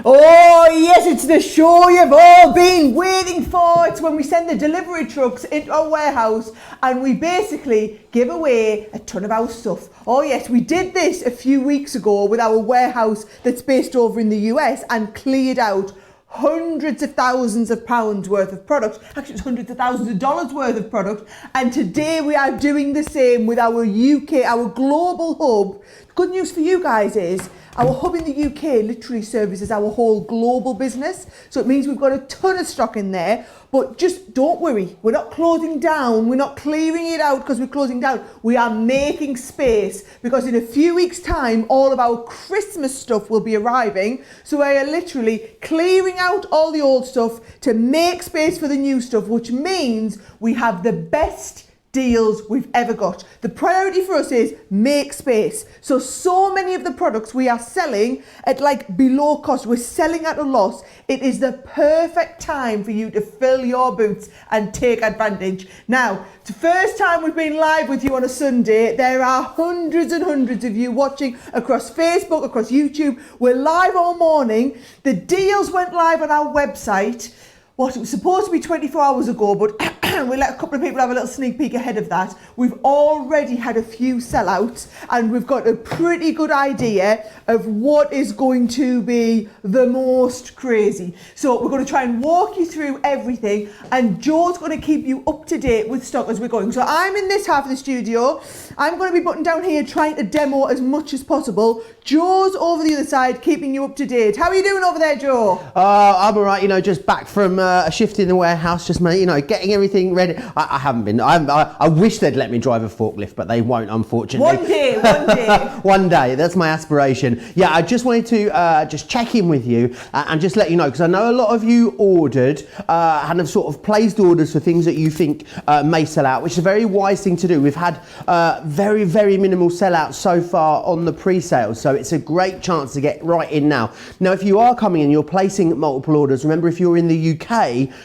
Oh yes, it's the show you've all been waiting for. It's when we send the delivery trucks into our warehouse and we basically give away a ton of our stuff. Oh yes, we did this a few weeks ago with our warehouse that's based over in the US and cleared out hundreds of thousands of pounds worth of product. Actually, it's hundreds of thousands of dollars worth of product. And today we are doing the same with our UK, our global hub. Good news for you guys is our hub in the UK literally services our whole global business. So it means we've got a ton of stock in there, but just don't worry. We're not closing down. We're not clearing it out because we're closing down. We are making space because in a few weeks' time, all of our Christmas stuff will be arriving. So we are literally clearing out all the old stuff to make space for the new stuff, which means we have the best deals we've ever got. The priority for us is make space. So many of the products we are selling at like below cost. We're selling at a loss. It is the perfect time for you to fill your boots and take advantage. Now, it's the first time we've been live with you on a Sunday. There are hundreds and hundreds of you watching across Facebook, across YouTube. We're live all morning. The deals went live on our website. It was supposed to be 24 hours ago, but we let a couple of people have a little sneak peek ahead of that. We've already had a few sellouts and we've got a pretty good idea of what is going to be the most crazy. So we're going to try and walk you through everything and Joe's going to keep you up to date with stock as we're going. So I'm in this half of the studio. I'm going to be buttoned down here trying to demo as much as possible. Joe's over the other side keeping you up to date. How are you doing over there, Joe? I'm all right, just back from a shift in the warehouse, just getting everything ready. I haven't been. I wish they'd let me drive a forklift, but they won't, unfortunately. One day. One day, that's my aspiration. Yeah, I just wanted to just check in with you and just let you know, because I know a lot of you ordered and have sort of placed orders for things that you think may sell out, which is a very wise thing to do. We've had very, very minimal sellouts so far on the pre-sale, so it's a great chance to get right in now. Now, if you are coming in, you're placing multiple orders, remember if you're in the UK,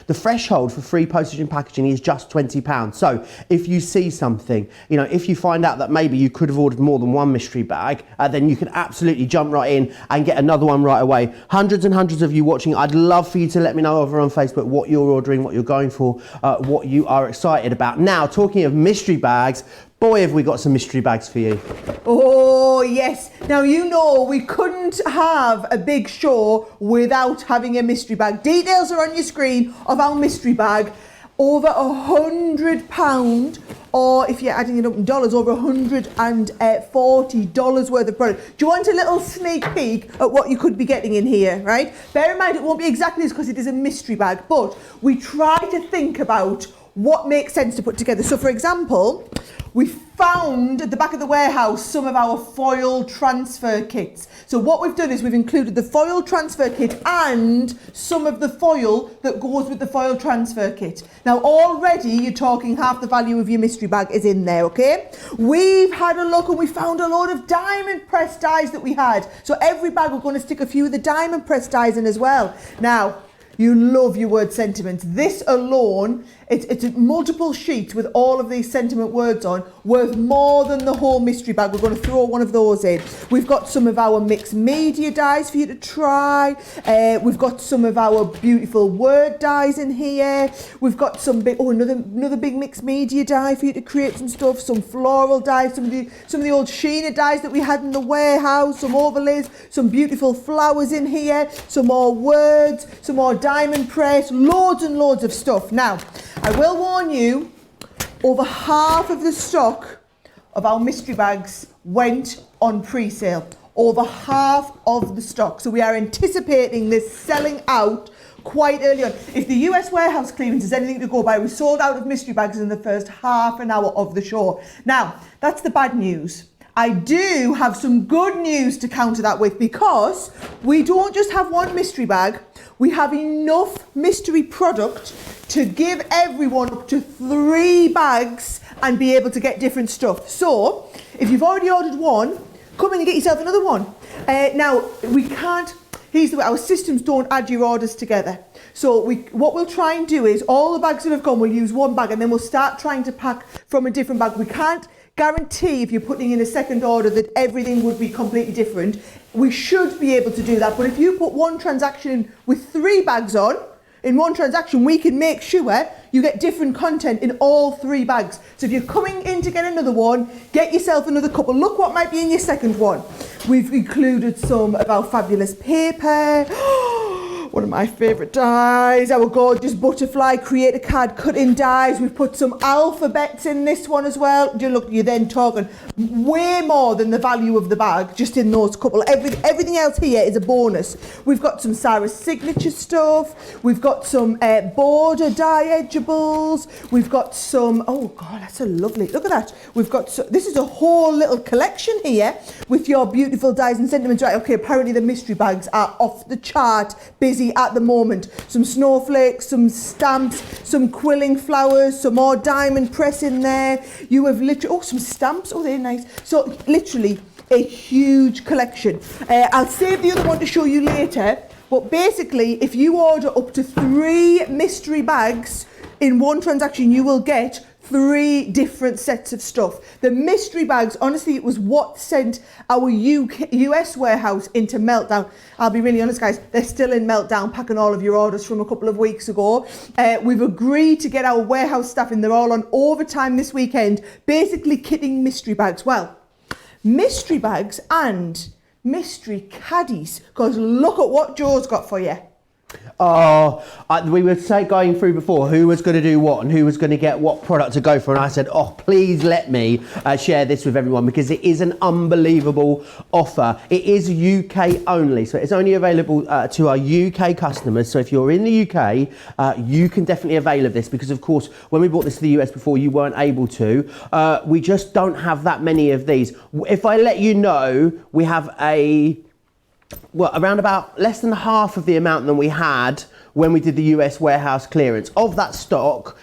the threshold for free postage and packaging is just £20. So if you see something, if you find out that maybe you could have ordered more than one mystery bag, then you can absolutely jump right in and get another one right away. Hundreds and hundreds of you watching. I'd love for you to let me know over on Facebook what you're ordering, what you're going for, what you are excited about. Now, talking of mystery bags, boy, have we got some mystery bags for you. Oh, yes. Now, we couldn't have a big show without having a mystery bag. Details are on your screen of our mystery bag. Over £100, or if you're adding it up in dollars, over $140 worth of product. Do you want a little sneak peek at what you could be getting in here, right? Bear in mind, it won't be exactly this because it is a mystery bag, but we try to think about what makes sense to put together. So for example, we found at the back of the warehouse some of our foil transfer kits. So what we've done is we've included the foil transfer kit and some of the foil that goes with the foil transfer kit. Now already you're talking half the value of your mystery bag is in there, okay? We've had a look and we found a load of diamond press dies that we had. So every bag we're going to stick a few of the diamond press dies in as well. Now, you love your word sentiments. This alone, it's multiple sheets with all of these sentiment words on, worth more than the whole mystery bag. We're going to throw one of those in. We've got some of our mixed media dies for you to try. We've got some of our beautiful word dies in here. We've got some big, another big mixed media die for you to create some stuff. Some floral dies, some of the old Sheena dies that we had in the warehouse. Some overlays, some beautiful flowers in here. Some more words, some more diamond press, loads and loads of stuff. Now, I will warn you, over half of the stock of our mystery bags went on pre-sale. Over half of the stock. So we are anticipating this selling out quite early on. If the US warehouse clearance is anything to go by, we sold out of mystery bags in the first half an hour of the show. Now, that's the bad news. I do have some good news to counter that with, because we don't just have one mystery bag, we have enough mystery product to give everyone up to 3 bags and be able to get different stuff. So if you've already ordered one, come in and get yourself another one. Now, we can't, here's the way, our systems don't add your orders together. So what we'll try and do is all the bags that have gone, we'll use one bag and then we'll start trying to pack from a different bag. We can't guarantee if you're putting in a second order that everything would be completely different. We should be able to do that, but if you put one transaction with 3 bags on, in one transaction, we can make sure you get different content in all 3 bags. So if you're coming in to get another one, get yourself another couple. Look what might be in your second one. We've included some of our fabulous paper. One of my favourite dies, our gorgeous butterfly creator card cutting dies. We've put some alphabets in this one as well. Look, you're then talking way more than the value of the bag just in those couple. Everything else here is a bonus. We've got some Sarah's signature stuff. We've got some border die edgeables. We've got some, oh God, that's a lovely, look at that. We've got, this is a whole little collection here with your beautiful dies and sentiments. Right, okay, apparently the mystery bags are off the chart busy at the moment. Some snowflakes, some stamps, some quilling flowers, some more diamond press in there. You have literally, oh, some stamps, oh, they're nice. So literally a huge collection. I'll save the other one to show you later, but basically if you order up to 3 mystery bags in one transaction, you will get 3 different sets of stuff. The mystery bags, honestly, it was what sent our US warehouse into meltdown. I'll be really honest, guys, they're still in meltdown, packing all of your orders from a couple of weeks ago. We've agreed to get our warehouse staff in. They're all on overtime this weekend, basically kitting mystery bags. Well, mystery bags and mystery caddies, because look at what Joe's got for you. Oh, we were going through before who was going to do what and who was going to get what product to go for, and I said, oh, please let me share this with everyone because it is an unbelievable offer. It is UK only, so it's only available to our UK customers. So if you're in the UK, you can definitely avail of this because, of course, when we brought this to the US before, you weren't able to. We just don't have that many of these. If I let you know, we have around about less than half of the amount than we had when we did the US warehouse clearance. Of that stock,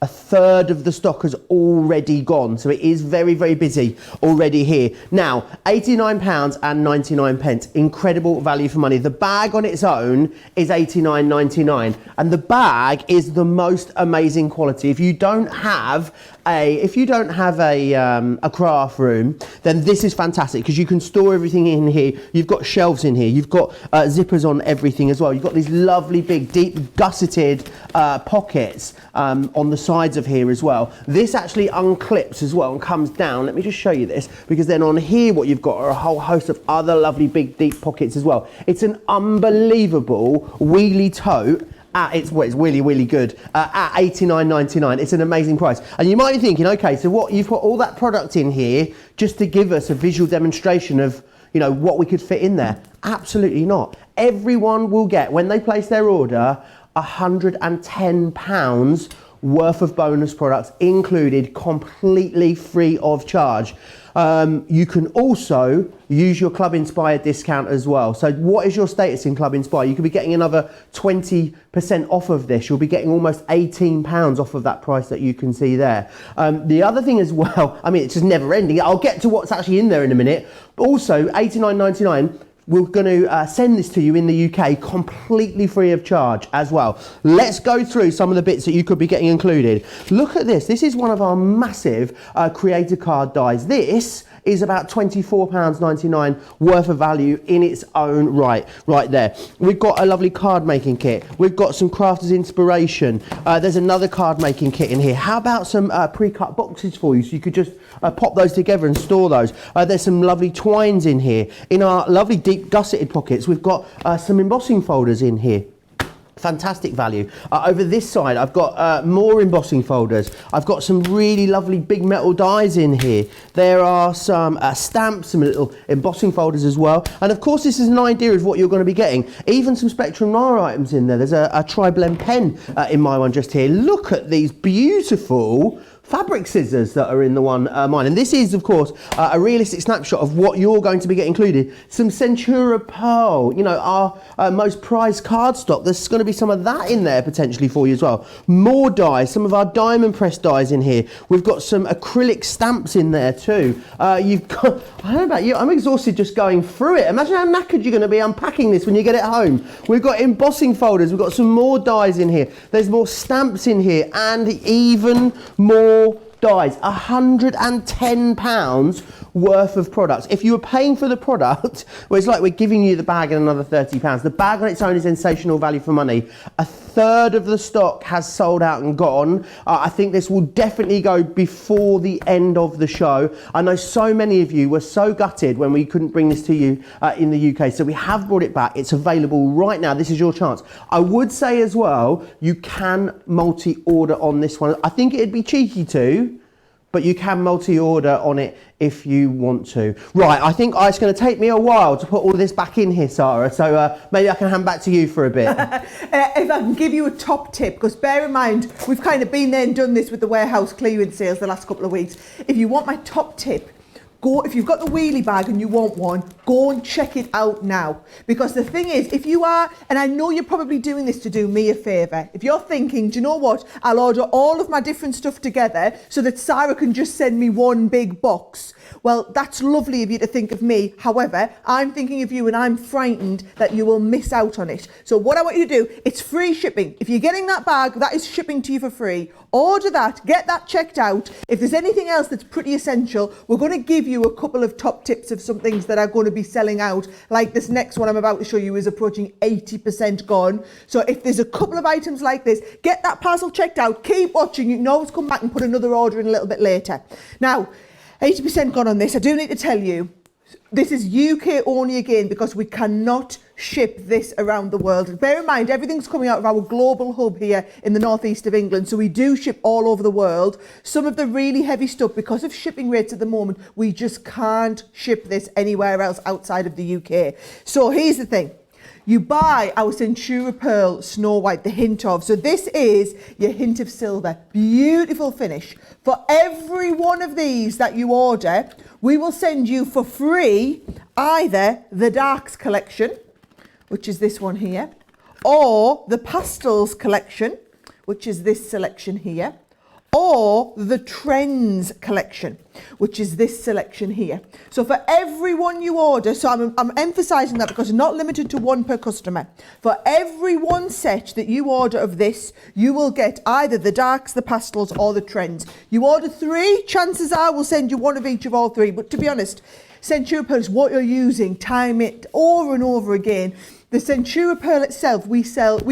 a third of the stock has already gone. So it is very, very busy already here. Now, £89.99, incredible value for money. The bag on its own is £89.99, and the bag is the most amazing quality. If you don't have a craft room, then this is fantastic because you can store everything in here. You've got shelves in here. You've got zippers on everything as well. You've got these lovely big deep gusseted pockets on the sides of here as well. This actually unclips as well and comes down. Let me just show you this, because then on here what you've got are a whole host of other lovely big deep pockets as well. It's an unbelievable wheelie tote. It's really, really good at £89.99. It's an amazing price. And you might be thinking, okay, so what, you've put all that product in here just to give us a visual demonstration of, you know, what we could fit in there. Absolutely not. Everyone will get, when they place their order, £110 worth of bonus products included, completely free of charge. You can also use your Club Inspire discount as well. So what is your status in Club Inspire? You could be getting another 20% off of this. You'll be getting almost £18 off of that price that you can see there. The other thing as well, I mean, it's just never ending. I'll get to what's actually in there in a minute. But also, £89.99, we're going to send this to you in the UK completely free of charge as well. Let's go through some of the bits that you could be getting included. Look at this. This is one of our massive creator card dies. This is about £24.99 worth of value in its own right there. We've got a lovely card making kit. We've got some crafters inspiration. There's another card making kit in here. How about some pre-cut boxes for you, so you could just pop those together and store those. There's some lovely twines in here. In our lovely deep gusseted pockets, we've got some embossing folders in here. Fantastic value. Over this side, I've got more embossing folders. I've got some really lovely big metal dies in here. There are some stamps, some little embossing folders as well. And of course, this is an idea of what you're going to be getting. Even some Spectrum Noir items in there. There's a tri-blend pen in my one just here. Look at these beautiful fabric scissors that are in the one mine. And this is, of course, a realistic snapshot of what you're going to be getting included. Some Centura Pearl, you know, our most prized cardstock. There's going to be some of that in there potentially for you as well. More dies, some of our diamond press dies in here. We've got some acrylic stamps in there too. You've got, I don't know about you, I'm exhausted just going through it. Imagine how knackered you're going to be unpacking this when you get it home. We've got embossing folders, we've got some more dies in here. There's more stamps in here, and even more Guys, £110 worth of products. If you were paying for the product, well, it's like we're giving you the bag and another £30. The bag on its own is sensational value for money. A third of the stock has sold out and gone. I think this will definitely go before the end of the show. I know so many of you were so gutted when we couldn't bring this to you in the UK, so we have brought it back. It's available right now. This is your chance. I would say as well, you can multi-order on this one. I think it'd be cheeky to, but you can multi-order on it if you want to. Right, I think it's going to take me a while to put all of this back in here, Sarah, so maybe I can hand back to you for a bit. If I can give you a top tip, because bear in mind, we've kind of been there and done this with the warehouse clearance sales the last couple of weeks. If you want my top tip, if you've got the wheelie bag and you want one, go and check it out now. Because the thing is, if you are, and I know you're probably doing this to do me a favour, if you're thinking, do you know what, I'll order all of my different stuff together so that Sarah can just send me one big box. Well, that's lovely of you to think of me. However, I'm thinking of you and I'm frightened that you will miss out on it. So what I want you to do, it's free shipping. If you're getting that bag, that is shipping to you for free. Order that, get that checked out. If there's anything else that's pretty essential, we're going to give you a couple of top tips of some things that are going to be selling out. Like this next one I'm about to show you is approaching 80% gone. So if there's a couple of items like this, get that parcel checked out, keep watching. You can always come back and put another order in a little bit later. Now, 80% gone on this. I do need to tell you, this is UK only again because we cannot ship this around the world. Bear in mind, everything's coming out of our global hub here in the northeast of England, so we do ship all over the world. Some of the really heavy stuff, because of shipping rates at the moment, we just can't ship this anywhere else outside of the UK. So here's the thing. You buy our Centura Pearl Snow White, the hint of. So this is your hint of silver. Beautiful finish. For every one of these that you order, we will send you for free either the Darks collection, which is this one here, or the Pastels collection, which is this selection here, or the Trends collection, which is this selection here. So for every one you order, so I'm emphasising that because it's not limited to one per customer. For every one set that you order of this, you will get either the Darks, the Pastels, or the Trends. You order 3, chances are we'll send you one of each of all 3. But to be honest, Centura Pearl is what you're using, time it over and over again. The Centura Pearl itself, we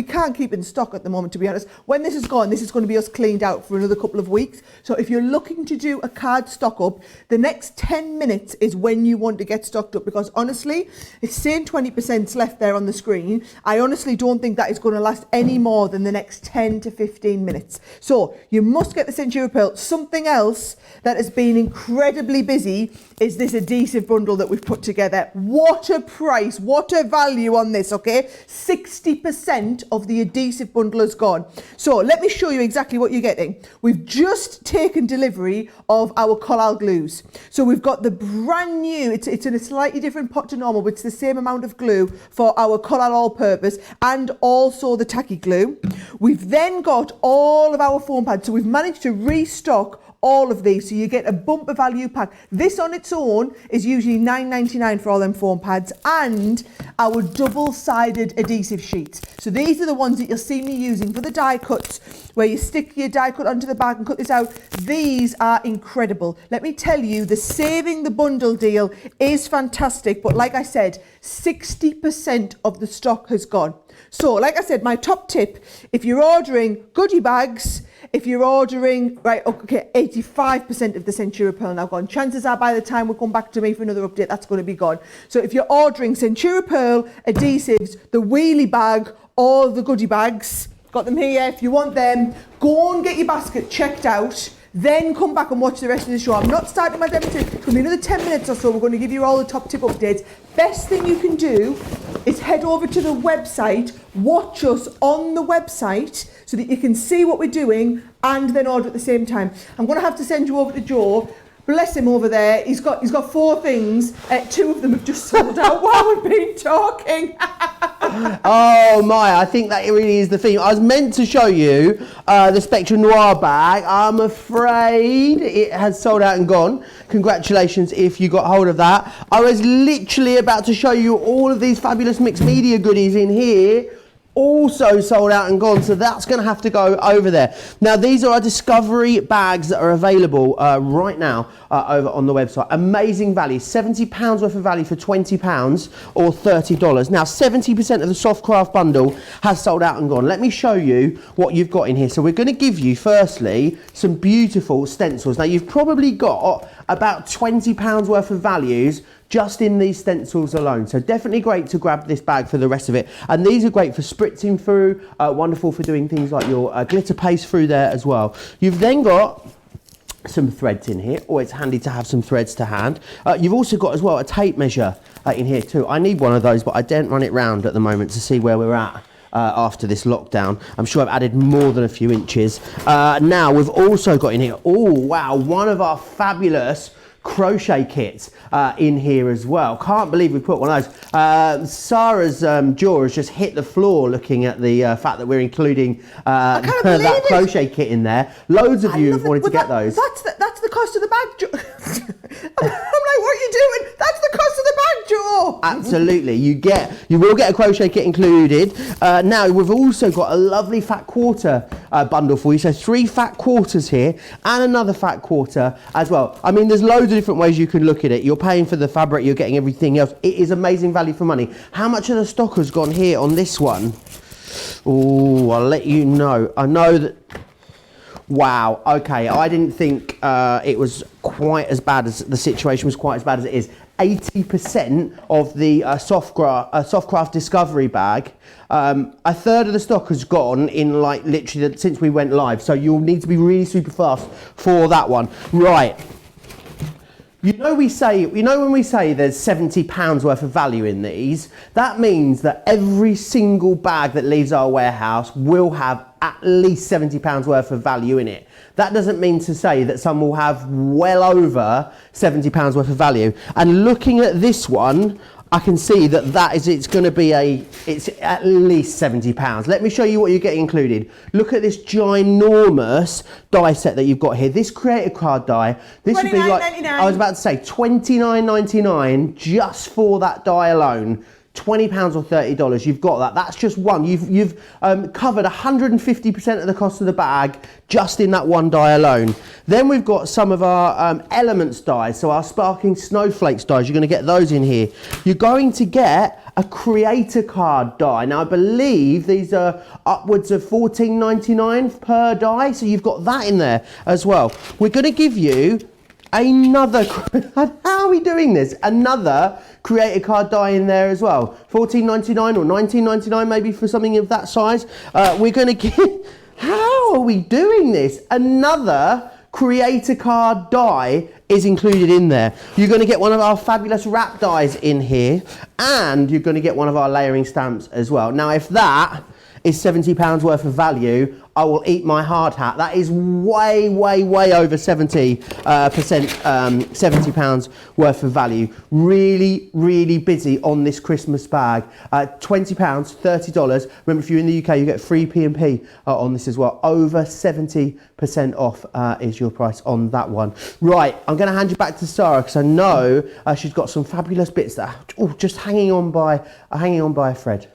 can't keep in stock at the moment, to be honest. When this is gone, this is going to be us cleaned out for another couple of weeks. So if you're looking to do a card stock up, the next 10 minutes is when you want to get stocked up, because honestly, it's saying 20% left there on the screen. I honestly don't think that is going to last any more than the next 10 to 15 minutes. So you must get the Centura Pearl. Something else that has been incredibly busy is this adhesive bundle that we've put together. What a price, what a value on this. Okay, 60% of the adhesive bundle is gone. So let me show you exactly what you're getting. We've just taken delivery of our collal glues. So we've got the brand new, it's in a slightly different pot to normal, but it's the same amount of glue for our collal all-purpose and also the tacky glue. We've then got all of our foam pads. So we've managed to restock all of these, so you get a bumper value pack. This on its own is usually £9.99 for all them foam pads, and our double-sided adhesive sheets. So these are the ones that you'll see me using for the die cuts, where you stick your die cut onto the bag and cut this out. These are incredible. Let me tell you, the saving the bundle deal is fantastic, but like I said, 60% of the stock has gone. So like I said, my top tip, if you're ordering goodie bags, if you're ordering, right, okay, 85% of the Centura Pearl now gone. Chances are by the time we come back to me for another update, that's going to be gone. So if you're ordering Centura Pearl adhesives, the wheelie bag, or the goodie bags, got them here. If you want them, go and get your basket checked out. Then come back and watch the rest of the show. I'm not starting my demonstration. It's going to be another 10 minutes or so. We're going to give you all the top tip updates. Best thing you can do is head over to the website, watch us on the website so that you can see what we're doing and then order at the same time. I'm going to have to send you over to Joe. Bless him over there. He's got 4 things. 2 of them have just sold out while we've been talking. Oh my, I think that really is the theme. I was meant to show you the Spectre Noir bag. I'm afraid it has sold out and gone. Congratulations if you got hold of that. I was literally about to show you all of these fabulous mixed media goodies in here, also sold out and gone, so that's going to have to go over there. Now, these are our discovery bags that are available right now over on the website. Amazing value, £70 worth of value for £20 or $30. Now, 70% of the Softcraft bundle has sold out and gone. Let me show you what you've got in here. So we're going to give you, firstly, some beautiful stencils. Now, you've probably got about £20 worth of values just in these stencils alone, so definitely great to grab this bag for the rest of it. And these are great for spritzing through, wonderful for doing things like your glitter paste through there as well. You've then got some threads in here. Always handy to have some threads to hand. You've also got as well a tape measure in here too. I need one of those, but I don't run it round at the moment to see where we're at after this lockdown. I'm sure I've added more than a few inches. Now we've also got in here, oh wow, one of our fabulous crochet kits in here as well. Can't believe we put one of those. Sarah's jaw has just hit the floor looking at the fact that we're including that crochet kit in there. Loads of you have wanted to get those. That's the cost of the bag, Joe. I'm like, what are you doing? That's the cost of the bag, Joe. Absolutely. You will get a crochet kit included. Now we've also got a lovely fat quarter bundle for you. So 3 fat quarters here and another fat quarter as well. I mean, there's loads of different ways you can look at it. You're paying for the fabric, you're getting everything else. It is amazing value for money. How much of the stock has gone here on this one? Oh, I'll let you know. I know that. Wow. Okay, I didn't think it was quite as bad as the situation was quite as bad as it is. 80% of the Softcraft Discovery bag, a third of the stock has gone in like literally since we went live. So you'll need to be really super fast for that one. Right. You know when we say there's £70 worth of value in these, that means that every single bag that leaves our warehouse will have at least £70 worth of value in it. That doesn't mean to say that some will have well over £70 worth of value. And looking at this one, I can see that it's going to be it's at least £70. Let me show you what you're getting included. Look at this ginormous die set that you've got here. This creator card die, this would be like, I was about to say £29.99 just for that die alone. £20 or $30, you've got that. That's just one. You've covered 150% of the cost of the bag just in that one die alone. Then we've got some of our elements dies, so our sparkling snowflakes dies. You're going to get those in here. You're going to get a creator card die. Now I believe these are upwards of $14.99 per die, so you've got that in there as well. We're going to give you another, how are we doing this? Another creator card die in there as well. $14.99 or $19.99 maybe for something of that size. We're going to get, how are we doing this? Another creator card die is included in there. You're going to get one of our fabulous wrap dies in here, and you're going to get one of our layering stamps as well. Now if that is £70 worth of value, I will eat my hard hat. That is way, way, way over 70%, £70 worth of value. Really, really busy on this Christmas bag. £20, $30. Remember, if you're in the UK, you get free P&P on this as well. Over 70% off is your price on that one. Right, I'm going to hand you back to Sarah because I know she's got some fabulous bits that are just hanging on by a thread.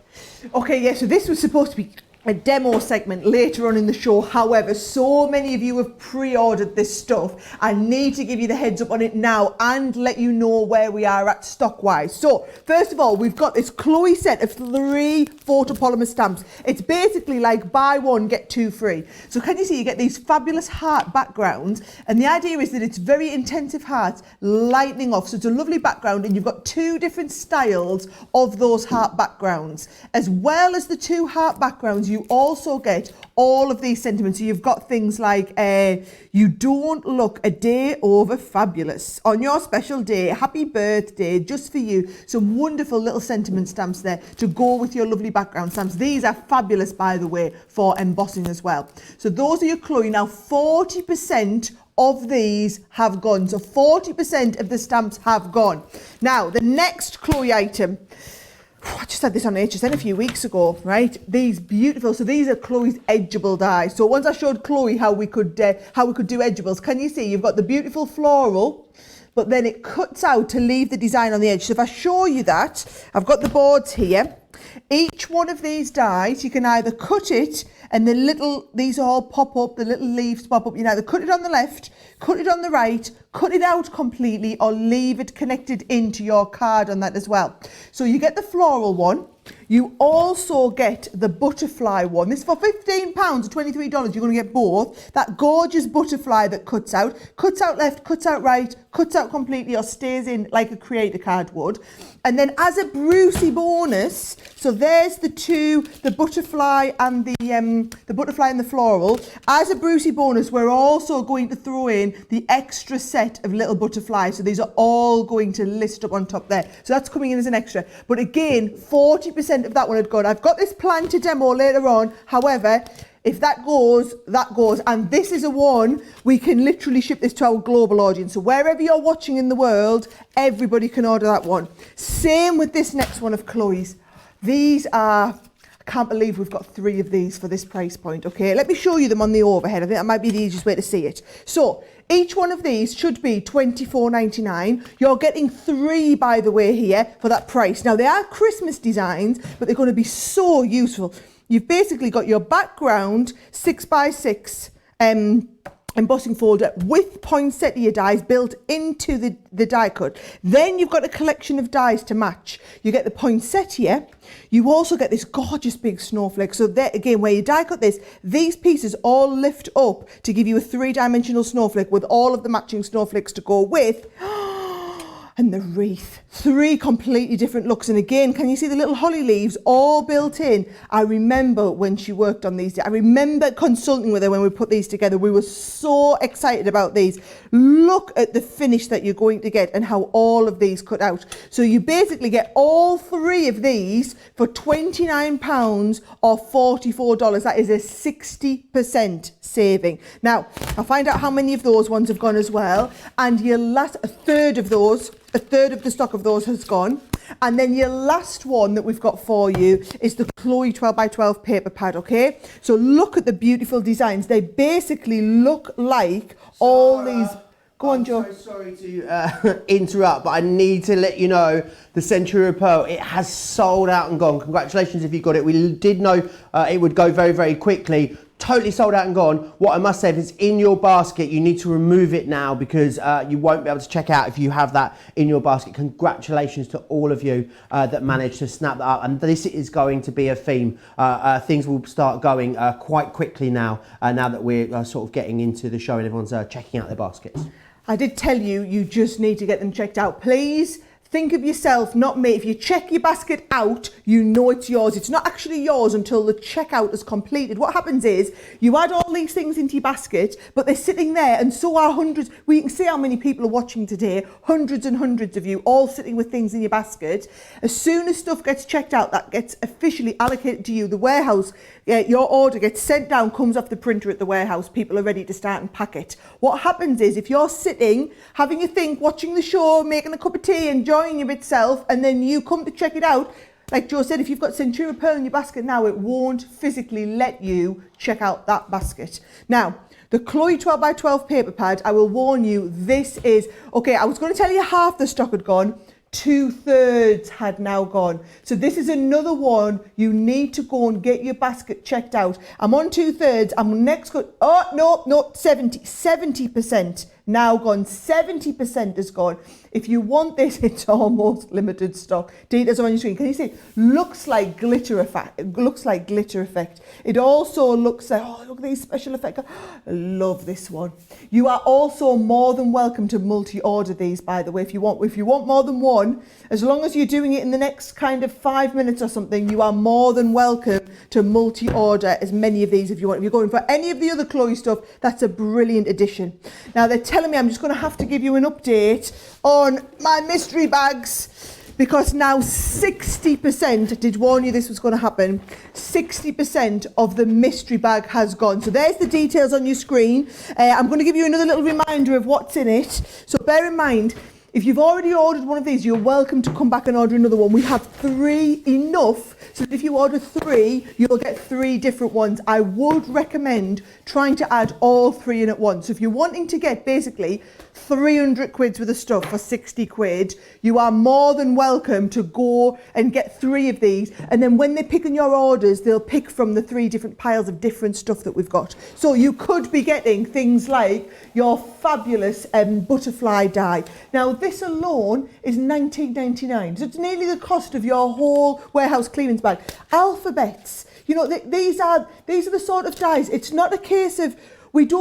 Okay, yeah, so this was supposed to be a demo segment later on in the show. However, so many of you have pre-ordered this stuff. I need to give you the heads up on it now and let you know where we are at stock-wise. So, first of all, we've got this Chloe set of 3 photopolymer stamps. It's basically like buy one, get 2 free. So can you see you get these fabulous heart backgrounds, and the idea is that it's very intensive hearts lightening off. So it's a lovely background, and you've got 2 different styles of those heart backgrounds. As well as the 2 heart backgrounds, you also get all of these sentiments. So you've got things like you don't look a day over fabulous on your special day, happy birthday, just for you. Some wonderful little sentiment stamps there to go with your lovely background stamps. These are fabulous, by the way, for embossing as well. So those are your Chloe. Now 40% of these have gone. So 40% of the stamps have gone. Now the next Chloe item, I just had this on HSN a few weeks ago, right? These beautiful, so these are Chloe's edgeable dies. So once I showed Chloe how we could do edgeables, can you see you've got the beautiful floral, but then it cuts out to leave the design on the edge. So if I show you that, I've got the boards here. Each one of these dies, you can either cut it and these all pop up, the little leaves pop up. You can either cut it on the left, cut it on the right, cut it out completely, or leave it connected into your card on that as well. So you get the floral one. You also get the butterfly one. This is for £15 or $23. You're going to get both. That gorgeous butterfly that cuts out left, cuts out right, cuts out completely, or stays in like a creator card would. And then as a Brucey bonus, so there's the two, the butterfly and the butterfly and the floral. As a Brucey bonus, we're also going to throw in the extra set of little butterflies. So these are all going to list up on top there. So that's coming in as an extra. But again, 40% of that one had gone. I've got this planned to demo later on. However, if that goes, that goes. And this is a one, we can literally ship this to our global audience. So wherever you're watching in the world, everybody can order that one. Same with this next one of Chloe's. These are, I can't believe we've got 3 of these for this price point. Okay, let me show you them on the overhead. I think that might be the easiest way to see it. So each one of these should be $24.99. You're getting 3, by the way, here for that price. Now, they are Christmas designs, but they're going to be so useful. You've basically got your background 6x6 embossing folder with poinsettia dies built into the die cut. Then you've got a collection of dies to match. You get the poinsettia. You also get this gorgeous big snowflake. So there again, where you die cut this, these pieces all lift up to give you a 3-dimensional snowflake with all of the matching snowflakes to go with. And the wreath, 3 completely different looks. And again, can you see the little holly leaves all built in? I remember when she worked on these. I remember consulting with her when we put these together. We were so excited about these. Look at the finish that you're going to get and how all of these cut out. So you basically get all 3 of these for £29 or $44. That is a 60% saving. Now, I'll find out how many of those ones have gone as well. And your last, a third of the stock of those has gone. And then your last one that we've got for you is the Chloe 12x12 paper pad, okay? So look at the beautiful designs. They basically look like all these... Go on, Joe. I'm so sorry to interrupt, but I need to let you know the Century of Pearl, it has sold out and gone. Congratulations if you got it. We did know it would go very, very quickly. Totally sold out and gone. What I must say, if it's in your basket, you need to remove it now because you won't be able to check out if you have that in your basket. Congratulations to all of you that managed to snap that up. And this is going to be a theme. Things will start going quite quickly now, now that we're sort of getting into the show and everyone's checking out their baskets. I did tell you, you just need to get them checked out. Please think of yourself, not me. If you check your basket out, you know it's yours. It's not actually yours until the checkout is completed. What happens is you add all these things into your basket, but they're sitting there, and so are hundreds. We can see how many people are watching today. Hundreds and hundreds of you all sitting with things in your basket. As soon as stuff gets checked out, that gets officially allocated to you. The warehouse, your order gets sent down, comes off the printer at the warehouse. People are ready to start and pack it. What happens is if you're sitting, having a think, watching the show, making a cup of tea, enjoying yourself, and then you come to check it out, like Joe said, if you've got Century Pearl in your basket now, it won't physically let you check out that basket. Now, the Chloe 12x12 paper pad, I will warn you, this is, okay, I was going to tell you half the stock had gone, 2/3 had now gone. So this is another one you need to go and get your basket checked out. I'm on 2/3. I'm next go. Oh no, 70% now gone. 70% is gone. If you want this, it's almost limited stock. Details are on your screen. Can you see? Looks like glitter effect. It looks like glitter effect. It also looks like, oh, look at these special effects. I love this one. You are also more than welcome to multi-order these, by the way, if you want more than one, as long as you're doing it in the next kind of 5 minutes or something, you are more than welcome to multi-order as many of these if you want. If you're going for any of the other Chloe stuff, that's a brilliant addition. Now they're telling me I'm just going to have to give you an update on my mystery bags, because now 60%, did warn you this was going to happen, 60% of the mystery bag has gone. So there's the details on your screen. I'm going to give you another little reminder of what's in it. So bear in mind, If you've already ordered one of these, you're welcome to come back and order another one. We have 3 enough, so that if you order 3, you'll get 3 different ones. I would recommend trying to add all 3 in at once. So if you're wanting to get basically 300 quid's worth of stuff for 60 quid, you are more than welcome to go and get 3 of these, and then when they pick in your orders, they'll pick from the 3 different piles of different stuff that we've got. So you could be getting things like your fabulous butterfly die. Now this alone is £19.99, so it's nearly the cost of your whole warehouse clearance bag. Alphabets, you know, these are the sort of dies. It's not a case of we need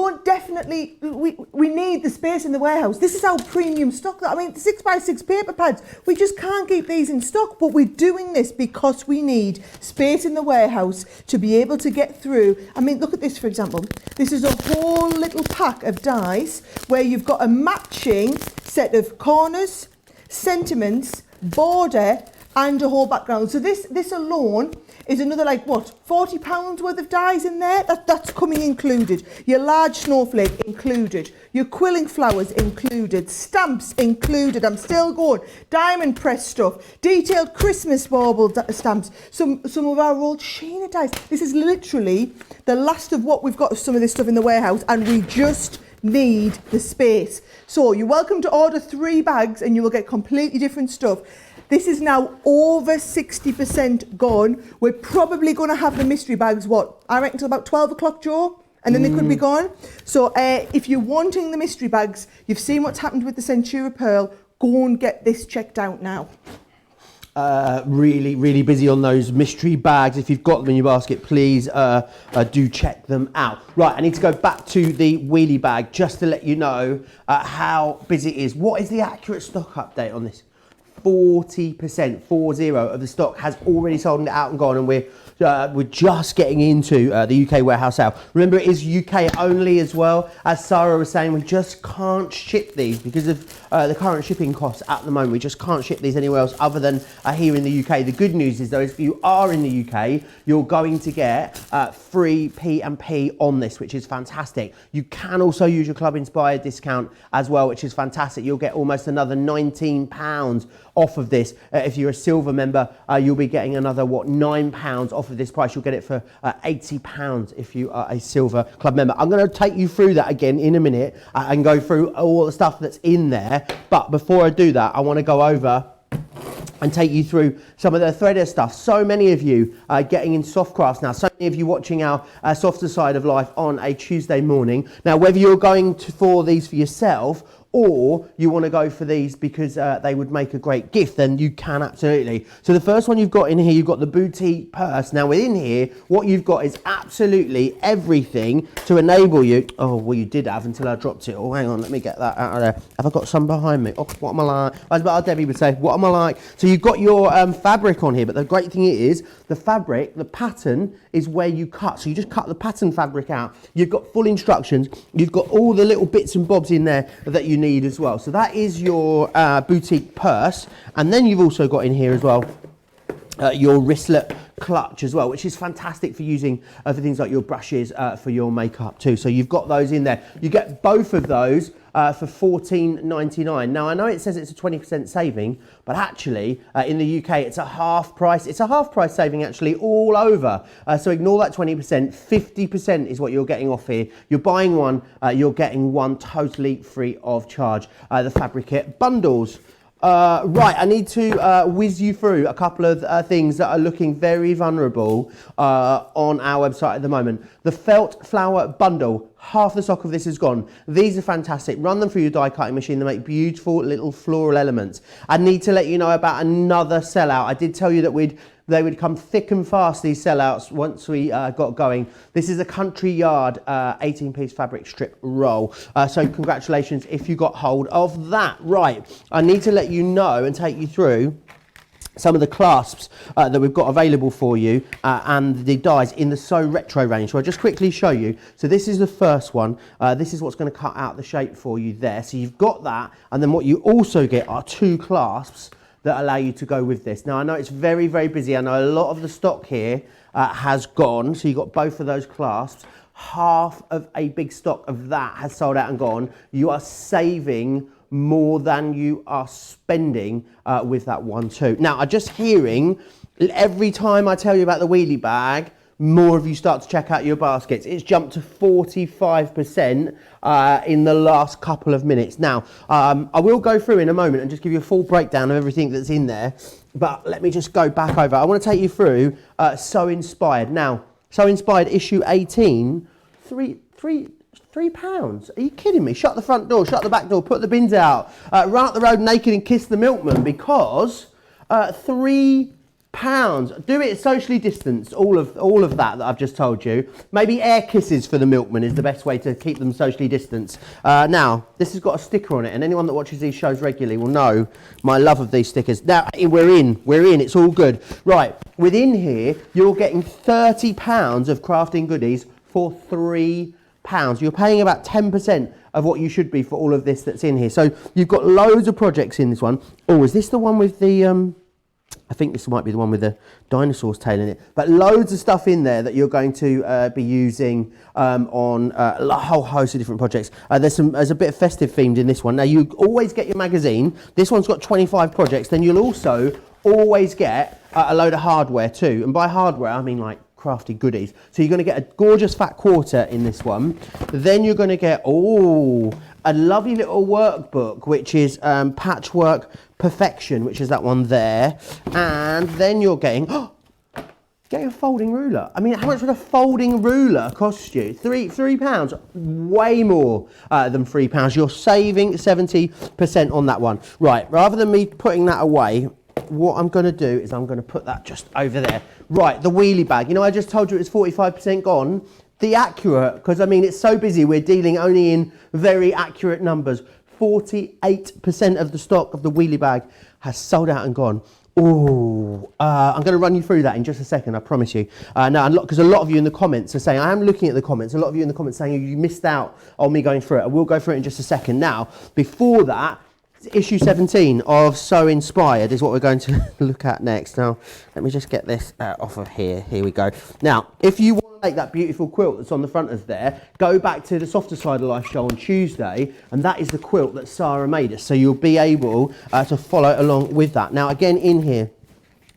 the space in the warehouse. This is our premium stock. I mean, 6x6 paper pads, we just can't keep these in stock, but we're doing this because we need space in the warehouse to be able to get through. I mean, look at this, for example. This is a whole little pack of dies where you've got a matching set of corners, sentiments, border, and a whole background. So this alone is another, like, what, £40 worth of dies in there? That's coming included. Your large snowflake included. Your quilling flowers included. Stamps included. I'm still going. Diamond press stuff. Detailed Christmas bauble stamps. Some of our old Sheena dies. This is literally the last of what we've got of some of this stuff in the warehouse, and we just need the space. So you're welcome to order 3 bags and you will get completely different stuff. This is now over 60% gone. We're probably going to have the mystery bags, I reckon till about 12 o'clock, Joe, and then they could be gone. So if you're wanting the mystery bags, you've seen what's happened with the Centura Pearl, go and get this checked out now. Really busy on those mystery bags. If you've got them in your basket, please do check them out. Right, I need to go back to the wheelie bag just to let you know how busy it is. What is the accurate stock update on this? 40%, 40 of the stock has already sold and out and gone, and we're just getting into the UK warehouse sale. Remember, it is UK only as well. As Sarah was saying, we just can't ship these because of the current shipping costs at the moment. We just can't ship these anywhere else other than here in the UK. The good news is, though, if you are in the UK, you're going to get free P&P on this, which is fantastic. You can also use your Club Inspired discount as well, which is fantastic. You'll get almost another £19 off of this. If you're a silver member, you'll be getting another, £9 off of this price. You'll get it for £80 if you are a silver club member. I'm going to take you through that again in a minute and go through all the stuff that's in there. But before I do that, I want to go over and take you through some of the threader stuff. So many of you are getting in soft crafts now. So many of you watching our softer side of life on a Tuesday morning. Now, whether you're going for these for yourself or you want to go for these because they would make a great gift, then you can absolutely. So the first one you've got in here, you've got the boutique purse. Now within here, what you've got is absolutely everything to enable you. Oh, well, you did have until I dropped it. Oh, hang on, let me get that out of there. Have I got some behind me? Oh, what am I like? As our Debbie would say, what am I like? So you've got your fabric on here, but the great thing is the fabric, the pattern is where you cut. So you just cut the pattern fabric out. You've got full instructions. You've got all the little bits and bobs in there that you need as well. So that is your boutique purse, and then you've also got in here as well your wristlet clutch as well, which is fantastic for using for things like your brushes for your makeup too. So you've got those in there. You get both of those for $14.99. Now I know it says it's a 20% saving, but actually in the UK it's a half price. It's a half price saving actually all over. So ignore that 20%. 50% is what you're getting off here. You're buying one, you're getting one totally free of charge. The fabric kit bundles. Right, I need to whiz you through a couple of things that are looking very vulnerable on our website at the moment. The felt flower bundle, half the stock of this is gone. These are fantastic. Run them through your die cutting machine. They make beautiful little floral elements. I need to let you know about another sellout. I did tell you that they would come thick and fast, these sellouts, once we got going. This is a Country Yard 18-piece fabric strip roll. So congratulations if you got hold of that. Right, I need to let you know and take you through some of the clasps that we've got available for you and the dies in the So Retro range. So I'll just quickly show you. So this is the first one. This is what's going to cut out the shape for you there. So you've got that, and then what you also get are 2 clasps that allow you to go with this. Now I know it's very, very busy. I know a lot of the stock here has gone, so you've got both of those clasps. Half of a big stock of that has sold out and gone. You are saving more than you are spending with that one too. Now, I'm just hearing every time I tell you about the wheelie bag, more of you start to check out your baskets. It's jumped to 45% in the last couple of minutes. Now, I will go through in a moment and just give you a full breakdown of everything that's in there. But let me just go back over. I want to take you through So Inspired. Now, So Inspired issue 18, £3. Are you kidding me? Shut the front door, shut the back door, put the bins out, run up the road naked and kiss the milkman, because £3. Do it socially distanced, all of that I've just told you. Maybe air kisses for the milkman is the best way to keep them socially distanced. Now, this has got a sticker on it, and anyone that watches these shows regularly will know my love of these stickers. Now, we're in, it's all good. Right, within here, you're getting £30 of crafting goodies for £3. You're paying about 10% of what you should be for all of this that's in here. So you've got loads of projects in this one. Oh, is this the one with the... I think this might be the one with the dinosaur's tail in it. But loads of stuff in there that you're going to be using on a whole host of different projects. There's a bit of festive themed in this one. Now, you always get your magazine. This one's got 25 projects. Then you'll also always get a load of hardware too. And by hardware, I mean like crafty goodies. So you're going to get a gorgeous fat quarter in this one. Then you're going to get, a lovely little workbook, which is Patchwork Perfection, which is that one there. And then you're getting a folding ruler. I mean, how much would a folding ruler cost you? £3? Way more than £3. You're saving 70% on that one. Right, rather than me putting that away, what I'm going to do is I'm going to put that just over there. Right, the wheelie bag. You know, I just told you it's 45% gone. The accurate, because I mean, it's so busy, we're dealing only in very accurate numbers. 48% of the stock of the wheelie bag has sold out and gone. I'm going to run you through that in just a second, I promise you. Now, because a lot of you in the comments are saying, I am looking at the comments, a lot of you in the comments saying you missed out on me going through it. I will go through it in just a second. Now, before that, issue 17 of So Inspired is what we're going to look at next. Now, let me just get this off of here. Here we go. Now, if you want to make that beautiful quilt that's on the front of there, go back to the Softer Side of Life show on Tuesday, and that is the quilt that Sara made us. So you'll be able to follow along with that. Now, again, in here,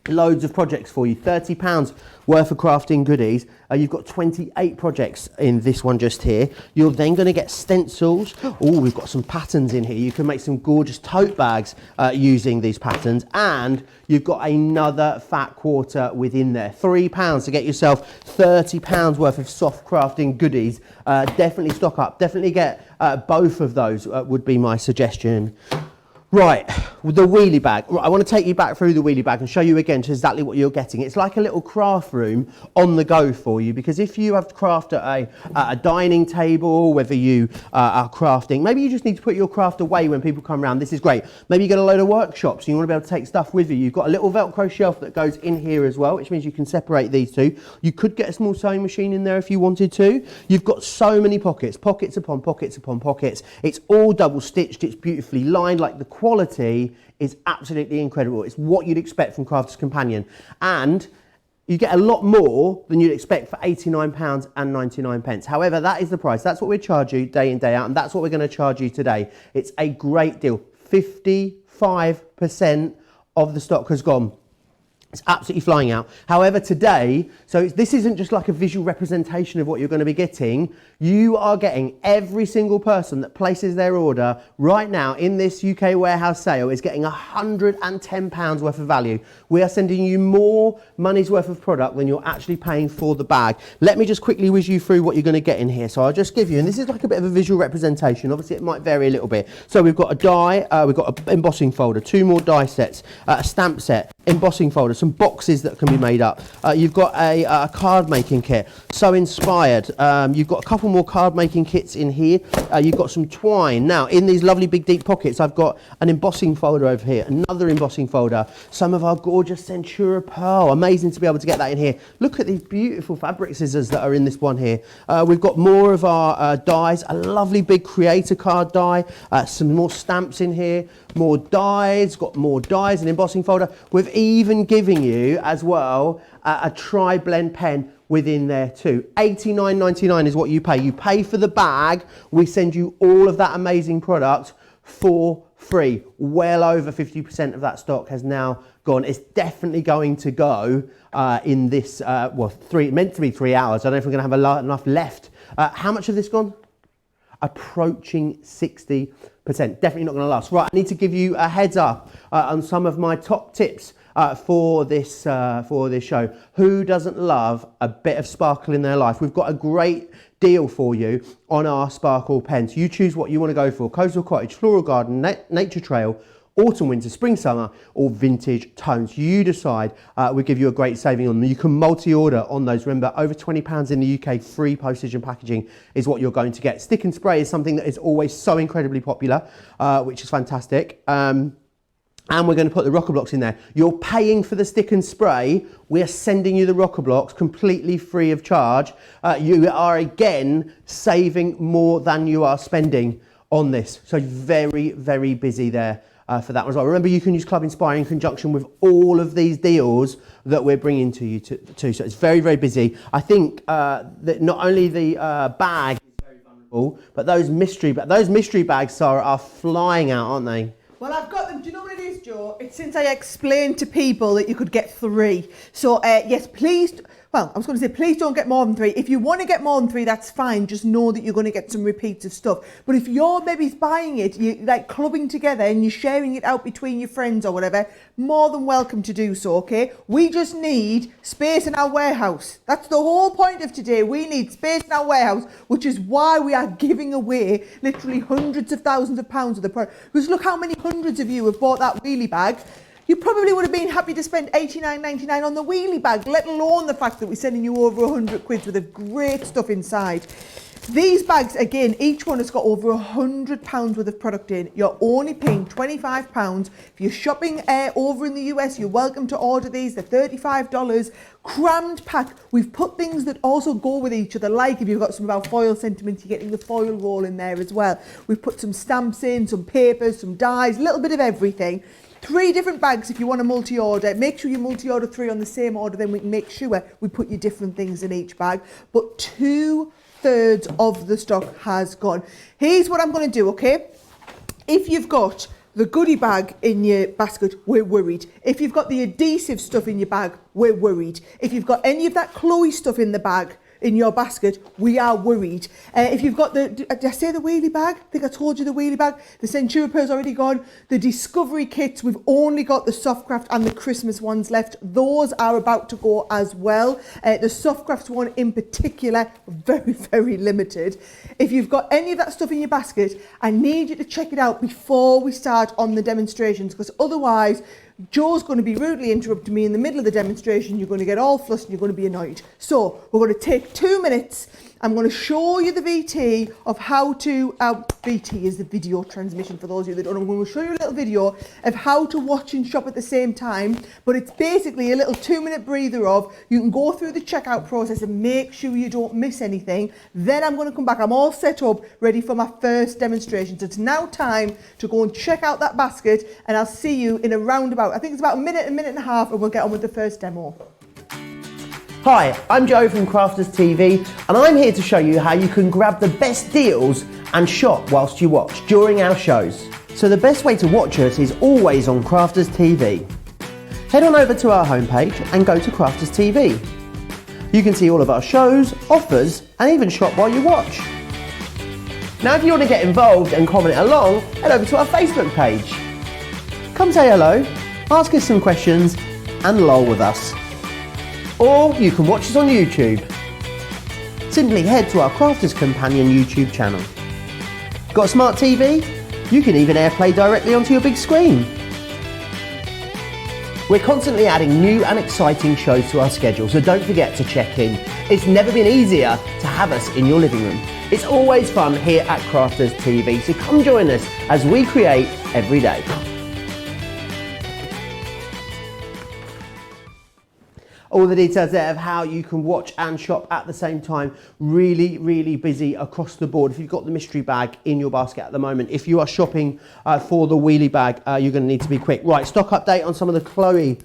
loads of projects for you. £30 worth of crafting goodies. You've got 28 projects in this one just here. You're then going to get stencils. We've got some patterns in here. You can make some gorgeous tote bags using these patterns. And you've got another fat quarter within there. £3 to get yourself £30 worth of soft crafting goodies. Definitely stock up. Definitely get both of those would be my suggestion. Right, with the wheelie bag. Right, I want to take you back through the wheelie bag and show you again to exactly what you're getting. It's like a little craft room on the go for you, because if you have to craft at a dining table, whether you are crafting, maybe you just need to put your craft away when people come around, this is great. Maybe you get a load of workshops and you want to be able to take stuff with you. You've got a little Velcro shelf that goes in here as well, which means you can separate these two. You could get a small sewing machine in there if you wanted to. You've got so many pockets, pockets upon pockets upon pockets. It's all double stitched, it's beautifully lined, like the quality is absolutely incredible. It's what you'd expect from Crafter's Companion, and you get a lot more than you'd expect for £89.99. However, that is the price. That's what we charge you day in, day out, and that's what we're going to charge you today. It's a great deal. 55% of the stock has gone. It's absolutely flying out. However, today, so this isn't just like a visual representation of what you're going to be getting. You are getting every single person that places their order right now in this UK warehouse sale is getting £110 worth of value. We are sending you more money's worth of product than you're actually paying for the bag. Let me just quickly whiz you through what you're going to get in here. So I'll just give you, and this is like a bit of a visual representation. Obviously, it might vary a little bit. So we've got a die, we've got an embossing folder, 2 more die sets, a stamp set, embossing folder, some boxes that can be made up. You've got a card making kit, So Inspired. You've got a couple more card making kits in here. You've got some twine. Now, in these lovely big deep pockets, I've got an embossing folder over here, another embossing folder, some of our gorgeous Centura pearl. Amazing to be able to get that in here. Look at these beautiful fabric scissors that are in this one here. We've got more of our dies, a lovely big creator card die, some more stamps in here, more dies, got more dies, an embossing folder. We've even giving you as well a tri-blend pen within there too. $89.99 is what you pay. You pay for the bag. We send you all of that amazing product for free. Well over 50% of that stock has now gone. It's definitely going to go in this, meant to be 3 hours. I don't know if we're going to have enough left. How much of this gone? Approaching 60%. Definitely not going to last. Right, I need to give you a heads up on some of my top tips for this show. Who doesn't love a bit of sparkle in their life? We've got a great deal for you on our sparkle pens. You choose what you want to go for: coastal cottage, floral garden, nature trail, autumn, winter, spring, summer, or vintage tones. You decide. We give you a great saving on them. You can multi-order on those. Remember, over £20 in the UK, free postage and packaging is what you're going to get. Stick and spray is something that is always so incredibly popular, which is fantastic. And we're going to put the rocker blocks in there. You're paying for the stick and spray. We're sending you the rocker blocks completely free of charge. You are again saving more than you are spending on this. So very, very busy there for that one as well. Remember, you can use Club Inspire in conjunction with all of these deals that we're bringing to you too. So it's very, very busy. I think that not only the bag is very vulnerable, but those mystery bags, Sarah, are flying out, aren't they? Well, I've got them. Do you know what it is, Joe? It's since I explained to people that you could get 3. So, yes, please. Well, I was going to say, please don't get more than 3. If you want to get more than 3, that's fine. Just know that you're going to get some repeats of stuff. But if you're maybe buying it, you're like clubbing together and you're sharing it out between your friends or whatever, more than welcome to do so, okay? We just need space in our warehouse. That's the whole point of today. We need space in our warehouse, which is why we are giving away literally hundreds of thousands of pounds of the product. Because look how many hundreds of you have bought that wheelie bag. You probably would have been happy to spend $89.99 on the wheelie bag, let alone the fact that we're sending you over 100 quid with the great stuff inside. These bags, again, each one has got over £100 worth of product in. You're only paying £25. If you're shopping over in the US, you're welcome to order these. They're $35. Crammed pack. We've put things that also go with each other, like if you've got some of our foil sentiments, you're getting the foil roll in there as well. We've put some stamps in, some papers, some dies, a little bit of everything. 3 different bags if you want to multi-order. Make sure you multi-order 3 on the same order, then we can make sure we put you different things in each bag. But 2/3 of the stock has gone. Here's what I'm going to do, okay? If you've got the goodie bag in your basket, we're worried. If you've got the adhesive stuff in your bag, we're worried. If you've got any of that Chloe stuff in the bag, in your basket, we are worried. If you've got did I say the wheelie bag? I think I told you the wheelie bag. The Centura Pearl's already gone. The Discovery kits, we've only got the Softcraft and the Christmas ones left. Those are about to go as well. The Softcraft one in particular, very, very limited. If you've got any of that stuff in your basket, I need you to check it out before we start on the demonstrations, because otherwise, Joe's going to be rudely interrupting me in the middle of the demonstration. You're going to get all flustered, you're going to be annoyed. So we're going to take 2 minutes. I'm going to show you the VT of how to, VT is the video transmission for those of you that don't know. I'm going to show you a little video of how to watch and shop at the same time, but it's basically a little 2-minute breather of, you can go through the checkout process and make sure you don't miss anything. Then I'm going to come back. I'm all set up, ready for my first demonstration. So it's now time to go and check out that basket, and I'll see you in a roundabout, I think it's about a minute and a half, and we'll get on with the first demo. Hi, I'm Joe from Crafters TV, and I'm here to show you how you can grab the best deals and shop whilst you watch during our shows. So the best way to watch us is always on Crafters TV. Head on over to our homepage and go to Crafters TV. You can see all of our shows, offers, and even shop while you watch. Now if you want to get involved and comment along, head over to our Facebook page. Come say hello, ask us some questions, and lol with us. Or you can watch us on YouTube. Simply head to our Crafters Companion YouTube channel. Got a smart TV? You can even AirPlay directly onto your big screen. We're constantly adding new and exciting shows to our schedule, so don't forget to check in. It's never been easier to have us in your living room. It's always fun here at Crafters TV, so come join us as we create every day. All the details there of how you can watch and shop at the same time. Really, really busy across the board. If you've got the mystery bag in your basket at the moment, if you are shopping for the wheelie bag, you're going to need to be quick. Right, stock update on some of the Chloe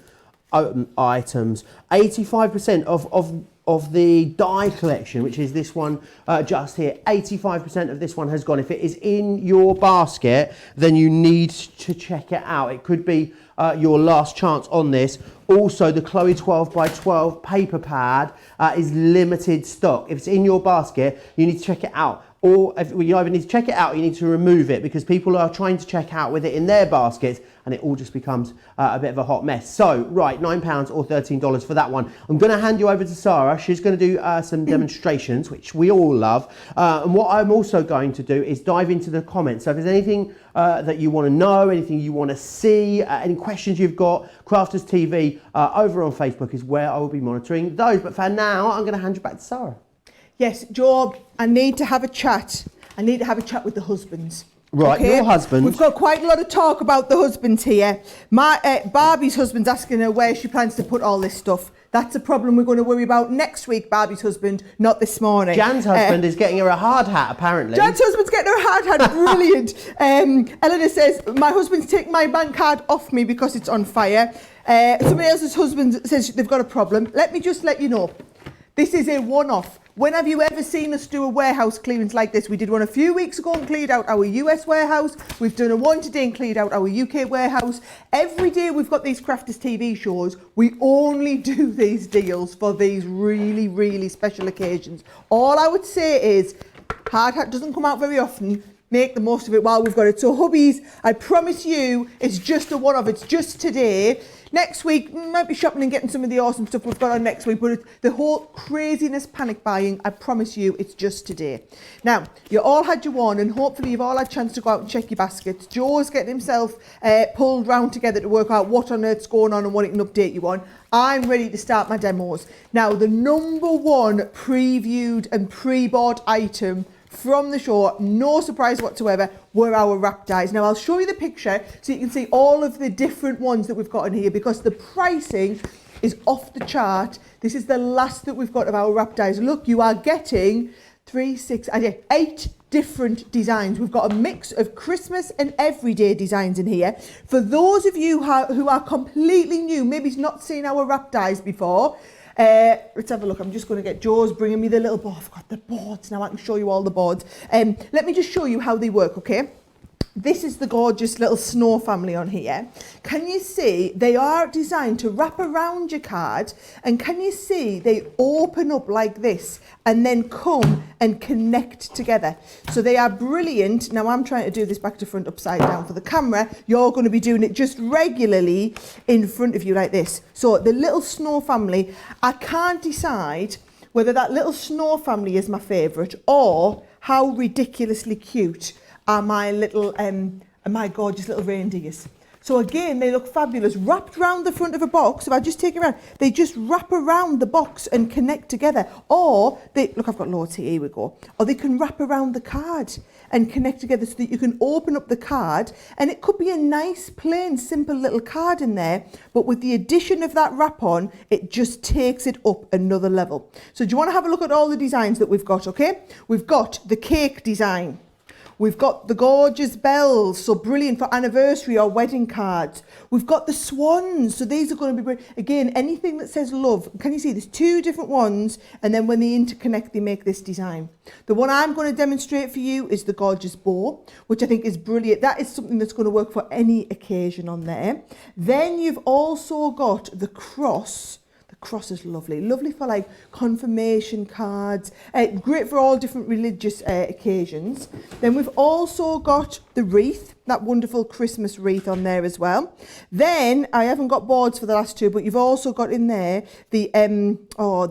items. 85% of of the die collection, which is this one just here. 85% of this one has gone. If it is in your basket, then you need to check it out. It could be your last chance on this. Also, the Chloe 12x12 paper pad is limited stock. If it's in your basket, you need to check it out. Or if you either need to check it out or you need to remove it, because people are trying to check out with it in their baskets and it all just becomes a bit of a hot mess. So, right, £9 or $13 for that one. I'm going to hand you over to Sara. She's going to do some demonstrations, which we all love. And what I'm also going to do is dive into the comments. So if there's anything that you want to know, anything you want to see, any questions you've got, Crafters TV over on Facebook is where I will be monitoring those. But for now, I'm going to hand you back to Sara. Yes, Joe, I need to have a chat. I need to have a chat with the husbands. Right, okay? Your husband. We've got quite a lot of talk about the husbands here. Barbie's husband's asking her where she plans to put all this stuff. That's a problem we're going to worry about next week, Barbie's husband, not this morning. Jan's husband is getting her a hard hat, apparently. Jan's husband's getting her a hard hat, brilliant. Eleanor says, my husband's taking my bank card off me because it's on fire. Somebody else's husband says they've got a problem. Let me just let you know, this is a one-off. When have you ever seen us do a warehouse clearance like this? We did one a few weeks ago and cleared out our US warehouse. We've done a one today and cleared out our UK warehouse. Every day we've got these Crafters TV shows, we only do these deals for these really, really special occasions. All I would say is, hard hat doesn't come out very often. Make the most of it while we've got it. So hubbies, I promise you, it's just a one-off. It's just today. Next week, might be shopping and getting some of the awesome stuff we've got on next week, but the whole craziness, panic buying, I promise you, it's just today. Now, you all had your one, and hopefully you've all had a chance to go out and check your baskets. Joe's getting himself pulled round together to work out what on earth's going on and what he can update you on. I'm ready to start my demos. Now, the number one previewed and pre-bought item from the show, no surprise whatsoever, were our wrap dies. Now I'll show you the picture so you can see all of the different ones that we've got in here, because the pricing is off the chart. This is the last that we've got of our wrap dies. Look, you are getting 8 different designs. We've got a mix of Christmas and everyday designs in here. For those of you who are completely new, maybe not seen our wrap dies before, let's have a look. I'm just going to get Joe's bringing me the little board. I've got the boards now. I can show you all the boards. Let me just show you how they work, okay? This is the gorgeous little snow family on here. Can you see they are designed to wrap around your card, and can you see they open up like this and then come and connect together? So they are brilliant. Now I'm trying to do this back to front upside down for the camera. You're going to be doing it just regularly in front of you like this. So the little snow family, I can't decide whether that little snow family is my favourite or how ridiculously cute are my little, my gorgeous little reindeers. So again, they look fabulous, wrapped around the front of a box. If I just take it around, they just wrap around the box and connect together. Or they, look, I've got loads here, we go. Or they can wrap around the card and connect together so that you can open up the card, and it could be a nice, plain, simple little card in there, but with the addition of that wrap on, it just takes it up another level. So do you want to have a look at all the designs that we've got, okay? We've got the cake design. We've got the gorgeous bells, so brilliant for anniversary or wedding cards. We've got the swans, so these are going to be brilliant. Again, anything that says love. Can you see there's 2 different ones, and then when they interconnect, they make this design. The one I'm going to demonstrate for you is the gorgeous bow, which I think is brilliant. That is something that's going to work for any occasion on there. Then you've also got the cross. Cross is lovely. Lovely for like confirmation cards. Great for all different religious occasions. Then we've also got the wreath, that wonderful Christmas wreath on there as well. Then, I haven't got boards for the last 2, but you've also got in there the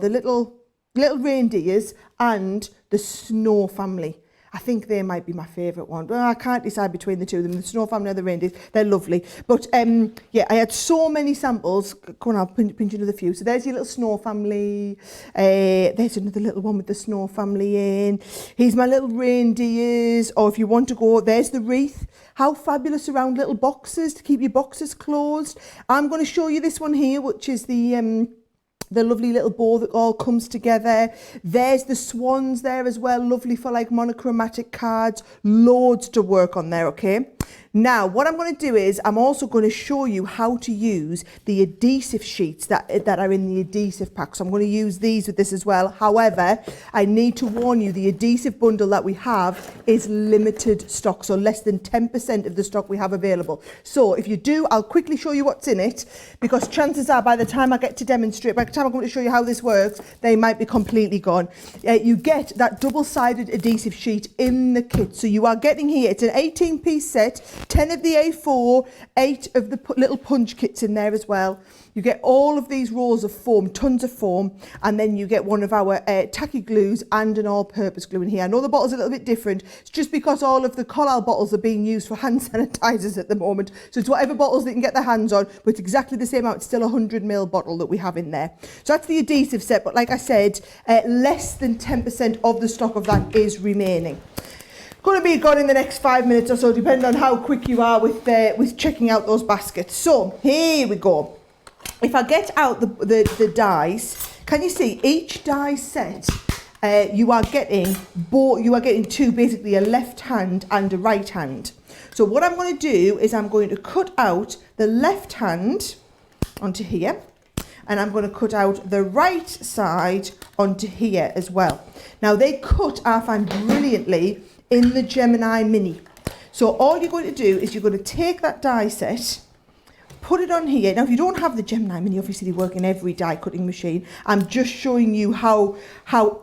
little reindeers and the snow family. I think they might be my favourite one. Well, I can't decide between the two of them. The snow family and the reindeers, they're lovely. But yeah, I had so many samples. Come on, I'll pinch another few. So there's your little snow family. There's another little one with the snow family in. Here's my little reindeers. Or if you want to go, there's the wreath. How fabulous around little boxes to keep your boxes closed. I'm going to show you this one here, which is the lovely little bow that all comes together. There's the swans there as well, lovely for like monochromatic cards. Loads to work on there, okay? Now, what I'm going to do is I'm also going to show you how to use the adhesive sheets that are in the adhesive pack. So I'm going to use these with this as well. However, I need to warn you, the adhesive bundle that we have is limited stock, so less than 10% of the stock we have available. So if you do, I'll quickly show you what's in it, because chances are by the time I get to demonstrate, by the time I'm going to show you how this works, they might be completely gone. You get that double-sided adhesive sheet in the kit. So you are getting here, it's an 18-piece set, 10 of the A4, 8 of the little punch kits in there as well. You get all of these rolls of foam, tons of foam, and then you get one of our tacky glues and an all-purpose glue in here. I know the bottle's a little bit different. It's just because all of the Collal bottles are being used for hand sanitizers at the moment. So it's whatever bottles they can get their hands on, but it's exactly the same amount. It's still a 100ml bottle that we have in there. So that's the adhesive set, but like I said, less than 10% of the stock of that is remaining. Going to be gone in the next 5 minutes or so, depending on how quick you are with checking out those baskets. So here we go. If I get out the dies, can you see each die set? You are getting two, basically a left hand and a right hand. So what I'm going to do is I'm going to cut out the left hand onto here, and I'm going to cut out the right side onto here as well. Now they cut, I find, brilliantly in the Gemini Mini. So all you're going to do is you're going to take that die set, put it on here. Now if you don't have the Gemini Mini, obviously they work in every die cutting machine. I'm just showing you how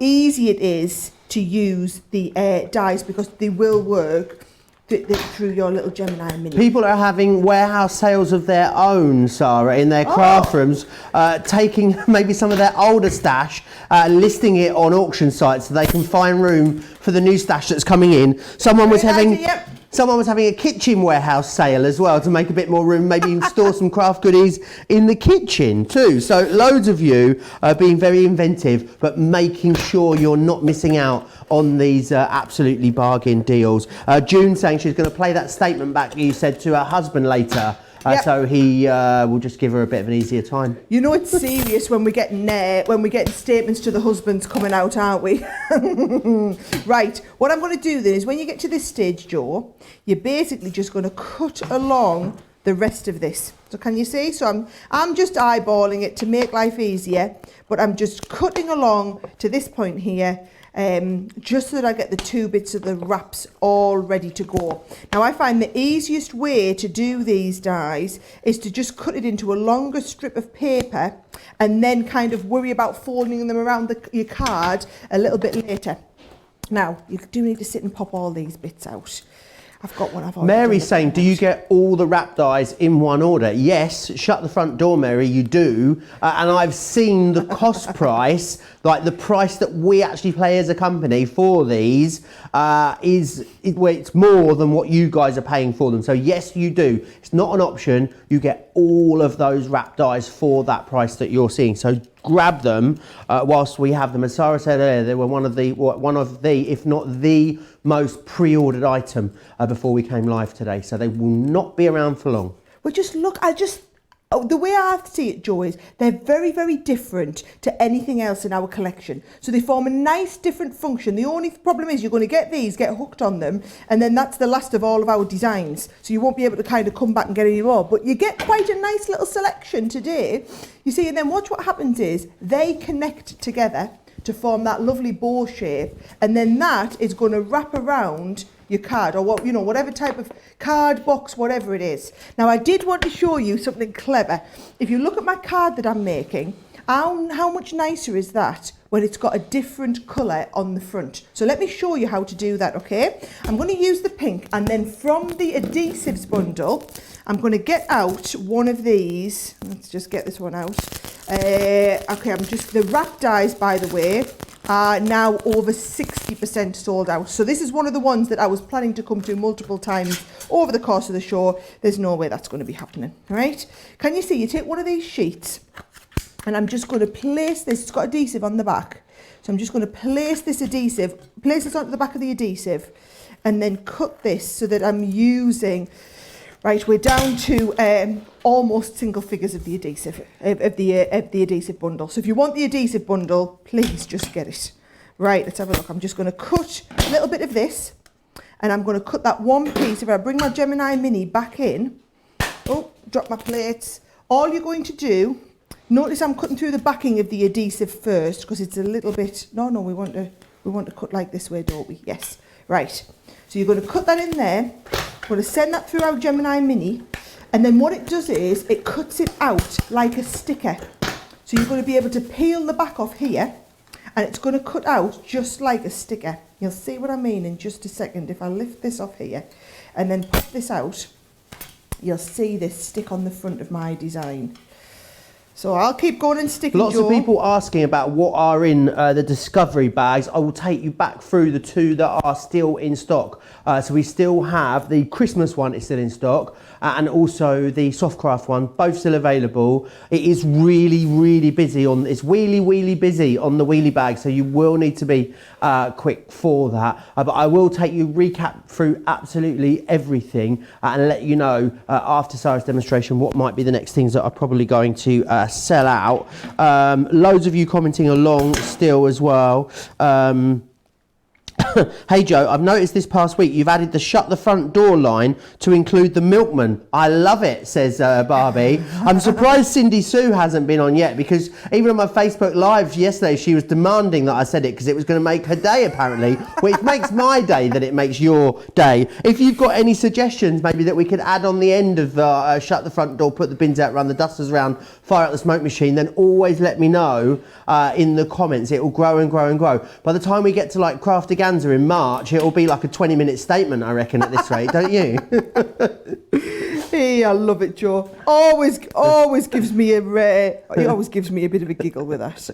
easy it is to use the dies, because they will work through your little Gemini Mini. People are having warehouse sales of their own, Sarah, in their craft rooms, taking maybe some of their older stash, listing it on auction sites so they can find room for the new stash that's coming in. Someone was having a kitchen warehouse sale as well to make a bit more room, maybe even store some craft goodies in the kitchen too. So loads of you are being very inventive, but making sure you're not missing out on these absolutely bargain deals. June saying she's going to play that statement back you said to her husband later. So he will just give her a bit of an easier time. You know it's serious when we're getting statements to the husbands coming out, aren't we? Right, what I'm going to do then is when you get to this stage, Joe, you're basically just going to cut along the rest of this. So can you see? So I'm just eyeballing it to make life easier, but I'm just cutting along to this point here, just so that I get the two bits of the wraps all ready to go. Now I find the easiest way to do these dies is to just cut it into a longer strip of paper and then kind of worry about folding them around your card a little bit later. Now you do need to sit and pop all these bits out. I've got one. Mary's saying, do you get all the wrap dies in one order? Yes, shut the front door, Mary, you do. And I've seen the cost price, like the price that we actually pay as a company for these, it's more than what you guys are paying for them. So yes, you do. It's not an option. You get all of those wrap dies for that price that you're seeing. So grab them whilst we have them. As Sarah said earlier, they were one of the, if not the most pre-ordered item before we came live today. So they will not be around for long. Well, just look, the way I see it, Joe, is they're very, very different to anything else in our collection. So they form a nice different function. The only problem is you're going to get hooked on them, and then that's the last of all of our designs. So you won't be able to kind of come back and get any more. But you get quite a nice little selection today. You see, and then watch what happens is they connect together to form that lovely bow shape, and then that is going to wrap around your card, or whatever type of card, box, whatever it is. Now I did want to show you something clever. If you look at my card that I'm making, how much nicer is that when it's got a different colour on the front? So let me show you how to do that, okay? I'm going to use the pink, and then from the adhesives bundle, I'm going to get out one of these. Let's just get this one out. Okay, the wrap dies, by the way, are now over 60% sold out. So this is one of the ones that I was planning to come to multiple times over the course of the show. There's no way that's going to be happening, all right? Can you see? You take one of these sheets, and I'm just going to place this. It's got adhesive on the back. So I'm just going to place this onto the back of the adhesive, and then cut this so that I'm using... Right, we're down to almost single figures of the adhesive, of the adhesive bundle. So if you want the adhesive bundle, please just get it. Right, let's have a look. I'm just going to cut a little bit of this, and I'm going to cut that one piece. If I bring my Gemini Mini back in, oh, drop my plates. All you're going to do, notice I'm cutting through the backing of the adhesive first because it's a little bit, no, we want to cut like this way, don't we? Yes, right. So you're going to cut that in there. We're going to send that through our Gemini Mini, and then what it does is it cuts it out like a sticker. So you're going to be able to peel the back off here, and it's going to cut out just like a sticker. You'll see what I mean in just a second. If I lift this off here and then pop this out, you'll see this stick on the front of my design. So I'll keep going and sticking, Lots of people asking about what are in the Discovery bags. I will take you back through the two that are still in stock. So we still have the Christmas one is still in stock, and also the Softcraft one, both still available. It is really busy on, it's wheelie busy on the wheelie bag, so you will need to be quick for that. But I will take you recap through absolutely everything and let you know after Sara's demonstration what might be the next things that are probably going to sell out. Loads of you commenting along still as well. Hey Joe, I've noticed this past week you've added the shut the front door line to include the milkman. I love it, says Barbie. I'm surprised Cindy Sue hasn't been on yet, because even on my Facebook Live yesterday she was demanding that I said it because it was going to make her day apparently, which makes my day that it makes your day. If you've got any suggestions maybe that we could add on the end of shut the front door, put the bins out, run the dusters around, fire up the smoke machine, then always let me know in the comments. It will grow and grow and grow. By the time we get to like Craft Organza in March, it'll be like a 20-minute statement, I reckon, at this rate, don't you? Hey, I love it, Joe. Always gives me he always gives me a bit of a giggle with that.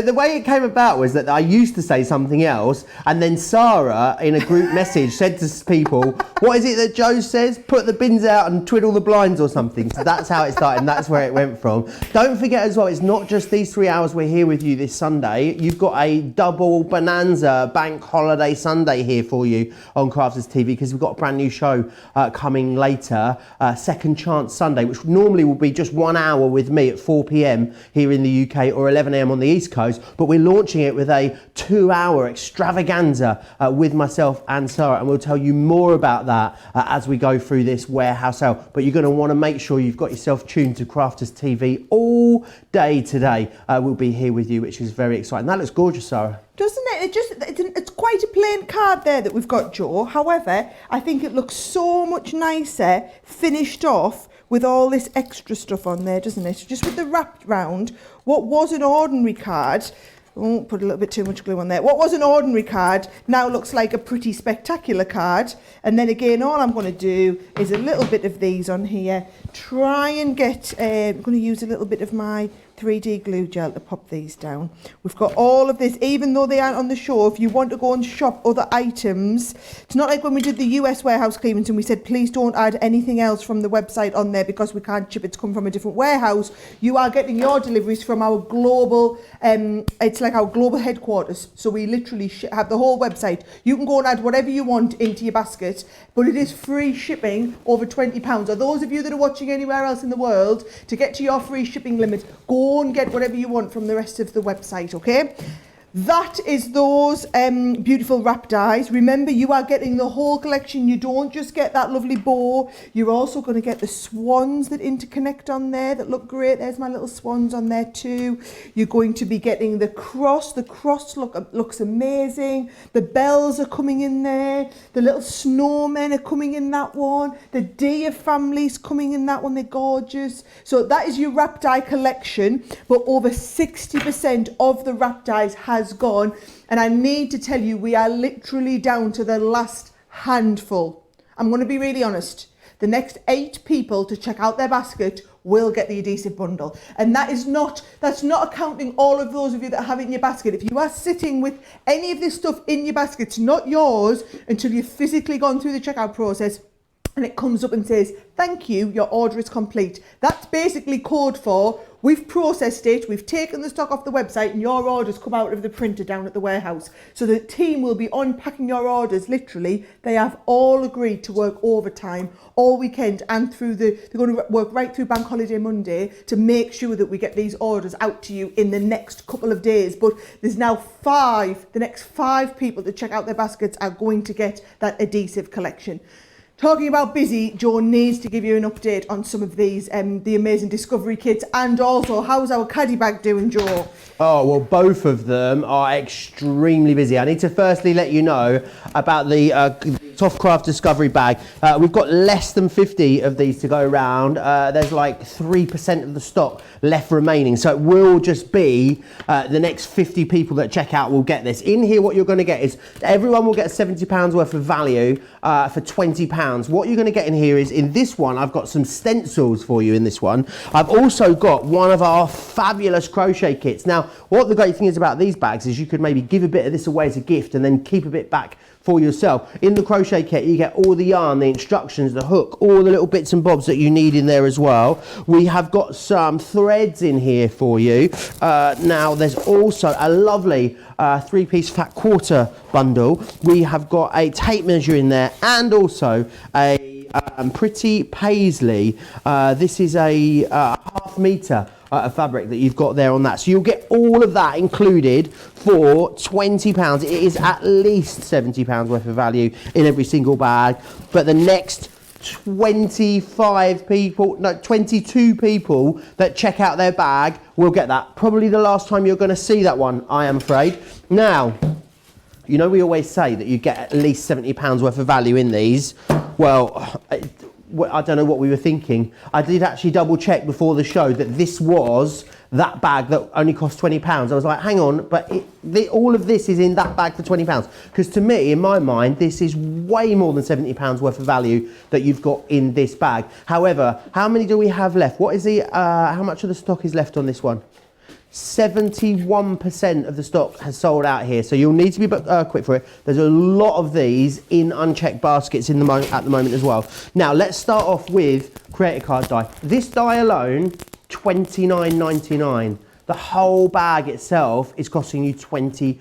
The way it came about was that I used to say something else, and then Sara, in a group message, said to people, what is it that Joe says? Put the bins out and twiddle the blinds or something. So that's how it started, and that's where it went from. Don't forget as well, it's not just these 3 hours we're here with you this Sunday. You've got a double bonanza bank holiday Sunday here for you on Crafters TV, because we've got a brand new show coming later, Second Chance Sunday, which normally will be just 1 hour with me at 4 p.m. here in the UK or 11 a.m. on the East Coast, but we're launching it with a 2-hour extravaganza with myself and Sara, and we'll tell you more about that as we go through this warehouse sale. But you're going to want to make sure you've got yourself tuned to Crafters TV all day today. We'll be here with you, which is very exciting. That looks gorgeous, Sara. Doesn't it? It's quite a plain card there that we've got, Joe. However, I think it looks so much nicer finished off with all this extra stuff on there, doesn't it? Just with the wrapped round, what was an ordinary card, oh, put a little bit too much glue on there. What was an ordinary card now looks like a pretty spectacular card. And then again, all I'm going to do is a little bit of these on here. Try and get, I'm going to use a little bit of my 3D glue gel to pop these down. We've got all of this, even though they aren't on the show. If you want to go and shop other items, it's not like when we did the US warehouse clearance and we said please don't add anything else from the website on there because we can't ship it to come from a different warehouse. You are getting your deliveries from our global, it's like our global headquarters. So we literally have the whole website. You can go and add whatever you want into your basket, but it is free shipping over £20. Or those of you that are watching anywhere else in the world, to get to your free shipping limit, go and get whatever you want from the rest of the website, okay? That is those beautiful wrap dies. Remember, you are getting the whole collection. You don't just get that lovely bow. You're also going to get the swans that interconnect on there that look great. There's my little swans on there too. You're going to be getting the cross. The cross looks amazing. The bells are coming in there. The little snowmen are coming in that one. The deer family's coming in that one. They're gorgeous. So that is your wrap die collection. But over 60% of the wrap dies has gone, and I need to tell you, we are literally down to the last handful. I'm going to be really honest. The next 8 people to check out their basket will get the adhesive bundle, and that's not accounting all of those of you that have it in your basket. If you are sitting with any of this stuff in your basket, it's not yours until you've physically gone through the checkout process. and it comes up and says, thank you, your order is complete. That's basically code for, we've processed it, we've taken the stock off the website, and your orders come out of the printer down at the warehouse. So the team will be unpacking your orders, literally. They have all agreed to work overtime all weekend and they're going to work right through Bank Holiday Monday to make sure that we get these orders out to you in the next couple of days. But there's now the next 5 people to check out their baskets are going to get that adhesive collection. Talking about busy, Joe needs to give you an update on some of these, the amazing Discovery kits, and also how's our caddy bag doing, Joe? Oh, well, both of them are extremely busy. I need to firstly let you know about the Softcraft Discovery bag. We've got less than 50 of these to go around. There's like 3% of the stock left remaining. So it will just be the next 50 people that check out will get this. In here, what you're going to get is everyone will get £70 worth of value for £20. What you're going to get in here is, in this one, I've got some stencils for you in this one. I've also got one of our fabulous crochet kits. Now, what the great thing is about these bags is you could maybe give a bit of this away as a gift and then keep a bit back for yourself. In the crochet kit, you get all the yarn, the instructions, the hook, all the little bits and bobs that you need in there as well. We have got some threads in here for you. Now, there's also a lovely 3-piece fat quarter bundle. We have got a tape measure in there and also a pretty paisley. This is a ½ metre of fabric that you've got there on that. So you'll get all of that included for £20. It is at least £70 worth of value in every single bag. But the next 22 people that check out their bag will get that. Probably the last time you're going to see that one, I am afraid. Now, you know we always say that you get at least £70 worth of value in these. Well, I don't know what we were thinking. I did actually double check before the show that this was that bag that only cost £20. I was like, hang on, but all of this is in that bag for £20. Because to me, in my mind, this is way more than £70 worth of value that you've got in this bag. However, how many do we have left? What is how much of the stock is left on this one? 71% of the stock has sold out here, so you'll need to be quick for it. There's a lot of these in unchecked baskets at the moment as well. Now let's start off with Creator Card die. This die alone, £29.99. The whole bag itself is costing you £20.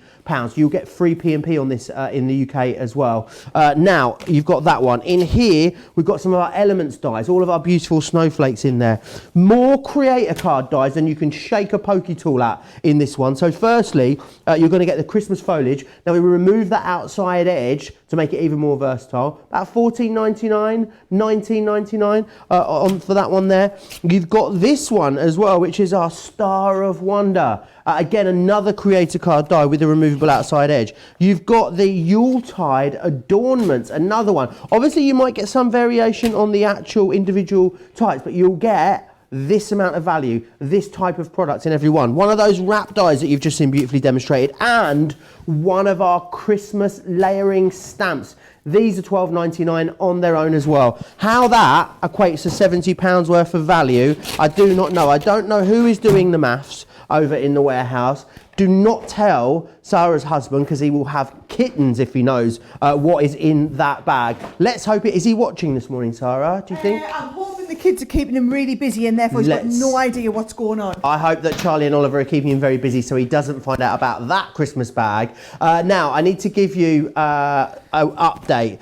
You'll get free P&P on this in the UK as well. Now, you've got that one. In here, we've got some of our Elements dies, all of our beautiful snowflakes in there. More Creator Card dies than you can shake a pokey tool at in this one. So firstly, you're going to get the Christmas foliage. Now, we remove that outside edge to make it even more versatile. About £14.99, £19.99 for that one there. You've got this one as well, which is our Star of Wonder. Again, another Creator Card die with a removable outside edge. You've got the Yuletide adornments, another one. Obviously, you might get some variation on the actual individual types, but you'll get this amount of value, this type of product in every one. One of those wrap dies that you've just seen beautifully demonstrated, and one of our Christmas layering stamps. These are £12.99 on their own as well. How that equates to £70 worth of value, I do not know. I don't know who is doing the maths over in the warehouse. Do not tell Sarah's husband, because he will have kittens if he knows what is in that bag. Let's hope it. Is he watching this morning, Sarah? Do you think? I'm hoping the kids are keeping him really busy, and therefore he's got no idea what's going on. I hope that Charlie and Oliver are keeping him very busy so he doesn't find out about that Christmas bag. Now, I need to give you an update.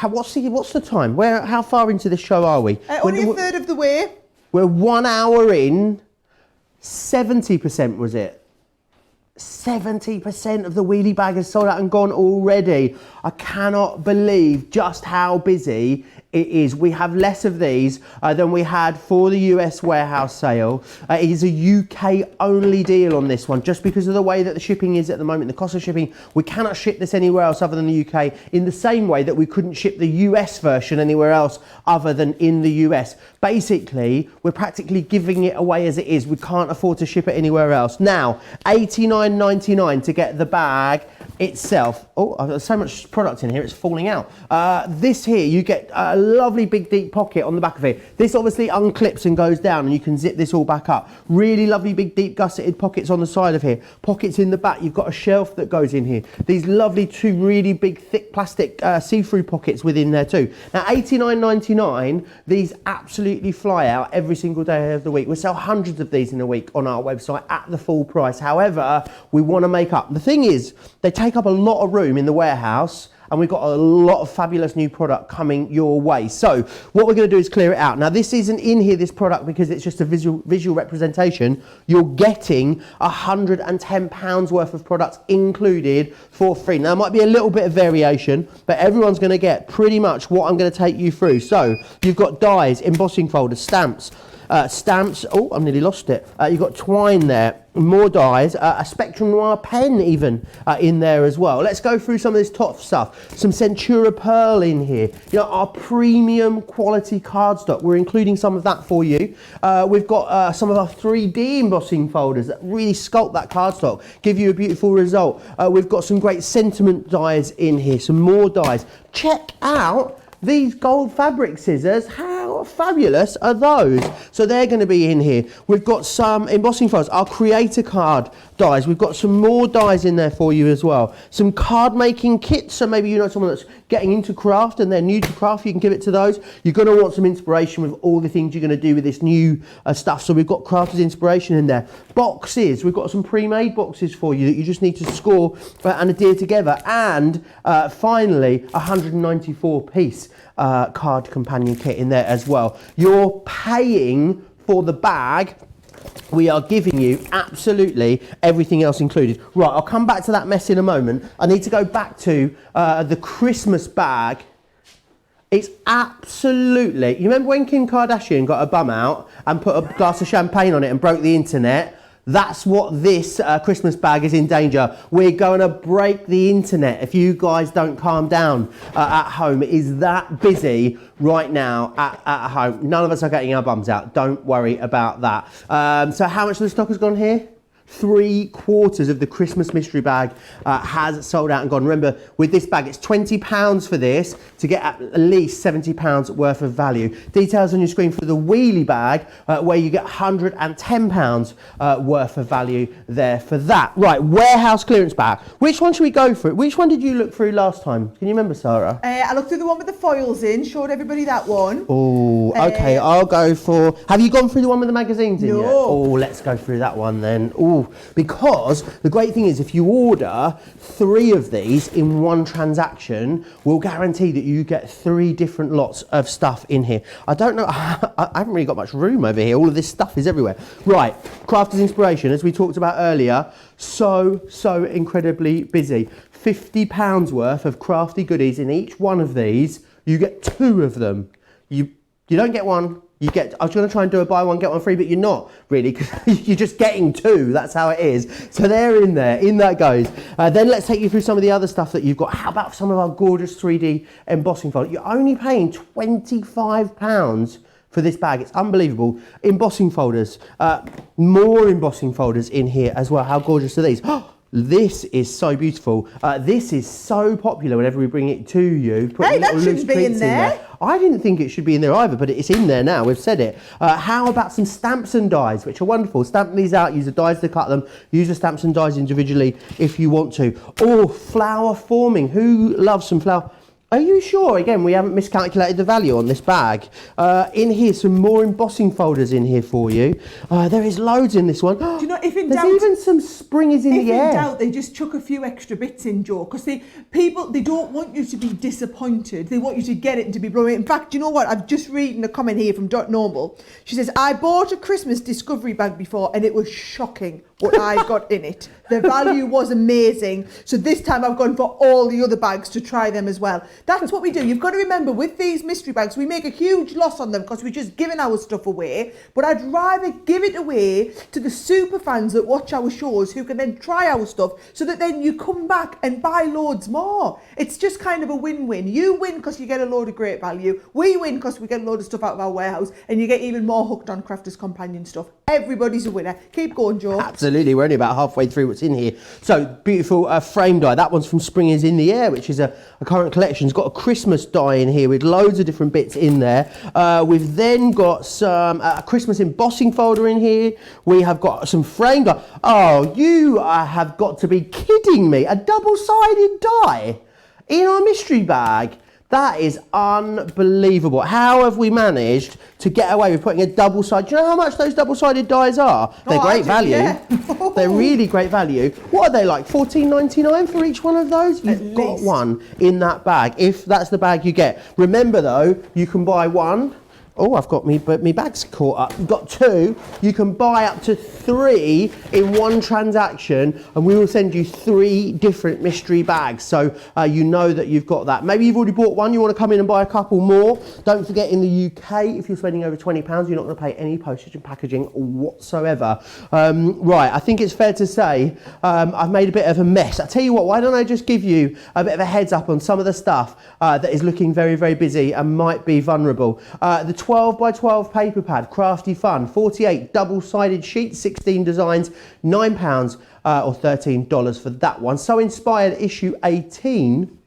What's the time? How far into this show are we? Only a third of the way. We're 1 hour in. 70% was it? 70% of the wheelie bag has sold out and gone already. I cannot believe just how busy it is. We have less of these than we had for the US warehouse sale. It is a UK only deal on this one, just because of the way that the shipping is at the moment, the cost of shipping. We cannot ship this anywhere else other than the UK, in the same way that we couldn't ship the US version anywhere else other than in the US. Basically, we're practically giving it away as it is. We can't afford to ship it anywhere else. Now, $89.99 to get the bag itself. Oh, there's so much product in here, it's falling out. This here, you get a lovely big deep pocket on the back of it. This obviously unclips and goes down, and you can zip this all back up. Really lovely big deep gusseted pockets on the side of here. Pockets in the back. You've got a shelf that goes in here. These lovely two really big thick plastic see-through pockets within there too. Now $89.99, these absolutely fly out every single day of the week. We sell hundreds of these in a week on our website at the full price. However, we want to make up. The thing is, they take up a lot of room in the warehouse, and we've got a lot of fabulous new product coming your way. So what we're going to do is clear it out. Now this isn't in here, this product, because it's just a visual representation. You're getting £110 worth of products included for free. Now there might be a little bit of variation, but everyone's going to get pretty much what I'm going to take you through. So you've got dies, embossing folders, stamps, oh, I nearly lost it. You've got twine there, more dies, a Spectrum Noir pen even in there as well. Let's go through some of this top stuff. Some Centura Pearl in here. You know, our premium quality cardstock. We're including some of that for you. We've got some of our 3D embossing folders that really sculpt that cardstock, give you a beautiful result. We've got some great sentiment dies in here, some more dies. Check out these gold fabric scissors. How fabulous are those? So they're going to be in here. We've got some embossing folders, our creator card dies. We've got some more dies in there for you as well. Some card making kits, so maybe you know someone that's getting into craft and they're new to craft, you can give it to those. You're going to want some inspiration with all the things you're going to do with this new stuff. So we've got crafters inspiration in there. Boxes, we've got some pre-made boxes for you that you just need to score and adhere together. And finally, 194 piece card companion kit in there as well. You're paying for the bag. We are giving you absolutely everything else included. Right, I'll come back to that mess in a moment. I need to go back to the Christmas bag. It's absolutely... You remember when Kim Kardashian got her bum out and put a glass of champagne on it and broke the internet? That's what this Christmas bag is in danger. We're going to break the internet if you guys don't calm down at home. It is that busy right now at home. None of us are getting our bums out. Don't worry about that. So how much of the stock has gone here? 3/4 of the Christmas mystery bag has sold out and gone. Remember, with this bag, it's £20 for this to get at least £70 worth of value. Details on your screen for the wheelie bag, where you get £110 worth of value there for that. Right, warehouse clearance bag. Which one should we go for? Which one did you look through last time? Can you remember, Sarah? I looked through the one with the foils in, showed everybody that one. Oh, okay, I'll go for... Have you gone through the one with the magazines in yet? Oh, let's go through that one then. Oh, because the great thing is, if you order 3 of these in one transaction, we'll guarantee that you get 3 different lots of stuff in here. I don't know, I haven't really got much room over here. All of this stuff is everywhere. Right, Crafters Inspiration, as we talked about earlier, so incredibly busy. £50 worth of crafty goodies in each one of these. You get 2 of them. You don't get one. You get, I was going to try and do a buy one, get one free, but you're not really, because you're just getting 2. That's how it is. So they're in there. In that goes. Then let's take you through some of the other stuff that you've got. How about some of our gorgeous 3D embossing folders? You're only paying £25 for this bag. It's unbelievable. Embossing folders. More embossing folders in here as well. How gorgeous are these? This is so beautiful. This is so popular whenever we bring it to you. Hey, that shouldn't be in there. I didn't think it should be in there either, but it's in there now. We've said it. How about some stamps and dies, which are wonderful. Stamp these out, use the dies to cut them. Use the stamps and dies individually if you want to. Or flower forming. Who loves some flower? Are you sure? Again, we haven't miscalculated the value on this bag. In here, some more embossing folders in here for you. There is loads in this one. Do you know, if in There's doubt... even some springers in the air. If in doubt, they just chuck a few extra bits in, Joe, because they don't want you to be disappointed. They want you to get it and to be blown away. In fact, do you know what? I've just reading a comment here from Dot Normal. She says, I bought a Christmas discovery bag before and it was shocking what I got in it. The value was amazing. So this time I've gone for all the other bags to try them as well. That's what we do. You've got to remember, with these mystery bags, we make a huge loss on them because we're just giving our stuff away. But I'd rather give it away to the super fans fans that watch our shows who can then try our stuff so that then you come back and buy loads more. It's just kind of a win-win. You win because you get a load of great value. We win because we get a load of stuff out of our warehouse and you get even more hooked on Crafters Companion stuff. Everybody's a winner. Keep going, Joe. Absolutely. We're only about halfway through what's in here. So, beautiful frame die. That one's from Spring is in the Air, which is a current collection. It's got a Christmas die in here with loads of different bits in there. We've then got some Christmas embossing folder in here. We have got some frame die. Oh, you have got to be kidding me. A double-sided die in our mystery bag. That is unbelievable. How have we managed to get away with putting a double-sided... Do you know how much those double-sided dies are? They're great value. Yeah. They're really great value. What are they like? $14.99 for each one of those? You've got one in that bag, if that's the bag you get. Remember, though, you can buy one. Oh, I've got me bags caught up. You've got two. You can buy up to 3 in one transaction, and we will send you 3 different mystery bags. So you know that you've got that. Maybe you've already bought one. You want to come in and buy a couple more. Don't forget, in the UK, if you're spending over £20, you're not going to pay any postage and packaging whatsoever. Right, I think it's fair to say I've made a bit of a mess. I tell you what, why don't I just give you a bit of a heads up on some of the stuff that is looking very, very busy and might be vulnerable. The 12 by 12 paper pad, Crafty Fun, 48 double-sided sheets, 16 designs, £9 or $13 for that one. So Inspired issue 18.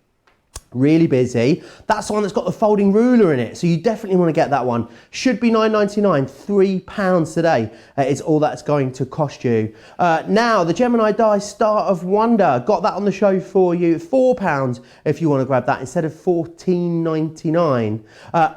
Really busy. That's the one that's got the folding ruler in it, so you definitely want to get that one. Should be $9.99, £3 today is all that's going to cost you. Now, the Gemini Die Star of Wonder, got that on the show for you, £4 if you want to grab that instead of $14.99.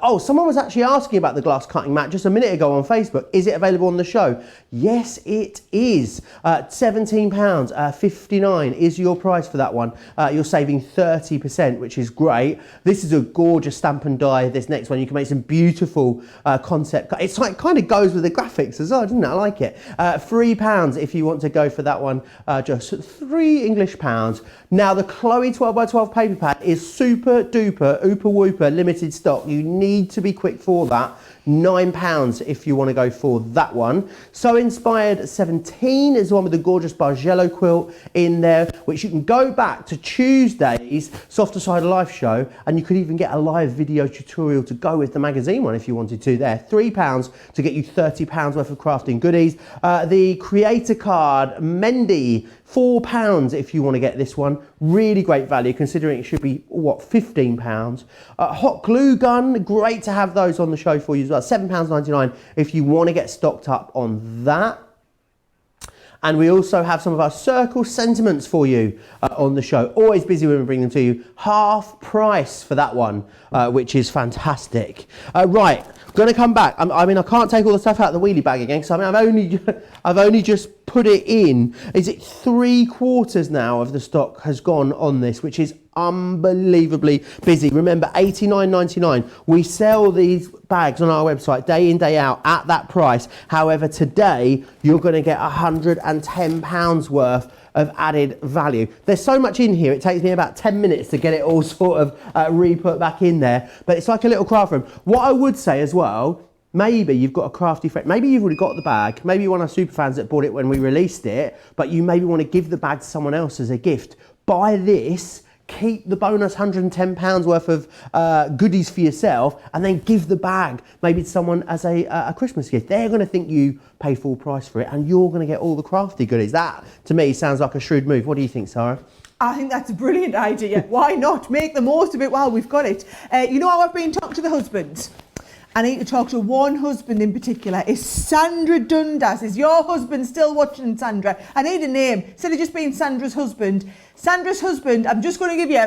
Oh, someone was actually asking about the glass cutting mat just a minute ago on Facebook. Is it available on the show? Yes, it is. £17, $59 is your price for that one. You're saving 30%, which is great. This is a gorgeous stamp and die. This next one, you can make some beautiful concept. It's like kind of goes with the graphics as well, doesn't it? I like it. £3 if you want to go for that one. Just £3 English pounds. Now the Chloe 12 by 12 paper pad is super duper ooper whooper limited stock. You need to be quick for that. £9 if you want to go for that one. So Inspired 17 is the one with the gorgeous Bargello quilt in there, which you can go back to Tuesday's Softer Side of Life show, and you could even get a live video tutorial to go with the magazine one if you wanted to there. £3 to get you £30 worth of crafting goodies. The Creator card, Mendy, £4 if you want to get this one. Really great value considering it should be, what, £15. Hot glue gun, great to have those on the show for you as well. £7.99 if you want to get stocked up on that. And we also have some of our circle sentiments for you on the show. Always busy when we bring them to you. Half price for that one, which is fantastic. Right, I'm going to come back. I mean, I can't take all the stuff out of the wheelie bag again because I've only just put it in. Is it 3/4 now of the stock has gone on this, which is unbelievably busy. Remember, $89.99. We sell these bags on our website day in, day out at that price. However, today you're going to get £110 worth of added value. There's so much in here, it takes me about 10 minutes to get it all sort of re-put back in there, but it's like a little craft room. What I would say as well, maybe you've got a crafty friend, maybe you've already got the bag, maybe you're one of our super fans that bought it when we released it, but you maybe want to give the bag to someone else as a gift. Buy this, keep the bonus £110 worth of goodies for yourself, and then give the bag maybe to someone as a Christmas gift. They're going to think you pay full price for it, and you're going to get all the crafty goodies. That, to me, sounds like a shrewd move. What do you think, Sarah? I think that's a brilliant idea. Why not? Make the most of it while we've got it. You know how I've been talking to the husbands? I need to talk to one husband in particular. Is Sandra Dundas. Is your husband still watching, Sandra? I need a name. Instead of just being Sandra's husband. Sandra's husband, I'm just going to give you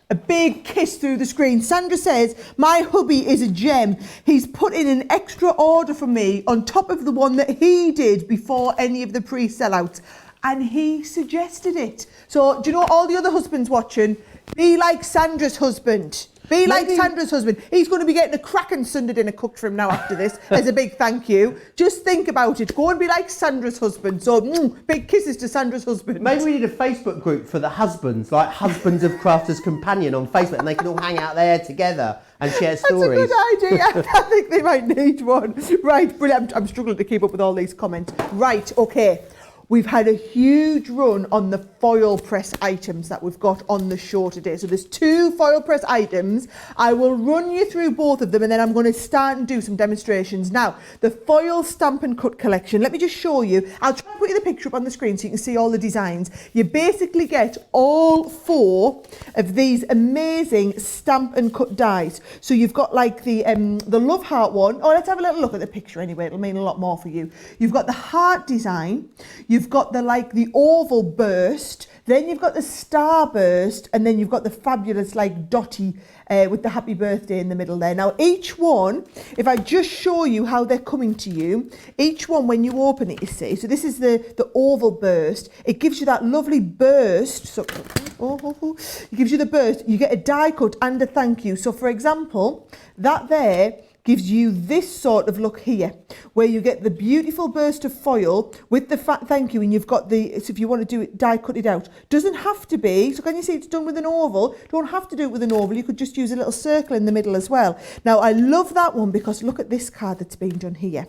a big kiss through the screen. Sandra says, my hubby is a gem. He's put in an extra order for me on top of the one that he did before any of the pre-sellouts. And he suggested it. So, do you know all the other husbands watching? Be like Sandra's husband. Be like Sandra's husband. He's going to be getting a cracking Sunday dinner cooked for him now after this as a big thank you. Just think about it. Go and be like Sandra's husband. So, big kisses to Sandra's husband. Maybe we need a Facebook group for the husbands, like Husbands of Crafters Companion on Facebook, and they can all hang out there together and share stories. That's a good idea. I think they might need one. Right, brilliant. I'm struggling to keep up with all these comments. Right, okay. we've had a huge run on the foil press items that we've got on the show today. So there's 2 foil press items. I will run you through both of them and then I'm going to start and do some demonstrations. Now, the foil stamp and cut collection, let me just show you. I'll try and put you the picture up on the screen so you can see all the designs. You basically get all 4 of these amazing stamp and cut dies. So you've got like the love heart one. Oh, let's have a little look at the picture anyway. It'll mean a lot more for you. You've got the heart design. You've got the oval burst. Then you've got the star burst, and then you've got the fabulous dotty with the happy birthday in the middle there. Now each one, if I just show you how they're coming to you, each one when you open it, you see, so this is the oval burst. It gives you that lovely burst. So it gives you the burst. You get a die cut and a thank you. So for example, that there gives you this sort of look here, where you get the beautiful burst of foil with the thank you, and you've got so if you want to do it, die cut it out. Doesn't have to be, so can you see it's done with an oval? Don't have to do it with an oval, you could just use a little circle in the middle as well. Now I love that one because look at this card that's been done here.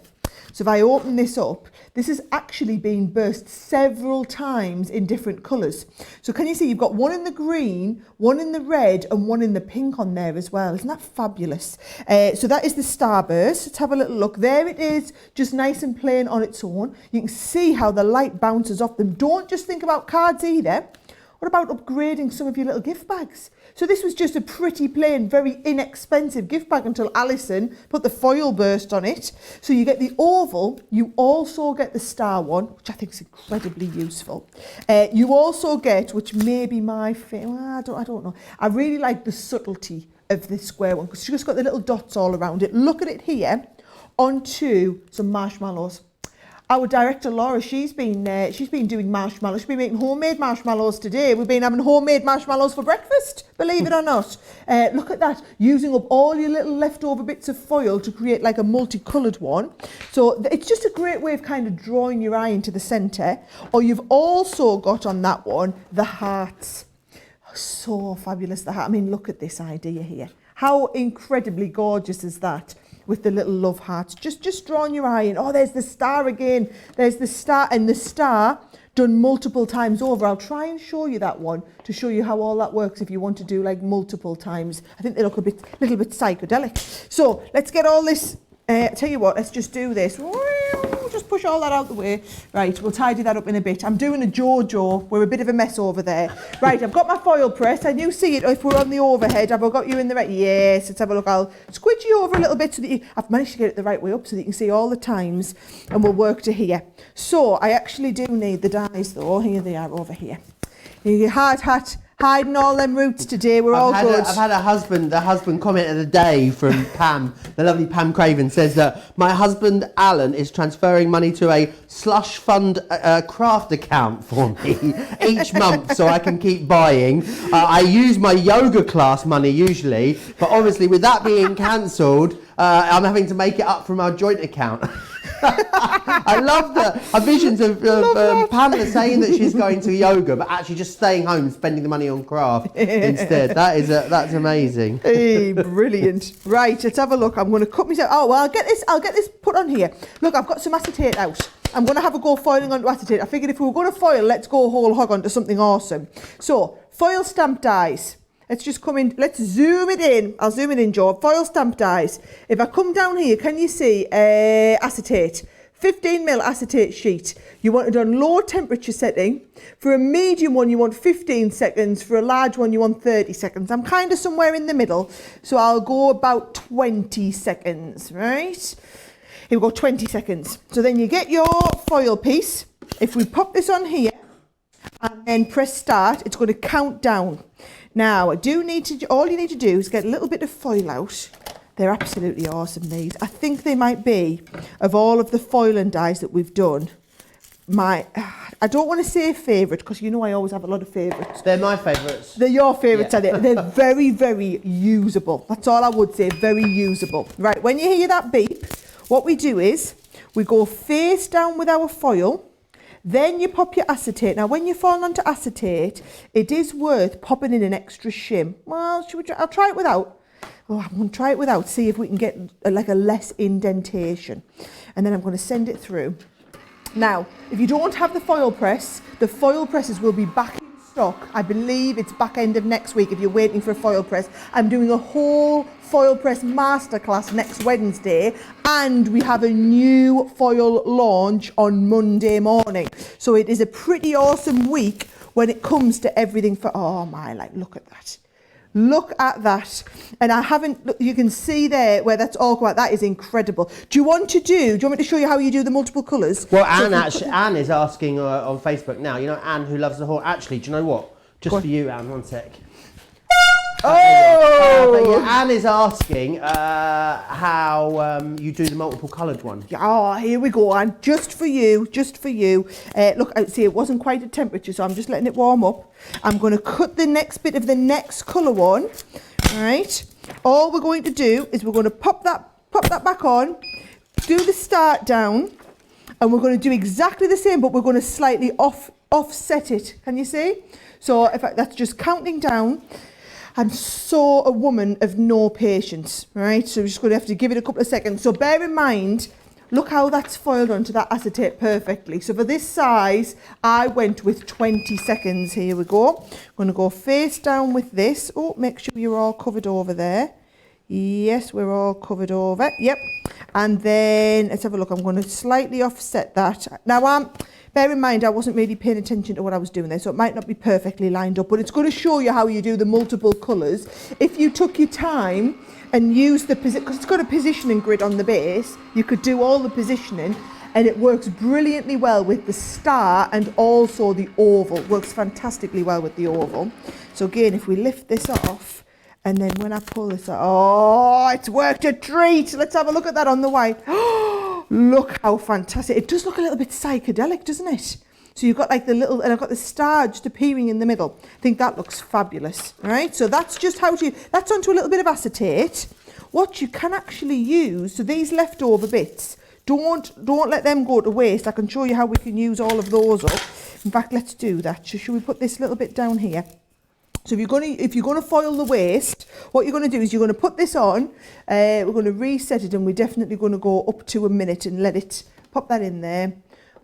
So if I open this up, this has actually been burst several times in different colours. So can you see you've got one in the green, one in the red and one in the pink on there as well. Isn't that fabulous? So that is the starburst. Let's have a little look. There it is, just nice and plain on its own. You can see how the light bounces off them. Don't just think about cards either. What about upgrading some of your little gift bags? So this was just a pretty plain, very inexpensive gift bag until Alison put the foil burst on it. So you get the oval, you also get the star one, which I think is incredibly useful. You also get, which may be my favourite, I don't know. I really like the subtlety of this square one because it's just got the little dots all around it. Look at it here, onto some marshmallows. Our director Laura, she's been doing marshmallows. She's been making homemade marshmallows today. We've been having homemade marshmallows for breakfast, believe it or not. Look at that, using up all your little leftover bits of foil to create like a multicoloured one. So it's just a great way of kind of drawing your eye into the centre. Or you've also got on that one, the hearts. So fabulous, the heart. I mean, look at this idea here. How incredibly gorgeous is that? With the little love hearts, just drawing your eye in. Oh, there's the star again. There's the star, and the star done multiple times over. I'll try and show you that one to show you how all that works if you want to do like multiple times. I think they look a little bit psychedelic. So let's get all this. Tell you what, let's just do this. Just push all that out the way. Right, we'll tidy that up in a bit. I'm doing a Jojo. We're a bit of a mess over there. Right, I've got my foil press. And you see it if we're on the overhead. Have I got you in the right? Yes, let's have a look. I'll squidge you over a little bit so that I've managed to get it the right way up so that you can see all the times, and we'll work to here. So I actually do need the dies though. Here they are over here. Your hard hat. Hiding all them roots today, we're all good. I've had the husband comment of the day from Pam, the lovely Pam Craven, says that my husband Alan is transferring money to a slush fund craft account for me each month so I can keep buying. I use my yoga class money usually, but obviously with that being cancelled, I'm having to make it up from our joint account. I love the visions of Pamela saying that she's going to yoga, but actually just staying home and spending the money on craft instead. That's amazing. Hey, brilliant. Right, let's have a look. I'm going to cut myself. Oh well, I'll get this put on here. Look, I've got some acetate out. I'm going to have a go foiling onto acetate. I figured if we were going to foil, let's go whole hog onto something awesome. So, foil stamp dies. Let's just come in, let's zoom it in. I'll zoom it in, Joe. Foil stamp dies. If I come down here, can you see acetate? 15mm acetate sheet. You want it on low temperature setting. For a medium one, you want 15 seconds. For a large one, you want 30 seconds. I'm kind of somewhere in the middle. So I'll go about 20 seconds, right? Here we go, 20 seconds. So then you get your foil piece. If we pop this on here and then press start, it's going to count down. Now, all you need to do is get a little bit of foil out. They're absolutely awesome, these. I think they might be, of all of the foil and dies that we've done, I don't want to say favourite, because you know I always have a lot of favourites. They're my favourites. They're your favourites, are they? They're very, very usable. That's all I would say, very usable. Right, when you hear that beep, what we do is, we go face down with our foil. Then you pop your acetate. Now, when you fall onto acetate, it is worth popping in an extra shim. Well, I'll try it without. Oh, I'm going to try it without, see if we can get like a less indentation. And then I'm going to send it through. Now, if you don't have the foil presses will be back in stock. I believe it's back end of next week if you're waiting for a foil press. I'm doing a whole foil press masterclass next Wednesday, and we have a new foil launch on Monday morning. So it is a pretty awesome week when it comes to everything for, oh my, like, look at that. Look at that. And I haven't, look, you can see there where that's all quite, that is incredible. Do you want me to show you how you do the multiple colours? Well, Anne is asking on Facebook now, you know, Anne who loves the horse. Actually, do you know what? Just for you, Anne, one sec. Oh! Anne is asking how you do the multiple coloured one. Oh, here we go, Anne. Just for you. Look, see, it wasn't quite at temperature, so I'm just letting it warm up. I'm going to cut the next bit of the next colour one. All right. All we're going to do is we're going to pop that back on, do the start down, and we're going to do exactly the same, but we're going to slightly offset it. Can you see? So that's just counting down. I'm so a woman of no patience, right? So we're just going to have to give it a couple of seconds. So bear in mind, look how that's foiled onto that acetate perfectly. So for this size, I went with 20 seconds. Here we go. I'm going to go face down with this. Oh, make sure you're all covered over there. Yes, we're all covered over. Yep. And then let's have a look. I'm going to slightly offset that. Now, bear in mind, I wasn't really paying attention to what I was doing there, so it might not be perfectly lined up, but it's going to show you how you do the multiple colours. If you took your time and used the position, because it's got a positioning grid on the base, you could do all the positioning, and it works brilliantly well with the star and also the oval. Works fantastically well with the oval. So again, if we lift this off, and then when I pull this out, oh, it's worked a treat. Let's have a look at that on the white. Look how fantastic. It does look a little bit psychedelic, doesn't it? So you've got like the little, and I've got the star just appearing in the middle. I think that looks fabulous. All right, so that's just how to, that's onto a little bit of acetate. What you can actually use, so these leftover bits, don't let them go to waste. I can show you how we can use all of those up. In fact, let's do that. So should we put this little bit down here? So if you're going to foil the waste, what you're going to do is you're going to put this on, we're going to reset it, and we're definitely going to go up to a minute and let it, pop that in there,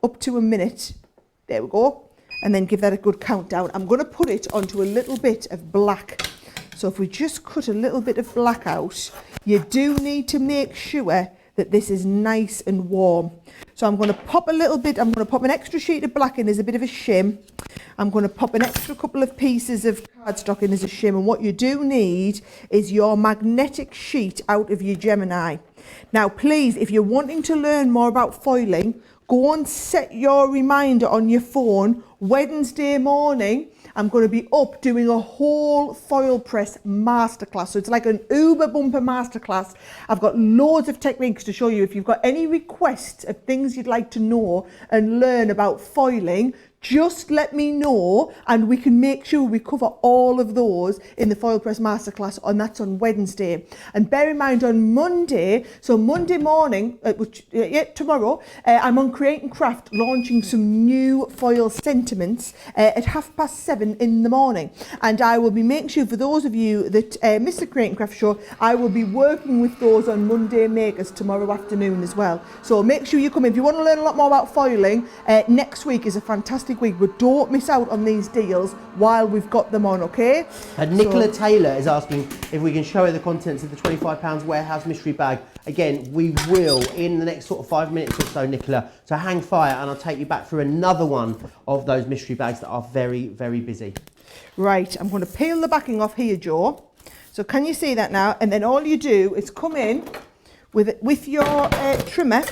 up to a minute, there we go, and then give that a good countdown. I'm going to put it onto a little bit of black. So if we just cut a little bit of black out, you do need to make sure that this is nice and warm. So I'm going to pop a little bit, I'm going to pop an extra sheet of black in as a bit of a shim. I'm going to pop an extra couple of pieces of cardstock in as a shim, and what you do need is your magnetic sheet out of your Gemini. Now please, if you're wanting to learn more about foiling, go and set your reminder on your phone. Wednesday morning, I'm going to be up doing a whole foil press masterclass. So it's like an uber bumper masterclass. I've got loads of techniques to show you. If you've got any requests of things you'd like to know and learn about foiling, just let me know, and we can make sure we cover all of those in the Foil Press Masterclass, and that's on Wednesday. And bear in mind, on Monday, so Monday morning, tomorrow, I'm on Create and Craft launching some new foil sentiments at 7:30 in the morning. And I will be making sure, for those of you that miss the Create and Craft show, I will be working with those on Monday Makers tomorrow afternoon as well. So make sure you come in. If you want to learn a lot more about foiling, next week is a fantastic week, but don't miss out on these deals while we've got them on, okay? And Nicola Taylor is asking if we can show her the contents of the £25 warehouse mystery bag. Again, we will in the next sort of 5 minutes or so, Nicola. So hang fire, and I'll take you back through another one of those mystery bags that are very, very busy. Right, I'm going to peel the backing off here, Joe. So can you see that now? And then all you do is come in with your trimmer,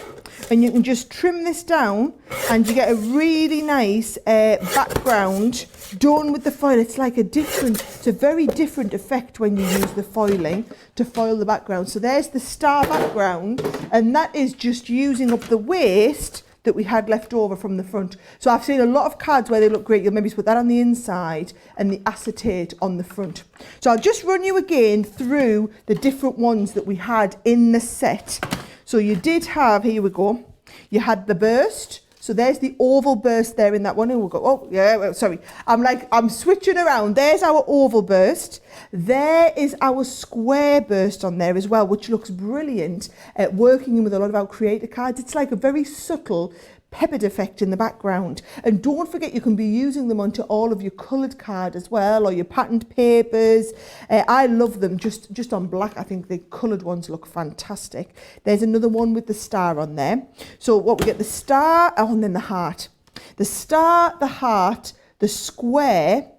and you can just trim this down, and you get a really nice background done with the foil. It's like it's a very different effect when you use the foiling to foil the background. So there's the star background, and that is just using up the waste that we had left over from the front. So I've seen a lot of cards where they look great. You'll maybe put that on the inside and the acetate on the front. So I'll just run you again through the different ones that we had in the set. So you did have, here we go, you had the burst. So there's the oval burst there in that one. And we'll go, oh, yeah, well, sorry. I'm switching around. There's our oval burst. There is our square burst on there as well, which looks brilliant at working with a lot of our creator cards. It's like a very subtle peppered effect in the background. And don't forget, you can be using them onto all of your coloured card as well, or your patterned papers. I love them just on black. I think the coloured ones look fantastic. There's another one with the star on there. So what we get, the star, and then the heart. The star, the heart, the square,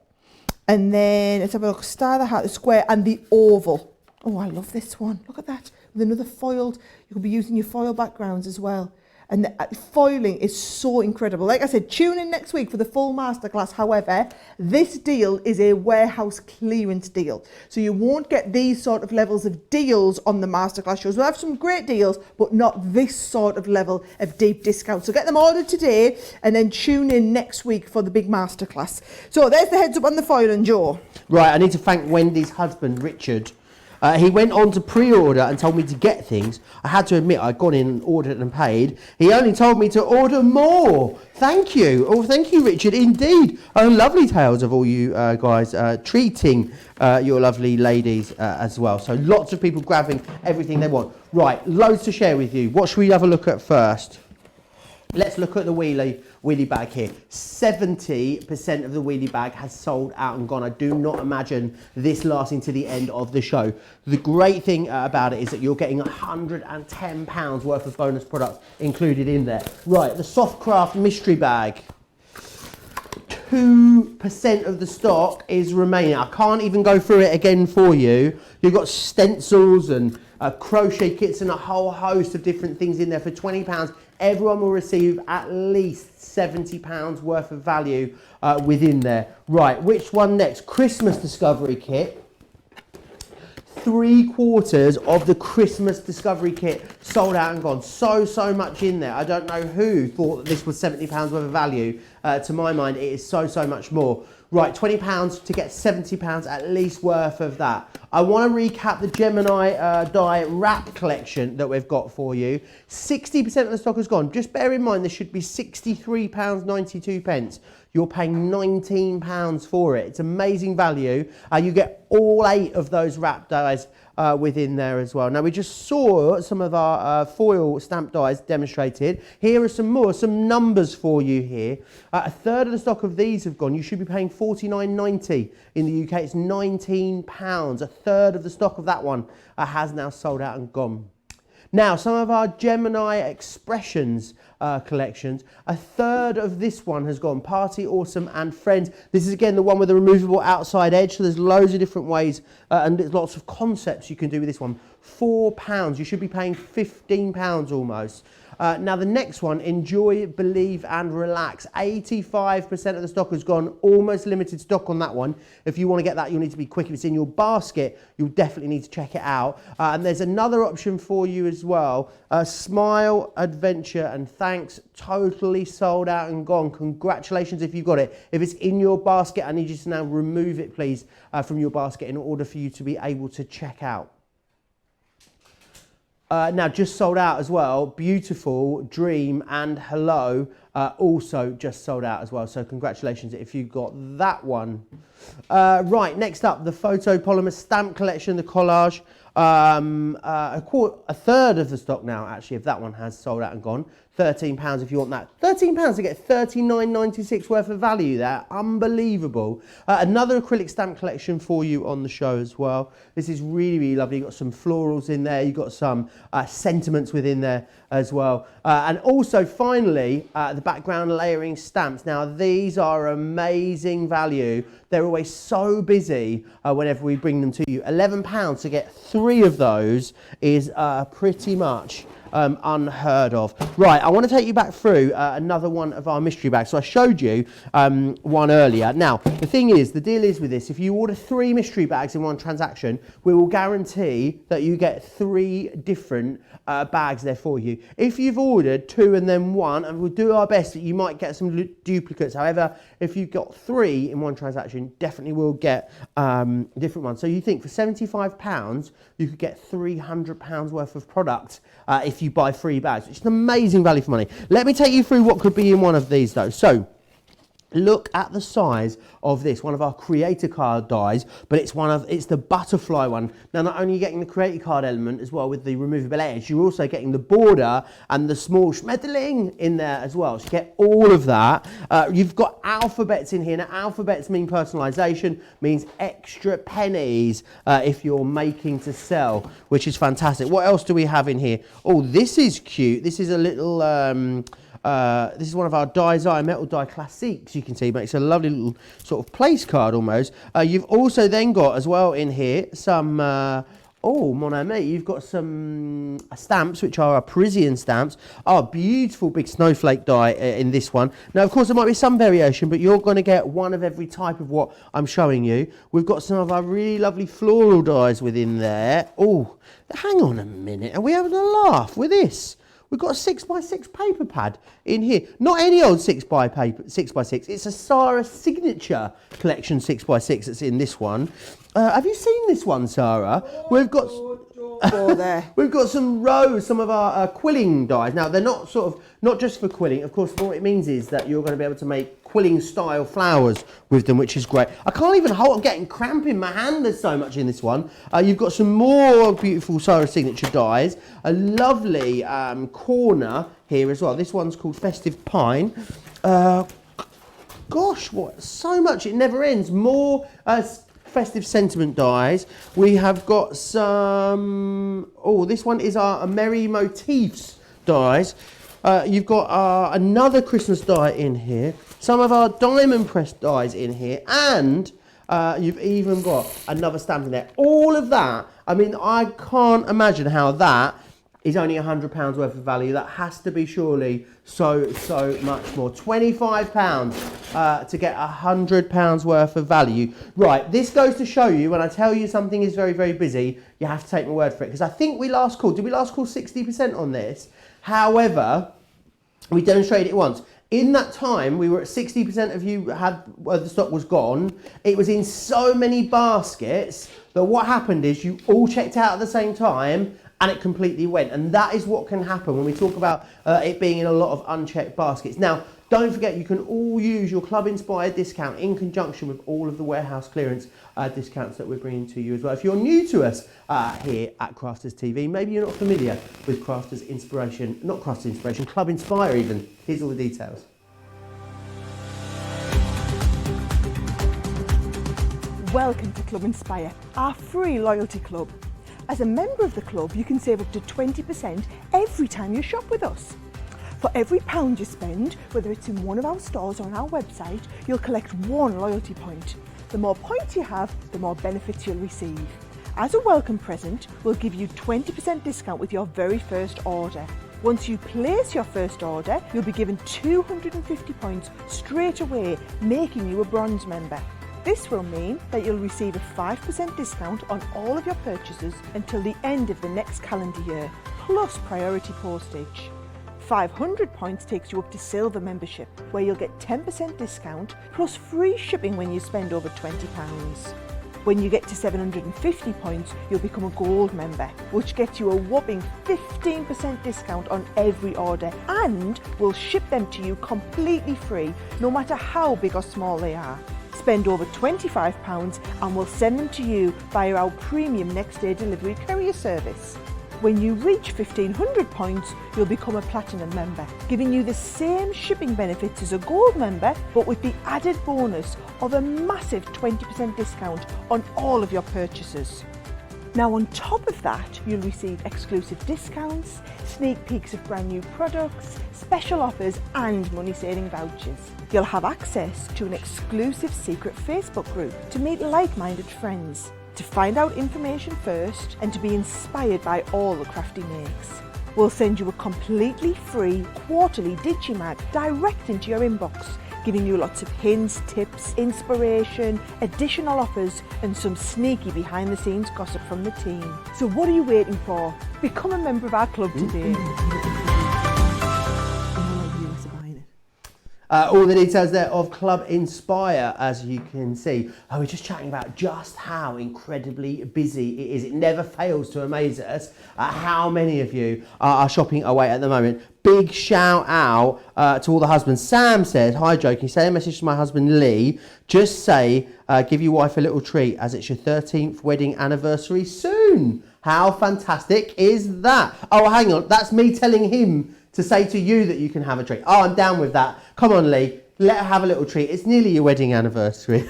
and then let's have a look, star, the heart, the square, and the oval. Oh, I love this one. Look at that. With another foiled, you could be using your foil backgrounds as well. And the foiling is so incredible. Like I said, tune in next week for the full masterclass. However, this deal is a warehouse clearance deal. So you won't get these sort of levels of deals on the masterclass shows. We'll have some great deals, but not this sort of level of deep discount. So get them ordered today and then tune in next week for the big masterclass. So there's the heads up on the foil and Joe. Right, I need to thank Wendy's husband, Richard. He went on to pre-order and told me to get things. I had to admit I'd gone in and ordered and paid. He only told me to order more. Thank you. Oh, thank you, Richard. Indeed. Oh, lovely tales of all you guys treating your lovely ladies as well. So lots of people grabbing everything they want. Right, loads to share with you. What should we have a look at first? Let's look at the wheelie bag here. 70% of the wheelie bag has sold out and gone. I do not imagine this lasting to the end of the show. The great thing about it is that you're getting £110 worth of bonus products included in there. Right, the Softcraft mystery bag. 2% of the stock is remaining. I can't even go through it again for you. You've got stencils and crochet kits and a whole host of different things in there for £20. Everyone will receive at least £70 worth of value within there. Right, which one next? Christmas Discovery Kit. 3/4 of the Christmas Discovery Kit sold out and gone. So much in there. I don't know who thought that this was £70 worth of value. To my mind, it is so much more. Right, £20 to get £70 at least worth of that. I want to recap the Gemini die wrap collection that we've got for you. 60% of the stock has gone. Just bear in mind, this should be £63.92. You're paying £19 for it. It's amazing value. You get all 8 of those wrap dies within there as well. Now, we just saw some of our foil stamp dies demonstrated. Here are some more, some numbers for you here. A third of the stock of these have gone. You should be paying £49.90. In the UK, it's £19. A third of the stock of that one has now sold out and gone. Now, some of our Gemini Expressions collections, a third of this one has gone. Party, Awesome and Friends. This is again the one with the removable outside edge, so there's loads of different ways and there's lots of concepts you can do with this one. £4, you should be paying £15 almost. Now the next one, Enjoy, Believe and Relax. 85% of the stock has gone, almost limited stock on that one. If you want to get that, you'll need to be quick. If it's in your basket, you'll definitely need to check it out. And there's another option for you as well. Smile, Adventure and Thanks, totally sold out and gone. Congratulations if you've got it. If it's in your basket, I need you to now remove it, please, from your basket in order for you to be able to check out. Now just sold out as well. Beautiful, Dream and Hello also just sold out as well. So congratulations if you got that one. Right, next up, the Photo Polymer Stamp Collection, the collage. A third of the stock now, actually, if that one has sold out and gone. £13 if you want that. £13 to get $39.96 worth of value there. Unbelievable. Another acrylic stamp collection for you on the show as well. This is really lovely. You've got some florals in there. You've got some sentiments within there as well. And also, finally, the background layering stamps. Now, these are amazing value. They're always so busy whenever we bring them to you. £11 to get 3 of those is pretty much unheard of. Right, I want to take you back through another one of our mystery bags. So I showed you one earlier. Now, the thing is, the deal is with this, if you order 3 mystery bags in one transaction, we will guarantee that you get 3 different bags there for you. If you've ordered 2 and then 1, and we'll do our best that you might get some duplicates. However, if you've got 3 in one transaction, definitely will get different ones. So you think for £75, you could get £300 worth of product if you buy 3 bags. It's an amazing value for money. Let me take you through what could be in one of these though. So Look at the size of this, one of our creator card dies, but it's the butterfly one. Now, not only are you getting the creator card element as well with the removable edge, you're also getting the border and the small schmetterling in there as well. So you get all of that. You've got alphabets in here. Now, alphabets mean personalization, means extra pennies if you're making to sell, which is fantastic. What else do we have in here? Oh, this is cute. This is a little... this is one of our metal die classiques. You can see, makes a lovely little sort of place card almost. You've also then got as well in here some, oh mon ami, you've got some stamps which are our Parisian stamps. Beautiful big snowflake die in this one. Now, of course, there might be some variation, but you're going to get one of every type of what I'm showing you. We've got some of our really lovely floral dies within there. Oh, hang on a minute. Are we having a laugh with this? We've got a 6x6 paper pad in here. Not any old 6x6. It's a Sara signature collection 6x6 that's in this one. Have you seen this one, Sara? We've got... We've got some of our quilling dies. Now, they're not just for quilling. Of course, what it means is that you're going to be able to make quilling style flowers with them, which is great. I can't even hold, I'm getting cramp in my hand. There's so much in this one. You've got some more beautiful Sara signature dies. A lovely corner here as well. This one's called Festive Pine. Gosh, what, so much, it never ends. More festive sentiment dies. We have got some, this one is our Merry Motifs dies. You've got another Christmas die in here, some of our diamond pressed dies in here, and you've even got another stamp in there. All of that, I mean, I can't imagine how that is only £100 worth of value. That has to be surely so much more. £25 to get £100 worth of value. Right, this goes to show you, when I tell you something is very, very busy, you have to take my word for it. Because I think did we last call 60% on this? However, we demonstrated it once. In that time, we were at 60% of you had, the stock was gone. It was in so many baskets that what happened is you all checked out at the same time and it completely went. And that is what can happen when we talk about it being in a lot of unchecked baskets. Now, don't forget, you can all use your club inspired discount in conjunction with all of the warehouse clearance discounts that we're bringing to you as well. If you're new to us here at Crafters TV, maybe you're not familiar with Club Inspire even. Here's all the details. Welcome to Club Inspire, our free loyalty club. As a member of the club, you can save up to 20% every time you shop with us. For every £1 you spend, whether it's in one of our stores or on our website, you'll collect 1 loyalty point. The more points you have, the more benefits you'll receive. As a welcome present, we'll give you 20% discount with your very first order. Once you place your first order, you'll be given 250 points straight away, making you a bronze member. This will mean that you'll receive a 5% discount on all of your purchases until the end of the next calendar year, plus priority postage. 500 points takes you up to silver membership, where you'll get 10% discount plus free shipping when you spend over £20. When you get to 750 points, you'll become a gold member, which gets you a whopping 15% discount on every order, and we'll ship them to you completely free, no matter how big or small they are. Spend over £25 and we'll send them to you via our premium next day delivery courier service. When you reach 1500 points, you'll become a platinum member, giving you the same shipping benefits as a gold member, but with the added bonus of a massive 20% discount on all of your purchases. Now, on top of that, you'll receive exclusive discounts, sneak peeks of brand new products, special offers and money-saving vouchers. You'll have access to an exclusive secret Facebook group to meet like-minded friends, to find out information first and to be inspired by all the crafty makes. We'll send you a completely free quarterly Digimag direct into your inbox, giving you lots of hints, tips, inspiration, additional offers and some sneaky behind the scenes gossip from the team. So what are you waiting for? Become a member of our club today. All the details there of Club Inspire, as you can see. We're just chatting about just how incredibly busy it is. It never fails to amaze us how many of you are shopping away at the moment. Big shout out to all the husbands. Sam said, "Hi Joe, can you say a message to my husband Lee? Just say, give your wife a little treat as it's your 13th wedding anniversary soon." How fantastic is that? Oh, hang on, that's me telling him to say to you that you can have a treat. Oh, I'm down with that. Come on, Lee. Let her have a little treat. It's nearly your wedding anniversary.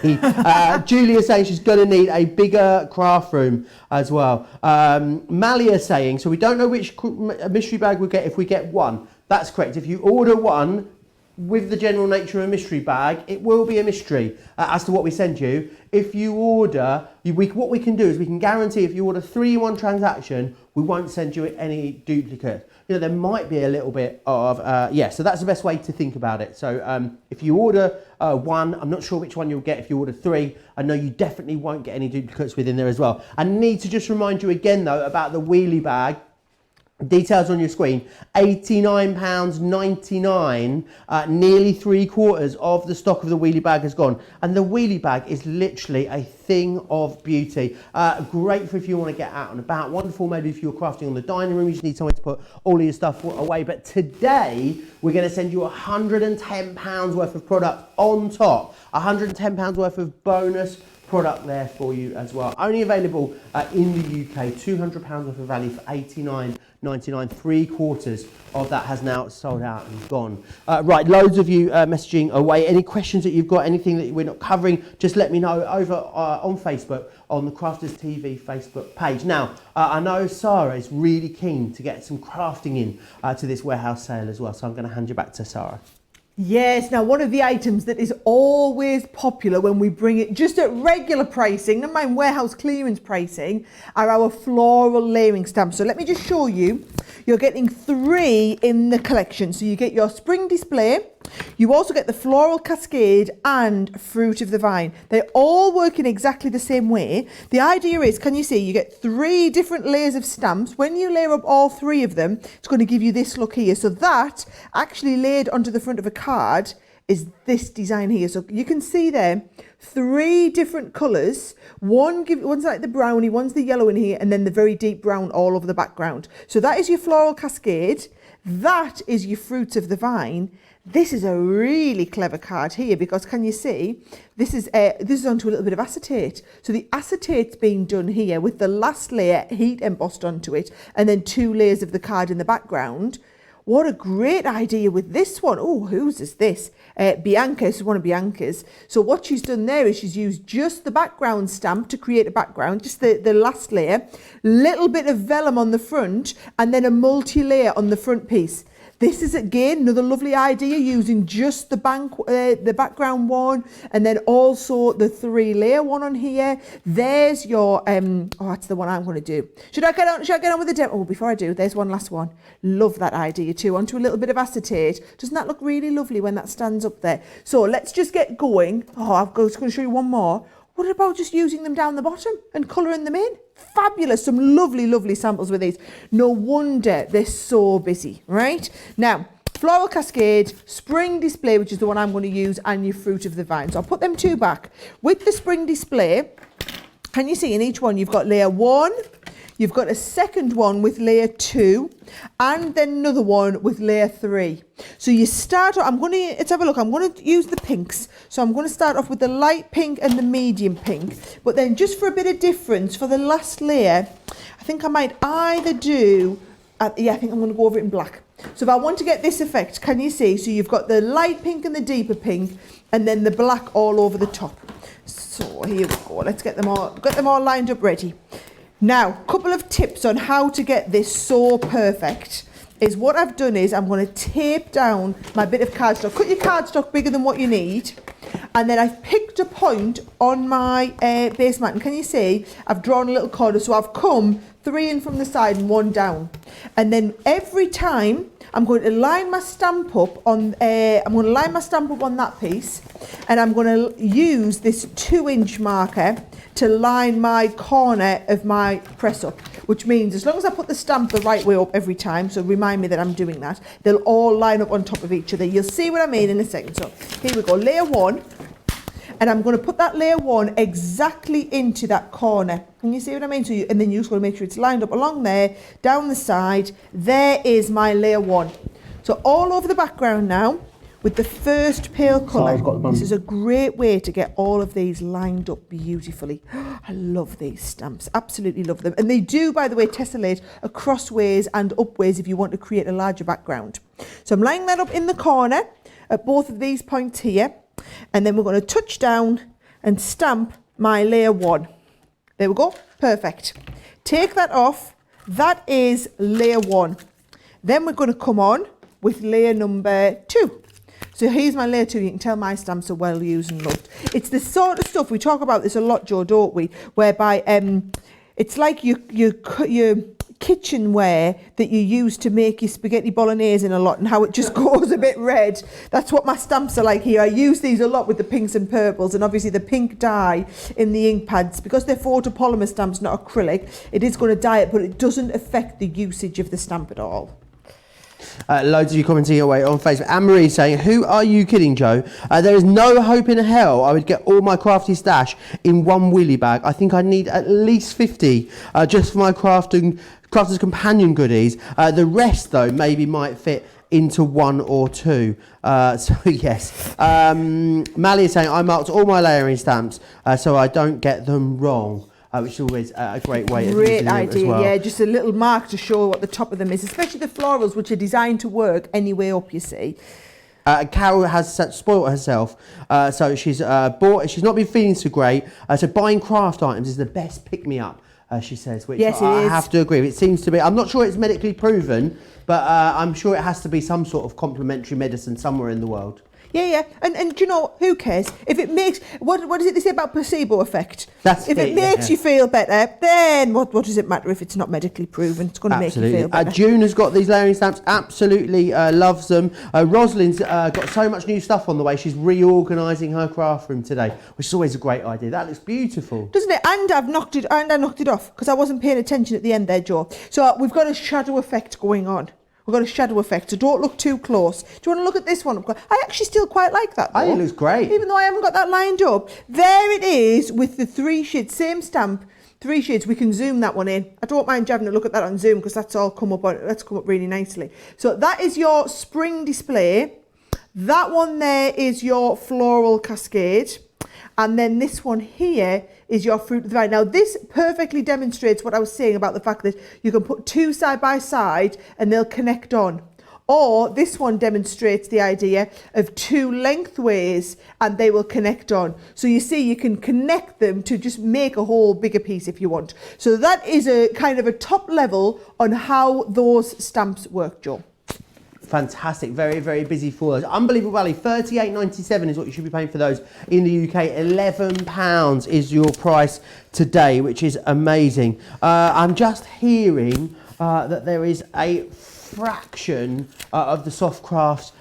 Julia saying she's going to need a bigger craft room as well. Malia saying, so we don't know which mystery bag we'll get if we get one. That's correct. If you order one with the general nature of a mystery bag, it will be a mystery as to what we send you. If you order, what we can do is we can guarantee if you order 3 in 1 transaction, we won't send you any duplicate. You know, there might be a little bit of, so that's the best way to think about it. So if you order 1, I'm not sure which one you'll get. If you order 3, I know you definitely won't get any duplicates within there as well. I need to just remind you again though about the wheelie bag. Details on your screen, £89.99, nearly 3/4 of the stock of the wheelie bag has gone. And the wheelie bag is literally a thing of beauty. Great for if you want to get out and about, wonderful maybe if you're crafting on the dining room, you just need somewhere to put all of your stuff away. But today, we're going to send you £110 worth of product on top, £110 worth of bonus product there for you as well. Only available in the UK, £200 worth of value for £89.99. 3/4 of that has now sold out and gone. Right, loads of you messaging away. Any questions that you've got, anything that we're not covering, just let me know over on Facebook, on the Crafters TV Facebook page. Now, I know Sara is really keen to get some crafting in to this warehouse sale as well, so I'm going to hand you back to Sara. Yes, now one of the items that is always popular when we bring it just at regular pricing, never mind warehouse clearance pricing, are our floral layering stamps. So let me just show you. You're getting 3 in the collection. So you get your spring display, you also get the floral cascade and fruit of the vine. They all work in exactly the same way. The idea is, can you see, you get 3 different layers of stamps. When you layer up all 3 of them, it's going to give you this look here. So that actually laid onto the front of a card is this design here. So you can see there 3 different colours. One's like the brownie, one's the yellow in here, and then the very deep brown all over the background. So that is your floral cascade. That is your fruits of the vine. This is a really clever card here because can you see this is onto a little bit of acetate. So the acetate's being done here with the last layer heat embossed onto it and then 2 layers of the card in the background. What a great idea with this one. Oh, whose is this? Bianca, this is one of Bianca's. So what she's done there is she's used just the background stamp to create a background, just the last layer, little bit of vellum on the front and then a multi-layer on the front piece. This is again another lovely idea using just the background one and then also the 3-layer one on here. There's your that's the one I'm going to do. Should I get on with the demo? Oh, before I do, there's one last one. Love that idea too. Onto a little bit of acetate. Doesn't that look really lovely when that stands up there? So let's just get going. Oh, I'm just going to show you one more. What about just using them down the bottom and colouring them in? Fabulous, some lovely, lovely samples with these. No wonder they're so busy, right? Now, floral cascade, spring display, which is the one I'm going to use, and your fruit of the vine. So I'll put them 2 back. With the spring display, can you see in each one you've got layer 1, you've got a second one with layer 2, and then another one with layer 3. So you start, let's have a look, I'm going to use the pinks. So I'm going to start off with the light pink and the medium pink. But then just for a bit of difference, for the last layer, I think I might either do, I think I'm going to go over it in black. So if I want to get this effect, can you see? So you've got the light pink and the deeper pink, and then the black all over the top. So here we go, let's get them all lined up ready. Now, a couple of tips on how to get this so perfect is what I've done is I'm going to tape down my bit of cardstock. Cut your cardstock bigger than what you need. And then I've picked a point on my base mat. And can you see, I've drawn a little corner. So I've come 3 in from the side and 1 down. And then every time I'm going to line my stamp up on, that piece. And I'm going to use this 2-inch marker to line my corner of my press up. which means as long as I put the stamp the right way up every time, so remind me that I'm doing that, they'll all line up on top of each other. You'll see what I mean in a second. So here we go, layer 1. And I'm going to put that layer 1 exactly into that corner. Can you see what I mean? And then you just want to make sure it's lined up along there, down the side. There is my layer 1. So all over the background now, with the first pale colour. This is a great way to get all of these lined up beautifully. I love these stamps, absolutely love them. And they do, by the way, tessellate across ways and up ways if you want to create a larger background. So I'm lining that up in the corner at both of these points here. And then we're going to touch down and stamp my layer 1. There we go, perfect. Take that off, that is layer 1. Then we're going to come on with layer number 2. So here's my layer 2, you can tell my stamps are well used and loved. It's the sort of stuff, we talk about this a lot, Joe, don't we? Whereby it's like your kitchenware that you use to make your spaghetti bolognese in a lot and how it just goes a bit red. That's what my stamps are like here. I use these a lot with the pinks and purples, and obviously the pink dye in the ink pads, because they're photopolymer stamps, not acrylic, it is going to dye it, but it doesn't affect the usage of the stamp at all. Loads of you commenting away on Facebook. Anne-Marie saying, who are you kidding, Joe? There is no hope in hell I would get all my crafty stash in one wheelie bag. I think I need at least 50 just for my crafter's companion goodies. The rest, though, maybe might fit into 1 or 2. So yes. Mally is saying, I marked all my layering stamps so I don't get them wrong. Which is always a great way of using them as well. Yeah, just a little mark to show what the top of them is, especially the florals, which are designed to work any way up, you see. Carol has spoilt herself, so she's not been feeling so great, so buying craft items is the best pick-me-up, she says, which yes, I have to agree with. It seems to be, I'm not sure it's medically proven, but I'm sure it has to be some sort of complementary medicine somewhere in the world. Yeah. And do you know, who cares? If it makes, what is it they say about placebo effect? If it makes you feel better, then what does it matter if it's not medically proven? It's going to make you feel better. June has got these layering stamps, absolutely loves them. Rosalind's got so much new stuff on the way. She's reorganising her craft room today, which is always a great idea. That looks beautiful. Doesn't it? And I knocked it off because I wasn't paying attention at the end there, Joe. So we've got a shadow effect going on. We've got a shadow effect, so don't look too close. Do you want to look at this one? I actually still quite like that, though. I think it looks great. Even though I haven't got that lined up. There it is with the 3 shades, same stamp, 3 shades. We can zoom that one in. I don't mind having a look at that on Zoom because that's come up really nicely. So that is your spring display. That one there is your floral cascade. And then this one here is your fruit of the vine. Now this perfectly demonstrates what I was saying about the fact that you can put 2 side by side and they'll connect on. Or this one demonstrates the idea of 2 lengthways and they will connect on. So you see, you can connect them to just make a whole bigger piece if you want. So that is a kind of a top level on how those stamps work, Joe. Fantastic, very, very busy for those. Unbelievable value, $38.97 is what you should be paying for those in the UK. £11 is your price today, which is amazing. I'm just hearing that there is a fraction of the soft crafts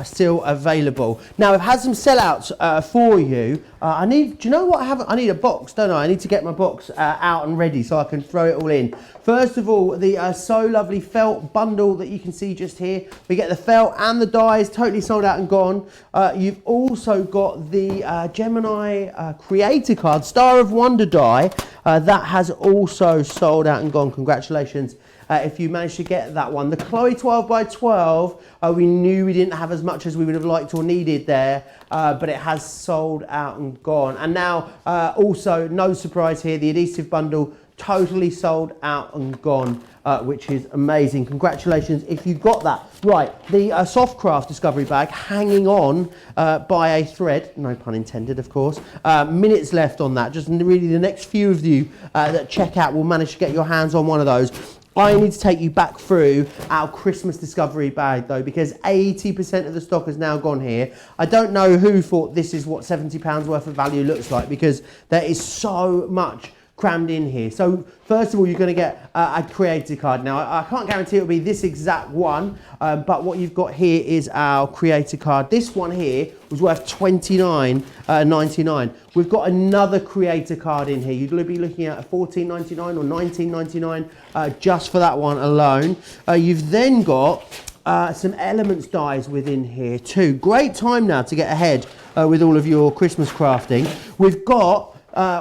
still available. Now, I've had some sellouts for you. Do you know what I have? I need a box, don't I? I need to get my box out and ready so I can throw it all in. First of all, the So Lovely felt bundle that you can see just here. We get the felt and the dies, totally sold out and gone. You've also got the Gemini Creator card, Star of Wonder die. That has also sold out and gone. Congratulations. If you managed to get that one. The Chloe 12x12, we knew we didn't have as much as we would have liked or needed there, but it has sold out and gone. And now, also, no surprise here, the adhesive bundle totally sold out and gone, which is amazing. Congratulations if you got that. Right, the Soft Craft Discovery Bag hanging on by a thread, no pun intended, of course. Minutes left on that. Just really the next few of you that check out will manage to get your hands on one of those. I need to take you back through our Christmas discovery bag though, because 80% of the stock has now gone here. I don't know who thought this is what £70 worth of value looks like, because there is so much crammed in here. So first of all, you're going to get a creator card. Now, I can't guarantee it'll be this exact one, but what you've got here is our creator card. This one here was worth $29.99. We've got another creator card in here. You'd be looking at $14.99 or $19.99 just for that one alone. You've then got some elements dies within here too. Great time now to get ahead with all of your Christmas crafting. We've got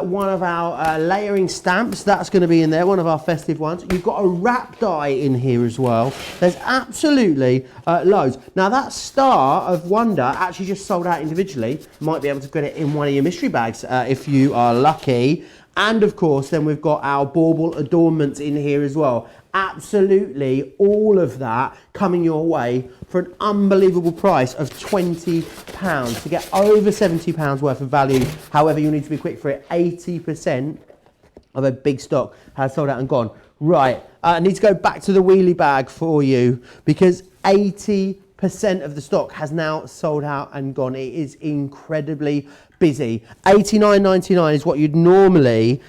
one of our layering stamps, that's going to be in there, one of our festive ones. You've got a wrap die in here as well. There's absolutely loads. Now that Star of Wonder actually just sold out individually. Might be able to get it in one of your mystery bags if you are lucky. And of course, then we've got our bauble adornments in here as well. Absolutely all of that coming your way for an unbelievable price of £20 to get over £70 worth of value. However, you need to be quick for it. 80% of a big stock has sold out and gone. Right, I need to go back to the wheelie bag for you because 80% of the stock has now sold out and gone. It is incredibly busy. $89.99 is what you'd normally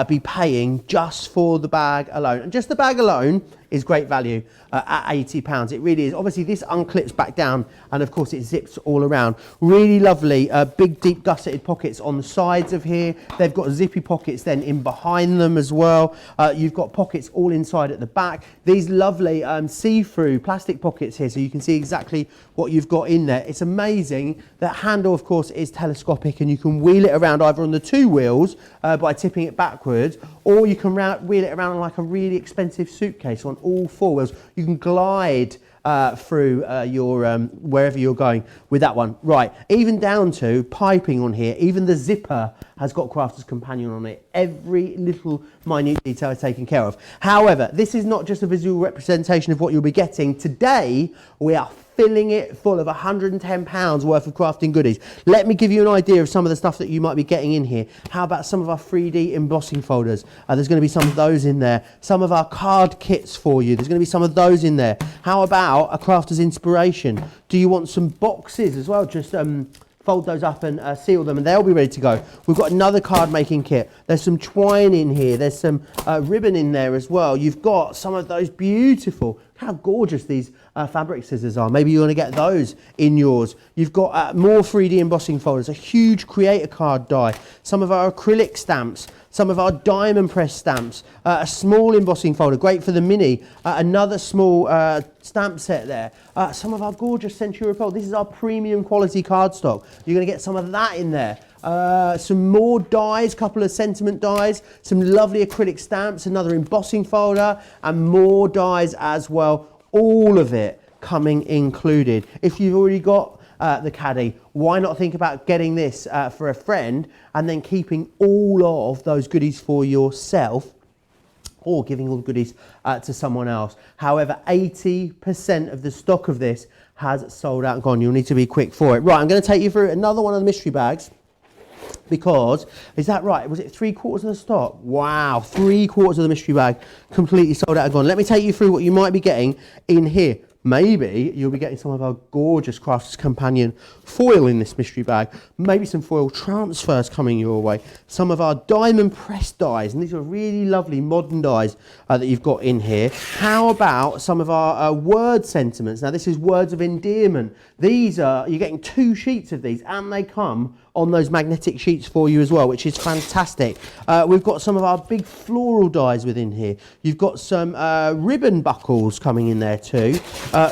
be paying just for the bag alone. And just the bag alone is great value at £80. It really is. Obviously, this unclips back down and, of course, it zips all around. Really lovely, big, deep gusseted pockets on the sides of here. They've got zippy pockets then in behind them as well. You've got pockets all inside at the back. These lovely see-through plastic pockets here, so you can see exactly what you've got in there. It's amazing. That handle, of course, is telescopic and you can wheel it around either on the two wheels by tipping it backwards, or you can wheel it around like a really expensive suitcase on all four wheels. You can glide through your wherever you're going with that one. Right, even down to piping on here. Even the zipper has got Crafter's Companion on it. Every little minute detail is taken care of. However, this is not just a visual representation of what you'll be getting. Today, we are filling it full of £110 worth of crafting goodies. Let me give you an idea of some of the stuff that you might be getting in here. How about some of our 3D embossing folders? There's going to be some of those in there. Some of our card kits for you. There's going to be some of those in there. How about a crafter's inspiration? Do you want some boxes as well? Just fold those up and seal them and they'll be ready to go. We've got another card making kit. There's some twine in here. There's some ribbon in there as well. You've got some of those beautiful, how gorgeous these fabric scissors are. Maybe you want to get those in yours. You've got more 3D embossing folders, a huge creator card die, some of our acrylic stamps, some of our diamond press stamps, a small embossing folder, great for the mini, another small stamp set there, some of our gorgeous Century Repel. This is our premium quality cardstock. You're going to get some of that in there. Some more dies, couple of sentiment dies, some lovely acrylic stamps, another embossing folder, and more dies as well. All of it coming included. If you've already got the caddy, why not think about getting this for a friend and then keeping all of those goodies for yourself, or giving all the goodies to someone else. However, 80% of the stock of this has sold out and gone. You'll need to be quick for it. Right, I'm going to take you through another one of the mystery bags. Because, is that right? Was it 3/4 of the stock? Wow, 3/4 of the mystery bag completely sold out and gone. Let me take you through what you might be getting in here. Maybe you'll be getting some of our gorgeous Crafter's Companion foil in this mystery bag. Maybe some foil transfers coming your way. Some of our diamond press dies, and these are really lovely modern dies that you've got in here. How about some of our word sentiments? Now this is words of endearment. These are, you're getting 2 sheets of these, and they come on those magnetic sheets for you as well, which is fantastic. We've got some of our big floral dies within here. You've got some ribbon buckles coming in there too.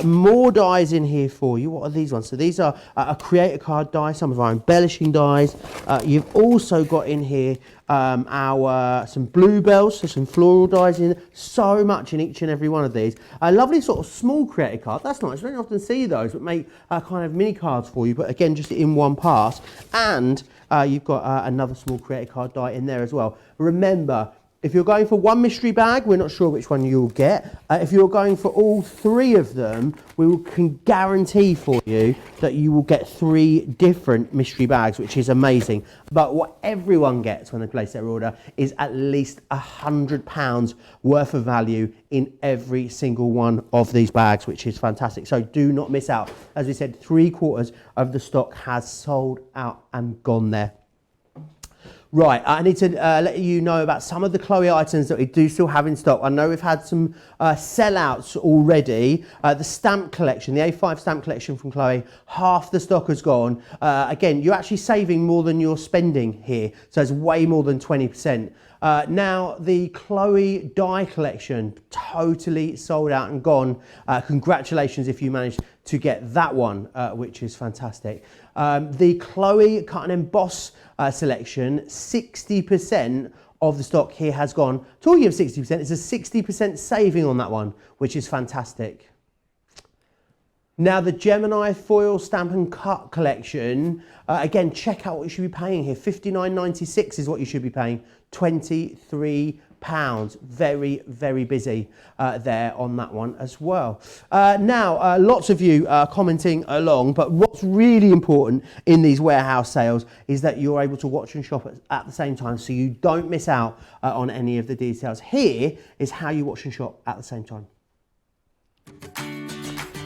More dies in here for you. What are these ones? So these are a creator card die, some of our embellishing dies. You've also got in here some bluebells, so some floral dies in. So much in each and every one of these. A lovely sort of small creator card. That's nice. You don't often see those, but make kind of mini cards for you. But again, just in one pass. And you've got another small creator card die in there as well. Remember, if you're going for one mystery bag, we're not sure which one you'll get. If you're going for all 3 of them, we can guarantee for you that you will get 3 different mystery bags, which is amazing. But what everyone gets when they place their order is at least £100 worth of value in every single one of these bags, which is fantastic. So do not miss out. As we said, 3/4 of the stock has sold out and gone there. Right, I need to let you know about some of the Chloe items that we do still have in stock. I know we've had some sellouts already. The stamp collection, the A5 stamp collection from Chloe, half the stock has gone. Again, you're actually saving more than you're spending here, so it's way more than 20%. Now, the Chloe die collection, totally sold out and gone. Congratulations if you managed to get that one, which is fantastic. The Chloe cut and emboss selection, 60% of the stock here has gone. Talking of 60%, it's a 60% saving on that one, which is fantastic. Now the Gemini foil stamp and cut collection, again, check out what you should be paying here. $59.96 is what you should be paying. £23. Very, very busy there on that one as well. Now, lots of you are commenting along, but what's really important in these warehouse sales is that you're able to watch and shop at the same time, so you don't miss out on any of the details. Here is how you watch and shop at the same time.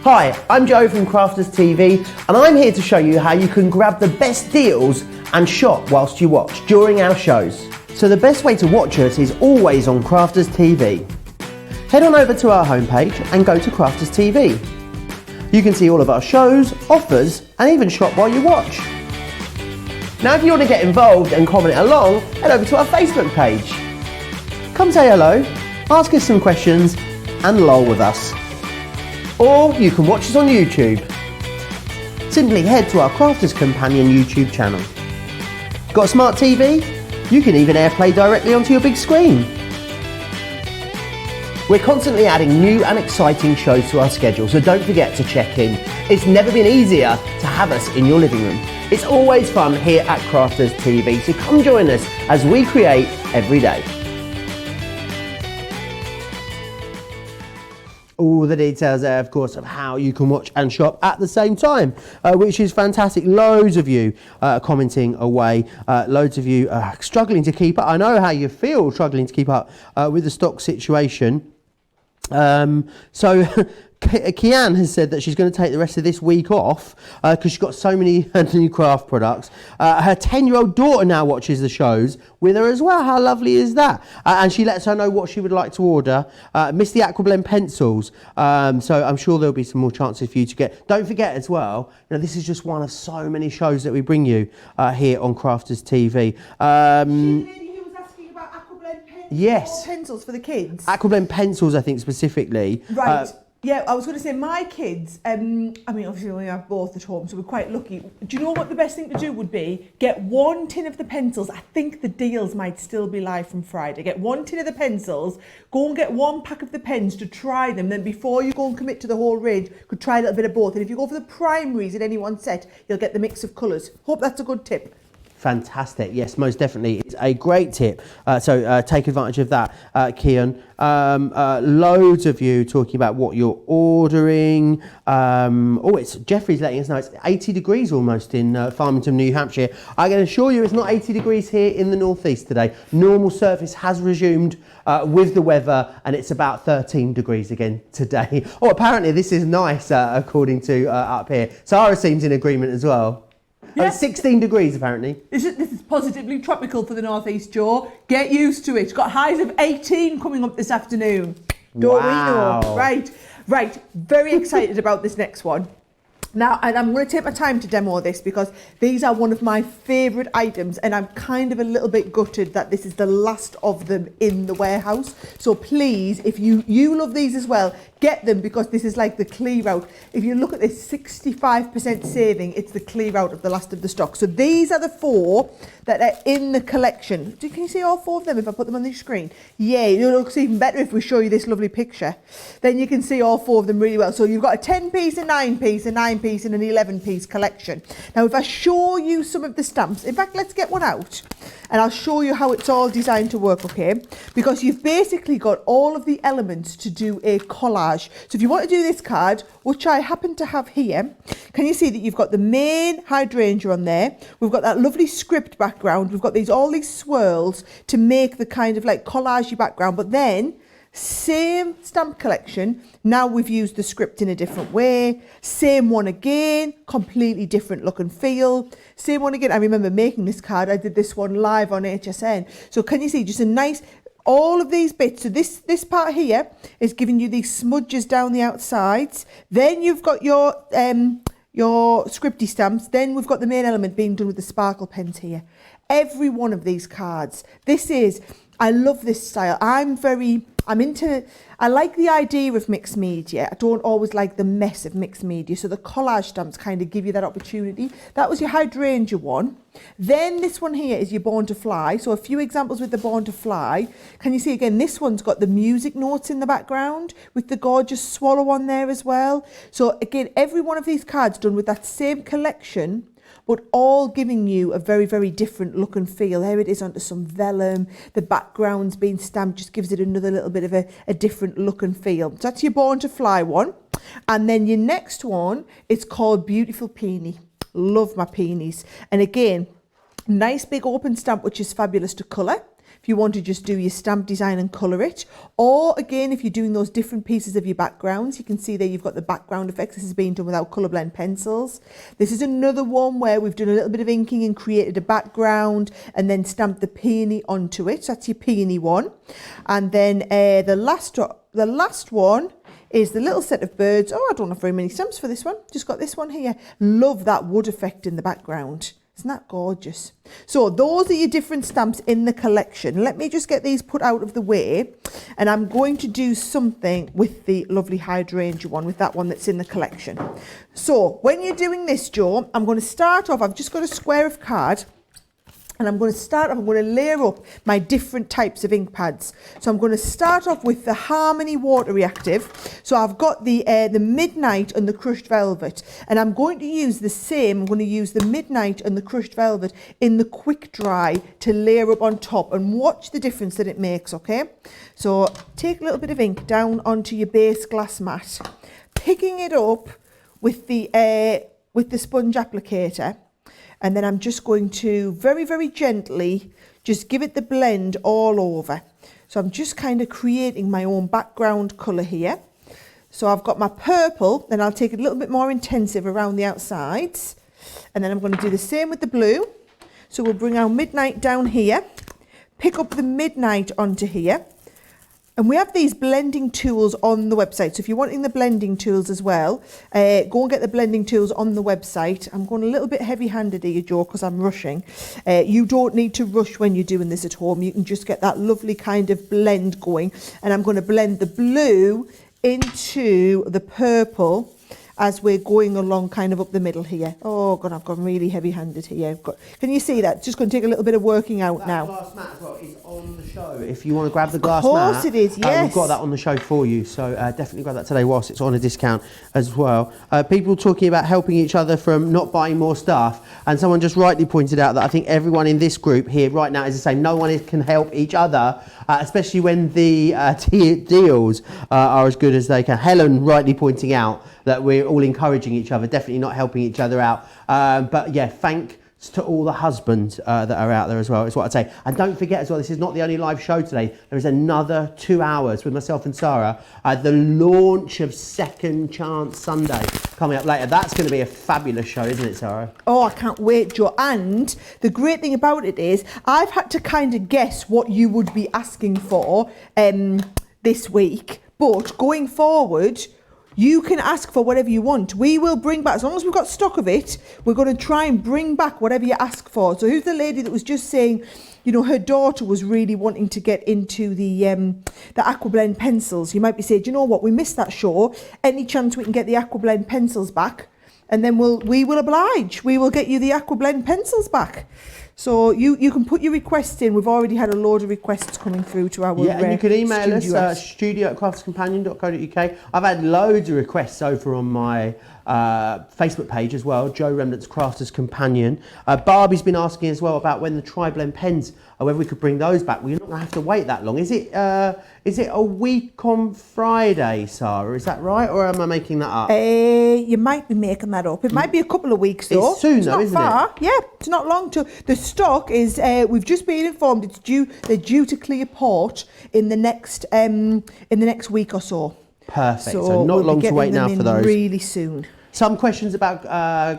Hi, I'm Joe from Crafters TV, and I'm here to show you how you can grab the best deals and shop whilst you watch during our shows. So the best way to watch us is always on Crafters TV. Head on over to our homepage and go to Crafters TV. You can see all of our shows, offers, and even shop while you watch. Now if you want to get involved and comment along, head over to our Facebook page. Come say hello, ask us some questions, and lol with us. Or you can watch us on YouTube. Simply head to our Crafters Companion YouTube channel. Got a smart TV? You can even AirPlay directly onto your big screen. We're constantly adding new and exciting shows to our schedule, so don't forget to check in. It's never been easier to have us in your living room. It's always fun here at Crafters TV, so come join us as we create every day. All the details there, of course, of how you can watch and shop at the same time, which is fantastic. Loads of you commenting away, loads of you struggling to keep up. I know how you feel struggling to keep up with the stock situation. So Kian has said that she's going to take the rest of this week off because she's got so many new craft products. Her 10-year-old daughter now watches the shows with her as well. How lovely is that? And she lets her know what she would like to order. Miss the Aquablend pencils. So I'm sure there'll be some more chances for you to get. Don't forget as well, you know, this is just one of so many shows that we bring you here on Crafters TV. Yes. Pencils for the kids. Aquablend pencils, I think, specifically. Right. Yeah, I was going to say my kids, I mean, obviously we only have both at home, so we're quite lucky. Do you know what the best thing to do would be? Get one tin of the pencils. I think the deals might still be live from Friday. Get one tin of the pencils, go and get one pack of the pens to try them. Then before you go and commit to the whole range, you could try a little bit of both. And if you go for the primaries in any one set, you'll get the mix of colours. Hope that's a good tip. Fantastic. Yes, most definitely. It's a great tip. So take advantage of that, Kian. Loads of you talking about what you're ordering. It's Jeffrey's letting us know it's 80 degrees almost in Farmington, New Hampshire. I can assure you it's not 80 degrees here in the northeast today. Normal surface has resumed with the weather, and it's about 13 degrees again today. Oh, apparently this is nice according to up here. Sara seems in agreement as well. Yeah. 16 degrees apparently. This is positively tropical for the northeast, Joe. Get used to it. It's got highs of 18 coming up this afternoon. Don't we know? Right. Very excited about this next one. Now, and I'm going to take my time to demo this because these are one of my favourite items, and I'm kind of a little bit gutted that this is the last of them in the warehouse. So please, if you love these as well, get them, because this is like the clear out. If you look at this 65% saving, it's the clear out of the last of the stock. So these are the 4 that are in the collection. Can you see all 4 of them if I put them on the screen? Yeah, it looks even better if we show you this lovely picture. Then you can see all 4 of them really well. So you've got a 10-piece, a 9-piece, a 9-piece and an 11-piece collection. Now if I show you some of the stamps, in fact let's get one out and I'll show you how it's all designed to work, okay? Because you've basically got all of the elements to do a collage. So if you want to do this card, which I happen to have here, can you see that you've got the main hydrangea on there? We've got that lovely script background. We've got all these swirls to make the kind of like collagey background, but then Same stamp collection, now we've used the script in a different way. Same one again, completely different look and feel. Same one again, I remember making this card, I did this one live on HSN. So can you see, just a nice, all of these bits. So this part here is giving you these smudges down the outsides. Then you've got your scripty stamps. Then we've got the main element being done with the sparkle pens here. Every one of these cards. I love this style. I like the idea of mixed media. I don't always like the mess of mixed media. So the collage stamps kind of give you that opportunity. That was your hydrangea one. Then this one here is your Born to Fly. So a few examples with the Born to Fly. Can you see again, this one's got the music notes in the background with the gorgeous swallow on there as well. So again, every one of these cards done with that same collection, but all giving you a very, very different look and feel. There it is onto some vellum. The background's been stamped, just gives it another little bit of a different look and feel. So that's your Born to Fly one. And then your next one is called Beautiful Peony. Love my peonies. And again, nice big open stamp, which is fabulous to colour. If you want to just do your stamp design and colour it. Or again, if you're doing those different pieces of your backgrounds, you can see there you've got the background effects. This is being done without colour blend pencils. This is another one where we've done a little bit of inking and created a background and then stamped the peony onto it. So that's your peony one. And then the last one is the little set of birds. Oh, I don't have very many stamps for this one. Just got this one here. Love that wood effect in the background. Isn't that gorgeous? So those are your different stamps in the collection. Let me just get these put out of the way, and I'm going to do something with the lovely hydrangea one, with that one that's in the collection. So when you're doing this, Joe, I'm going to start off, I've just got a square of card, and I'm going to layer up my different types of ink pads. So I'm going to start off with the Harmony Water Reactive. So I've got the Midnight and the Crushed Velvet. And I'm going to use the same, I'm going to use the Midnight and the Crushed Velvet in the Quick Dry to layer up on top, and watch the difference that it makes, okay? So take a little bit of ink down onto your base glass mat, picking it up with the sponge applicator. And then I'm just going to very, very gently just give it the blend all over. So I'm just kind of creating my own background colour here. So I've got my purple, then I'll take it a little bit more intensive around the outsides. And then I'm going to do the same with the blue. So we'll bring our Midnight down here, pick up the Midnight onto here. And we have these blending tools on the website. So if you're wanting the blending tools as well, go and get the blending tools on the website. I'm going a little bit heavy-handed here, Joe, because I'm rushing. You don't need to rush when you're doing this at home. You can just get that lovely kind of blend going. And I'm going to blend the blue into the purple as we're going along kind of up the middle here. Oh God, I've gone really heavy-handed here. Can you see that? It's just going to take a little bit of working out now. That glass mat as well is on the show. If you want to grab the glass mat. Of course it is, yes. We've got that on the show for you, so definitely grab that today whilst it's on a discount as well. People talking about helping each other from not buying more stuff, and someone just rightly pointed out that I think everyone in this group here right now is the same. No one can help each other, especially when the deals are as good as they can. Helen rightly pointing out that we're all encouraging each other, definitely not helping each other out. But yeah, thanks to all the husbands that are out there as well, is what I'd say. And don't forget as well, this is not the only live show today. There is another 2 hours with myself and Sara, the launch of Second Chance Sunday coming up later. That's going to be a fabulous show, isn't it, Sara? Oh, I can't wait, Joe. And the great thing about it is I've had to kind of guess what you would be asking for this week. But going forward, you can ask for whatever you want. We will bring back, as long as we've got stock of it, we're going to try and bring back whatever you ask for. So who's the lady that was just saying, you know, her daughter was really wanting to get into the Aquablend pencils? You might be saying, do you know what, we missed that show. Any chance we can get the Aquablend pencils back? And then we will oblige. We will get you the Aquablend pencils back. So you can put your requests in. We've already had a load of requests coming through to our and you can email us studio@craftscompanion.co.uk. I've had loads of requests over on my Facebook page as well, Joe Remnant's Crafters Companion. Barbie's been asking as well about when the tri-blend pens, whether we could bring those back. Well, you're not going to have to wait that long. Is it a week on Friday, Sarah? Is that right, or am I making that up? You might be making that up. It might be a couple of weeks though. It's soon though, not isn't far. it? Yeah, it's not long to. The stock is. We've just been informed it's due. They're due to clear port in the next week or so. Perfect. So not we'll long to wait now for those. Really soon. Some questions about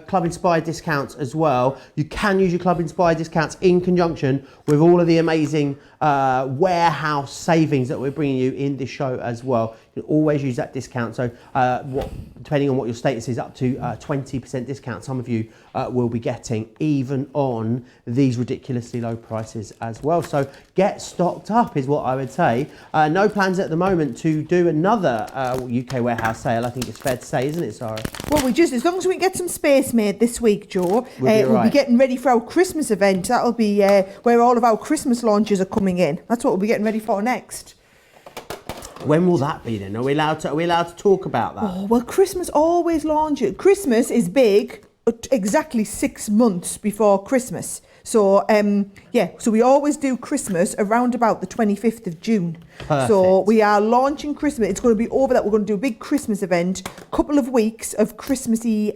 Club Inspired discounts as well. You can use your Club Inspired discounts in conjunction with all of the amazing warehouse savings that we're bringing you in this show as well. You can always use that discount. So depending on what your status is, up to 20% discount. Some of you will be getting even on these ridiculously low prices as well. So get stocked up is what I would say. No plans at the moment to do another UK warehouse sale. I think it's fair to say, isn't it, Sarah? Well, as long as we get some space made this week, Joe, we'll be getting ready for our Christmas event. That'll be where all of our Christmas launches are coming in. That's what we'll be getting ready for next. When will that be then? Are we allowed to talk about that? Oh, well, Christmas always launches. Christmas is big exactly 6 months before Christmas. So, so we always do Christmas around about the 25th of June. Perfect. So we are launching Christmas. It's going to be over that. We're going to do a big Christmas event, couple of weeks of Christmassy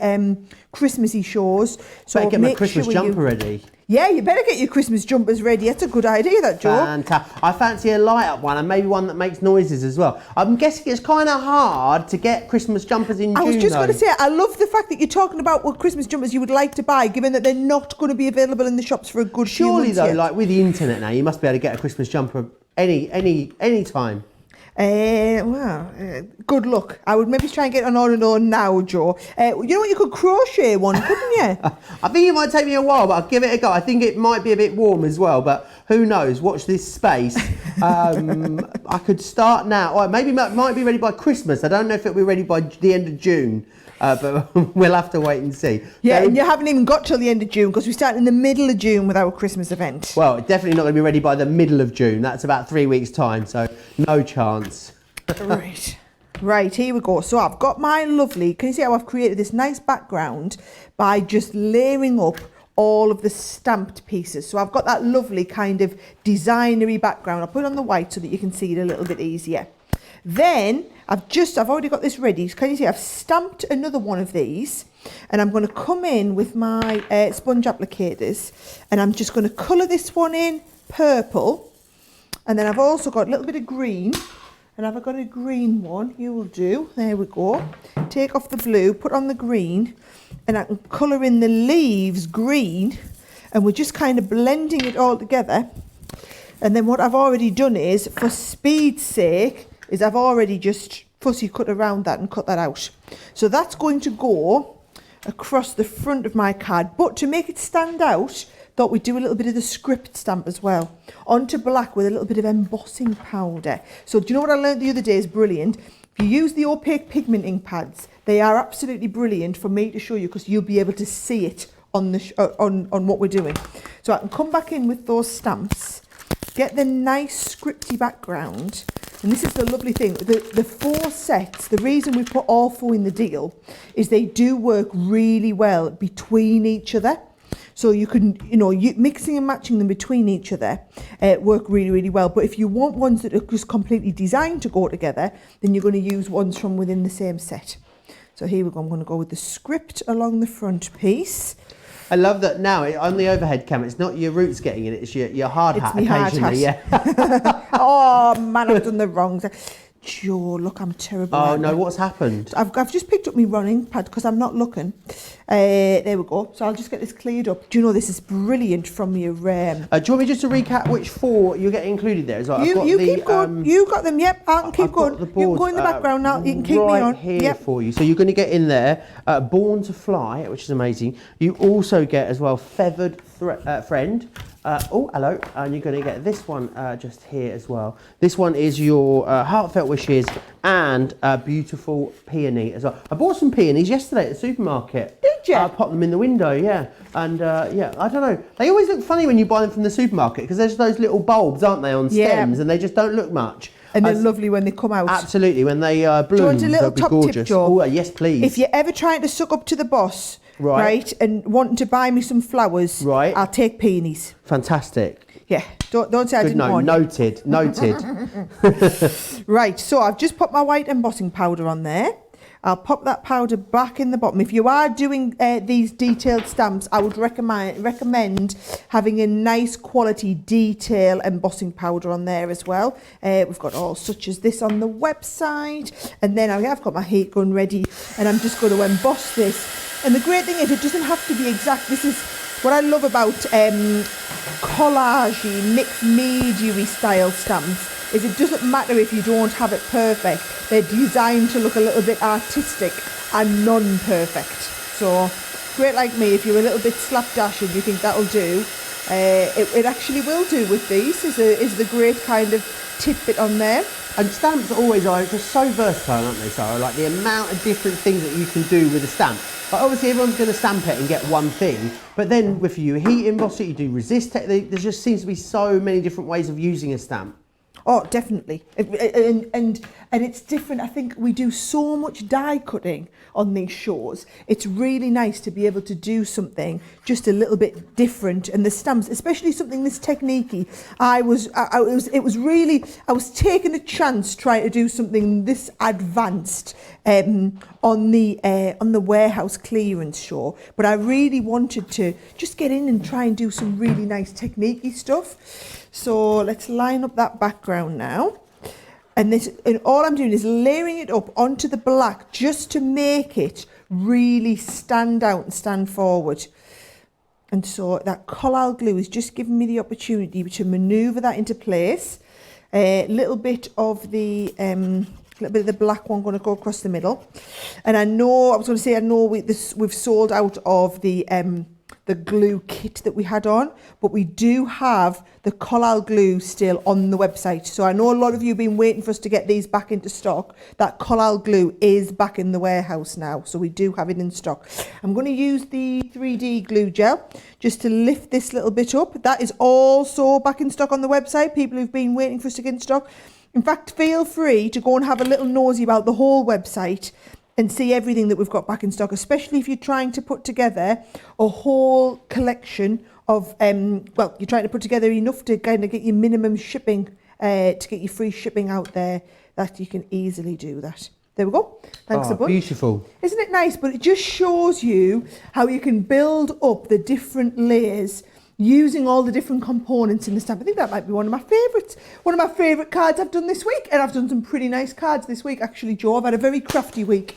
shows. So better get my Christmas jumper ready. Yeah, you better get your Christmas jumpers ready. That's a good idea, that, Joe. Fantastic. I fancy a light-up one and maybe one that makes noises as well. I'm guessing it's kind of hard to get Christmas jumpers in June, I was just going to say, I love the fact that you're talking about what Christmas jumpers you would like to buy, given that they're not going to be available in the shops for a good few months Surely, though, yet. like with the internet now, you must be able to get a Christmas jumper any time. Good luck. I would maybe try and get on now, Joe. You know what? You could crochet one, couldn't you? I think it might take me a while, but I'll give it a go. I think it might be a bit warm as well, but who knows? Watch this space. I could start now. Or maybe it might be ready by Christmas. I don't know if it'll be ready by the end of June. But we'll have to wait and see. Yeah, and you haven't even got till the end of June because we start in the middle of June with our Christmas event. Well, definitely not going to be ready by the middle of June. That's about 3 weeks' time, so no chance. Right, here we go. So I've got my lovely, can you see how I've created this nice background by just layering up all of the stamped pieces. So I've got that lovely kind of designery background. I'll put it on the white so that you can see it a little bit easier. Then I've already got this ready. Can you see I've stamped another one of these, and I'm going to come in with my sponge applicators, and I'm just going to colour this one in purple, and then I've also got a little bit of green, and I've got a green one. You will do. There we go. Take off the blue, put on the green, and I can colour in the leaves green, and we're just kind of blending it all together. And then what I've already done is, for speed's sake, is I've already just fussy cut around that and cut that out. So that's going to go across the front of my card. But to make it stand out, thought we'd do a little bit of the script stamp as well. Onto black with a little bit of embossing powder. So do you know what I learned the other day is brilliant? If you use the opaque pigment ink pads, they are absolutely brilliant for me to show you because you'll be able to see it on the on what we're doing. So I can come back in with those stamps, get the nice scripty background. And this is the lovely thing, the 4 sets, the reason we put all 4 in the deal is they do work really well between each other. So you can, mixing and matching them between each other work really, really well. But if you want ones that are just completely designed to go together, then you're going to use ones from within the same set. So here we go, I'm going to go with the script along the front piece. I love that now on the overhead camera, it's not your roots getting in it, it's your hard hat occasionally. Yeah. Oh man, I've done the wrong thing. Joe, look, I'm terrible. Oh no, what's happened? I've just picked up my running pad because I'm not looking. There we go. So I'll just get this cleared up. Do you know this is brilliant from your... do you want me just to recap which 4 you get included there as well? You keep going. You got them, yep. I can keep going. You can go in the background now. You can keep me on. Right here for you. So you're going to get in there, Born to Fly, which is amazing. You also get as well Feathered Friend, Oh, hello. And you're going to get this one just here as well. This one is your heartfelt wishes and beautiful peony as well. I bought some peonies yesterday at the supermarket. Did you? I popped them in the window, yeah. And yeah, I don't know. They always look funny when you buy them from the supermarket because there's those little bulbs, aren't they, on stems, and they just don't look much. And they're lovely when they come out. Absolutely, when they bloom, Do you want a little they'll be top gorgeous. tip, Jo? Oh, yes, please. If you're ever trying to suck up to the boss, right, and wanting to buy me some flowers, right, I'll take peonies. Fantastic. Yeah, don't say I didn't want. Noted. Right, so I've just put my white embossing powder on there. I'll pop that powder back in the bottom. If you are doing these detailed stamps, I would recommend having a nice quality detail embossing powder on there as well. We've got all such as this on the website. And then I've got my heat gun ready and I'm just going to emboss this. And the great thing is it doesn't have to be exact. This is what I love about collage-y, mixed media-y style stamps. Is it doesn't matter if you don't have it perfect. They're designed to look a little bit artistic and non-perfect. So, great like me, if you're a little bit slapdash and you think that'll do, it actually will do with these, is the great kind of tidbit on there. And stamps always are just so versatile, aren't they, Sarah? Like the amount of different things that you can do with a stamp. Like obviously everyone's going to stamp it and get one thing, but then if you heat emboss it, you do resist it, there just seems to be so many different ways of using a stamp. Oh, definitely. And it's different. I think we do so much die cutting on these shows. It's really nice to be able to do something just a little bit different. And the stamps, especially something this technique-y, I was taking a chance trying to do something this advanced on the warehouse clearance show. But I really wanted to just get in and try and do some really nice technique-y stuff. So let's line up that background now. And all I'm doing is layering it up onto the black just to make it really stand out and stand forward. And so that collal glue is just giving me the opportunity to manoeuvre that into place. A little bit of the black one going to go across the middle. And I know we've sold out of the glue kit that we had on, but we do have the collal glue still on the website. So I know a lot of you have been waiting for us to get these back into stock. That collal glue is back in the warehouse now, so we do have it in stock. I'm going to use the 3D glue gel just to lift this little bit up. That is also back in stock on the website, people who've been waiting for us to get in stock. In fact, feel free to go and have a little nosy about the whole website and see everything that we've got back in stock, especially if you're trying to put together a whole collection of, you're trying to put together enough to kind of get your minimum shipping, to get your free shipping out there, that you can easily do that. There we go. Thanks a bunch. Beautiful. Isn't it nice? But it just shows you how you can build up the different layers using all the different components in the stamp. I think that might be one of my favourites. One of my favourite cards I've done this week. And I've done some pretty nice cards this week, actually, Jo. I've had a very crafty week.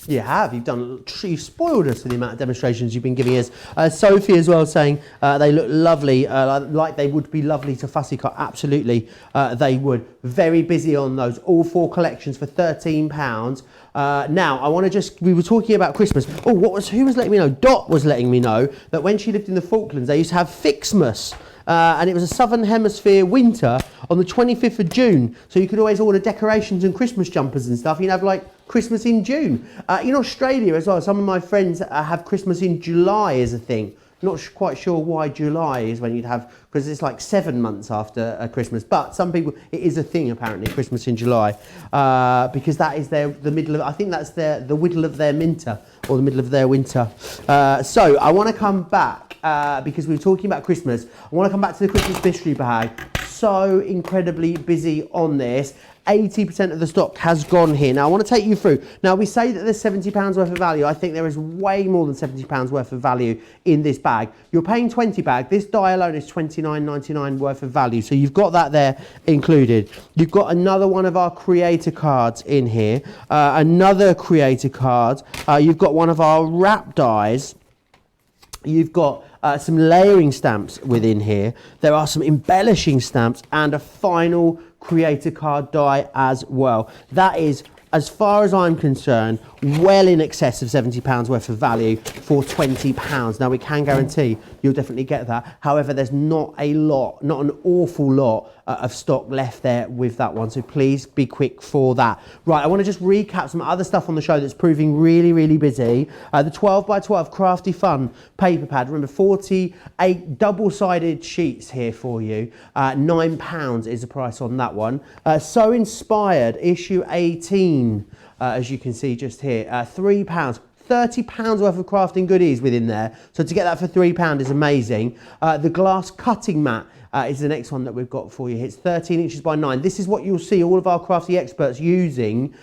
You have. You've spoiled us with the amount of demonstrations you've been giving us. Sophie as well saying they look lovely, like they would be lovely to fussy cut. Absolutely, they would. Very busy on those. All 4 collections for £13. Now, I want to we were talking about Christmas. Oh, who was letting me know? Dot was letting me know that when she lived in the Falklands, they used to have Fixmas. And it was a Southern Hemisphere winter on the 25th of June. So you could always order decorations and Christmas jumpers and stuff. You'd have like Christmas in June. In Australia as well, some of my friends have Christmas in July as a thing. Not quite sure why July is when you'd have, because it's like 7 months after Christmas. But some people, it is a thing apparently, Christmas in July, because that is the middle of, I think that's the middle of their winter, or the middle of their winter. So I want to come back, because we were talking about Christmas. I want to come back to the Christmas mystery bag. So incredibly busy on this. 80% of the stock has gone here. Now I want to take you through. Now we say that there's £70 worth of value. I think there is way more than £70 worth of value in this bag. You're paying £20 bag. This die alone is $29.99 worth of value. So you've got that there included. You've got another one of our creator cards in here. Another creator card. You've got one of our wrap dies. You've got some layering stamps within here. There are some embellishing stamps and a final creator card die as well. That is, as far as I'm concerned, well in excess of £70 worth of value for £20. Now we can guarantee you'll definitely get that. However, there's not an awful lot of stock left there with that one, so please be quick for that. Right, I want to just recap some other stuff on the show that's proving really, really busy. The 12x12 Crafty Fun paper pad. Remember, 48 double-sided sheets here for you. £9 is the price on that one. So Inspired, issue 18, as you can see just here, £3. £30 worth of crafting goodies within there. So to get that for £3 is amazing. The glass cutting mat is the next one that we've got for you. It's 13 inches by 9. This is what you'll see all of our crafty experts using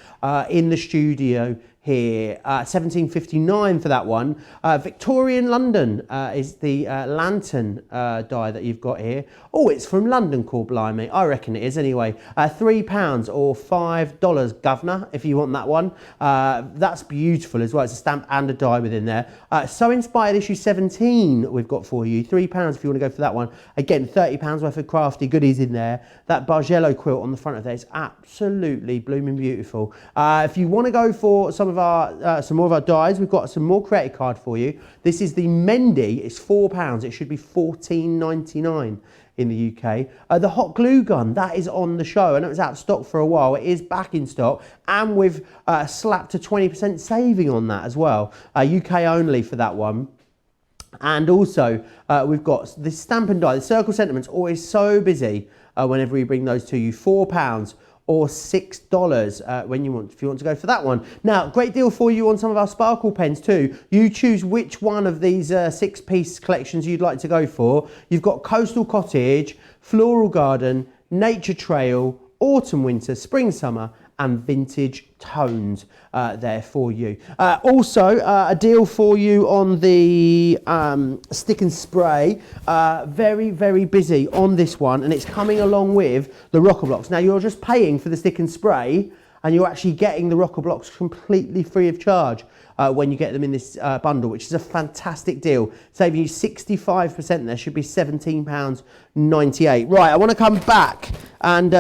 in the studio here. £17.59 for that one. Victorian London is the lantern die that you've got here. Oh, it's from London, called blimey. I reckon it is anyway. £3 or $5, governor, if you want that one. That's beautiful as well. It's a stamp and a die within there. So Inspired issue 17 we've got for you. £3 if you want to go for that one. Again, £30 worth of crafty goodies in there. That Bargello quilt on the front of there is absolutely blooming beautiful. If you want to go for some more of our dies, we've got some more credit card for you. This is the Mendy. It's £4. It should be $14.99 in the UK. The hot glue gun, that is on the show. I know it's out of stock for a while. It is back in stock, and we've slapped a 20% saving on that as well. UK only for that one. And also, we've got the stamp and die. The Circle Sentiments, always so busy whenever we bring those to you. £4 or $6 if you want to go for that one. Now, great deal for you on some of our sparkle pens too. You choose which one of these 6-piece collections you'd like to go for. You've got Coastal Cottage, Floral Garden, Nature Trail, Autumn Winter, Spring Summer, and Vintage Tones there for you. Also, a deal for you on the stick and spray. Very, very busy on this one, and it's coming along with the rocker blocks. Now, you're just paying for the stick and spray, and you're actually getting the rocker blocks completely free of charge when you get them in this bundle, which is a fantastic deal, saving you 65%. There should be £17.98. Right, I want to come back, and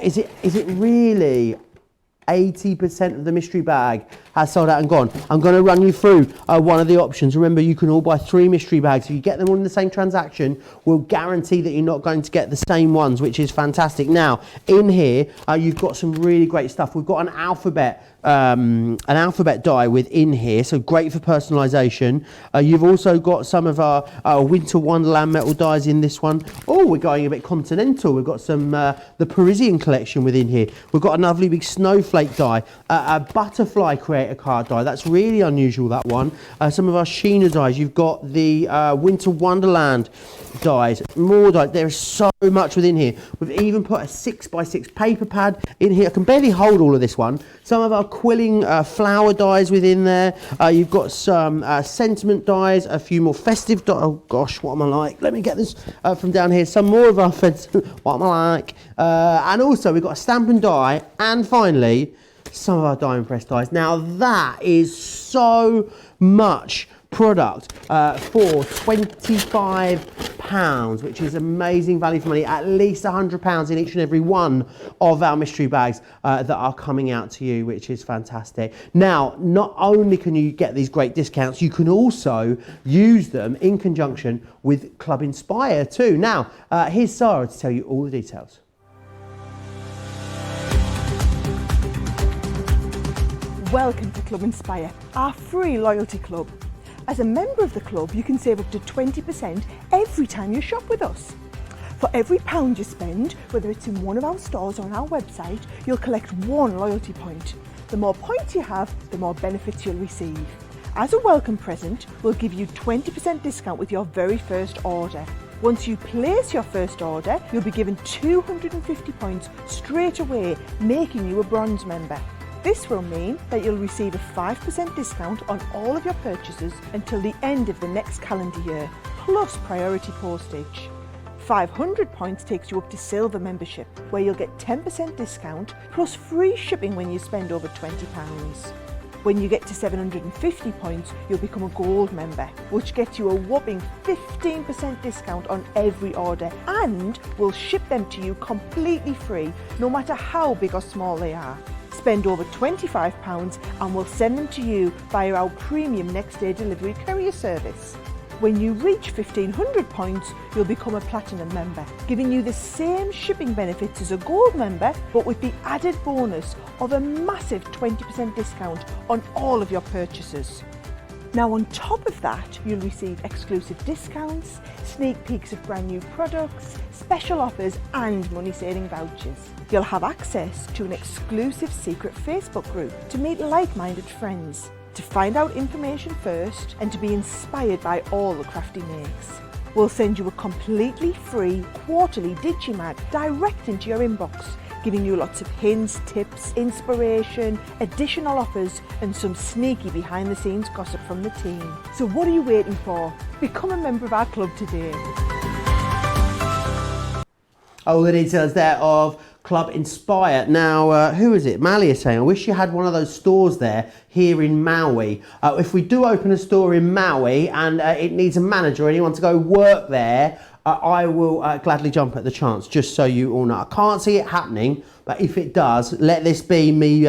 is it really 80% of the mystery bag has sold out and gone? I'm going to run you through one of the options. Remember, you can all buy 3 mystery bags. If you get them all in the same transaction, we'll guarantee that you're not going to get the same ones, which is fantastic. Now, in here, you've got some really great stuff. We've got an alphabet die within here, so great for personalisation. You've also got some of our Winter Wonderland metal dies in this one. Oh, we're going a bit continental. We've got some the Parisian collection within here. We've got a lovely big snowflake die, a butterfly creator card die. That's really unusual, that one. Some of our Sheena dies. You've got the Winter Wonderland dies, more dies. There's so much within here. We've even put a 6x6 paper pad in here. I can barely hold all of this one. Some of our quilling flower dies within there. You've got some sentiment dies, a few more festive dies. Oh gosh, what am I like? Let me get this from down here. Some more of our what am I like? And also we've got a stamp and die, and finally some of our diamond press dies. Now that is so much product for £25, which is amazing value for money. At least £100 in each and every one of our mystery bags that are coming out to you, which is fantastic. Now, not only can you get these great discounts, you can also use them in conjunction with Club Inspire too. Now, here's Sara to tell you all the details. Welcome to Club Inspire, our free loyalty club. As a member of the club, you can save up to 20% every time you shop with us. For every £1 you spend, whether it's in one of our stores or on our website, you'll collect 1 loyalty point. The more points you have, the more benefits you'll receive. As a welcome present, we'll give you 20% discount with your very first order. Once you place your first order, you'll be given 250 points straight away, making you a bronze member. This will mean that you'll receive a 5% discount on all of your purchases until the end of the next calendar year, plus priority postage. 500 points takes you up to silver membership, where you'll get 10% discount plus free shipping when you spend over £20. When you get to 750 points, you'll become a gold member, which gets you a whopping 15% discount on every order, and we'll ship them to you completely free, no matter how big or small they are. Spend over £25 and we'll send them to you via our premium next day delivery courier service. When you reach 1500 points, you'll become a platinum member, giving you the same shipping benefits as a gold member, but with the added bonus of a massive 20% discount on all of your purchases. Now on top of that, you'll receive exclusive discounts, sneak peeks of brand new products, special offers and money saving vouchers. You'll have access to an exclusive secret Facebook group to meet like-minded friends, to find out information first and to be inspired by all the crafty makes. We'll send you a completely free quarterly digimag direct into your inbox, giving you lots of hints, tips, inspiration, additional offers and some sneaky behind the scenes gossip from the team. So what are you waiting for? Become a member of our club today. All the details there of Club Inspire. Now, who is it? Mally is saying, I wish you had one of those stores there here in Maui. If we do open a store in Maui and it needs a manager or anyone to go work there, I will gladly jump at the chance, just so you all know. I can't see it happening, but if it does, let this be me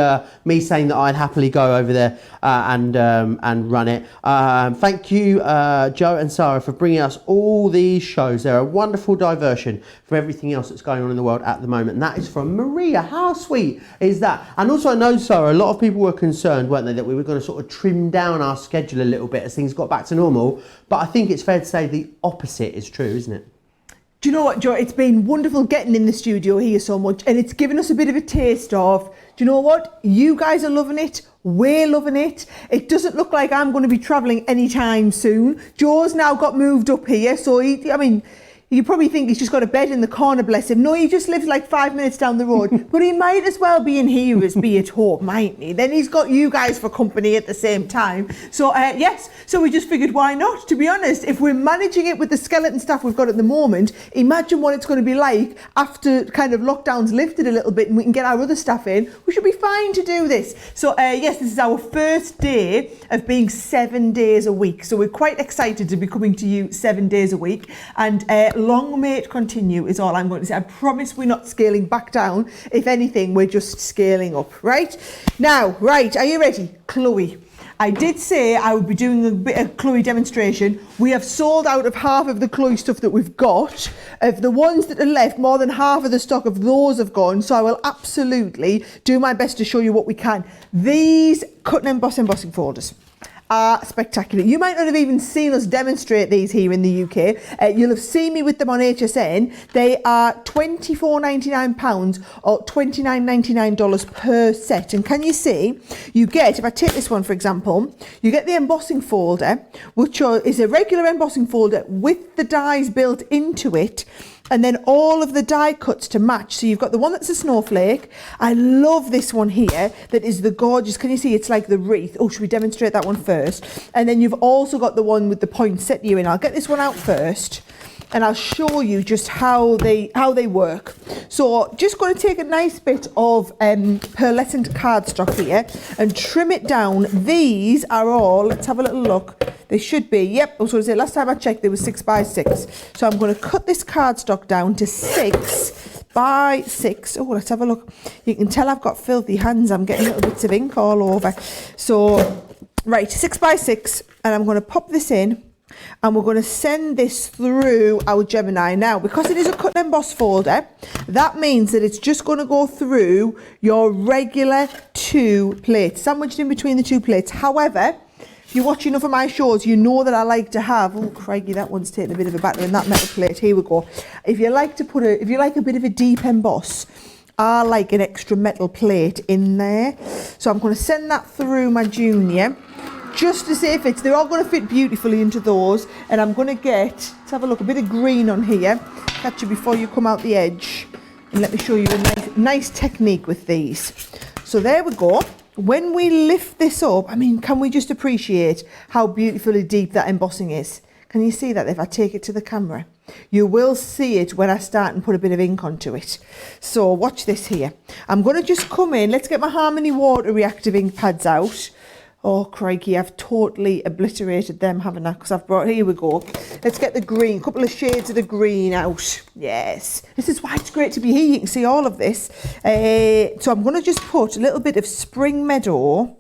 saying that I'd happily go over there and run it. Thank you, Joe and Sara, for bringing us all these shows. They're a wonderful diversion for everything else that's going on in the world at the moment. And that is from Maria. How sweet is that? And also, I know, Sara, a lot of people were concerned, weren't they, that we were going to sort of trim down our schedule a little bit as things got back to normal. But I think it's fair to say the opposite is true, isn't it? Do you know what, Joe? It's been wonderful getting in the studio here so much, and it's given us a bit of a taste of, do you know what? You guys are loving it. We're loving it. It doesn't look like I'm going to be travelling anytime soon. Joe's now got moved up here, so you probably think he's just got a bed in the corner, bless him. No, he just lives like 5 minutes down the road. But he might as well be in here as be at home, mightn't he? Then he's got you guys for company at the same time. So, yes, so we just figured, why not? To be honest, if we're managing it with the skeleton staff we've got at the moment, imagine what it's going to be like after kind of lockdown's lifted a little bit and we can get our other staff in. We should be fine to do this. So, yes, this is our first day of being 7 days a week. So we're quite excited to be coming to you 7 days a week. And long may it continue is all I'm going to say. I promise we're not scaling back down. If anything, we're just scaling up, right? Now, right, are you ready? Chloe. I did say I would be doing a bit of Chloe demonstration. We have sold out of half of the Chloe stuff that we've got. Of the ones that are left, more than half of the stock of those have gone. So I will absolutely do my best to show you what we can. These cut and emboss embossing folders are spectacular. You might not have even seen us demonstrate these here in the UK. You'll have seen me with them on HSN. They are £24.99 or $29.99 per set. And can you see, you get, if I take this one for example, you get the embossing folder, which is a regular embossing folder with the dies built into it, and then all of the die cuts to match. So you've got the one that's a snowflake. I love this one here that is the gorgeous, can you see it's like the wreath? Oh, should we demonstrate that one first? And then you've also got the one with the poinsettia in. I'll get this one out first and I'll show you just how they work. So just going to take a nice bit of pearlescent cardstock here and trim it down. These are all, let's have a little look. They should be, yep, I was going to say, last time I checked they were 6 by 6. So I'm going to cut this cardstock down to 6 by 6. Oh, let's have a look. You can tell I've got filthy hands. I'm getting little bits of ink all over. So, right, 6 by 6, and I'm going to pop this in. And we're going to send this through our Gemini. Now, because it is a cut and emboss folder, that means that it's just going to go through your regular 2 plates, sandwiched in between the 2 plates. However, if you watch enough of my shows, you know that I like to have, oh crikey, that one's taking a bit of a batter in that metal plate. Here we go. If you like a bit of a deep emboss, I like an extra metal plate in there. So I'm going to send that through my Junior, just to see if they're all going to fit beautifully into those. And I'm going to get, let's have a look, a bit of green on here, catch you before you come out the edge. And let me show you a nice technique with these. So there we go. When we lift this up, I mean, can we just appreciate how beautifully deep that embossing is? Can you see that if I take it to the camera? You will see it when I start and put a bit of ink onto it. So watch this here. I'm going to just come in. Let's get my Harmony Water reactive ink pads out. Oh, crikey, I've totally obliterated them, haven't I? Because I've brought, here we go. Let's get the green, a couple of shades of the green out. Yes. This is why it's great to be here. You can see all of this. So I'm going to just put a little bit of Spring Meadow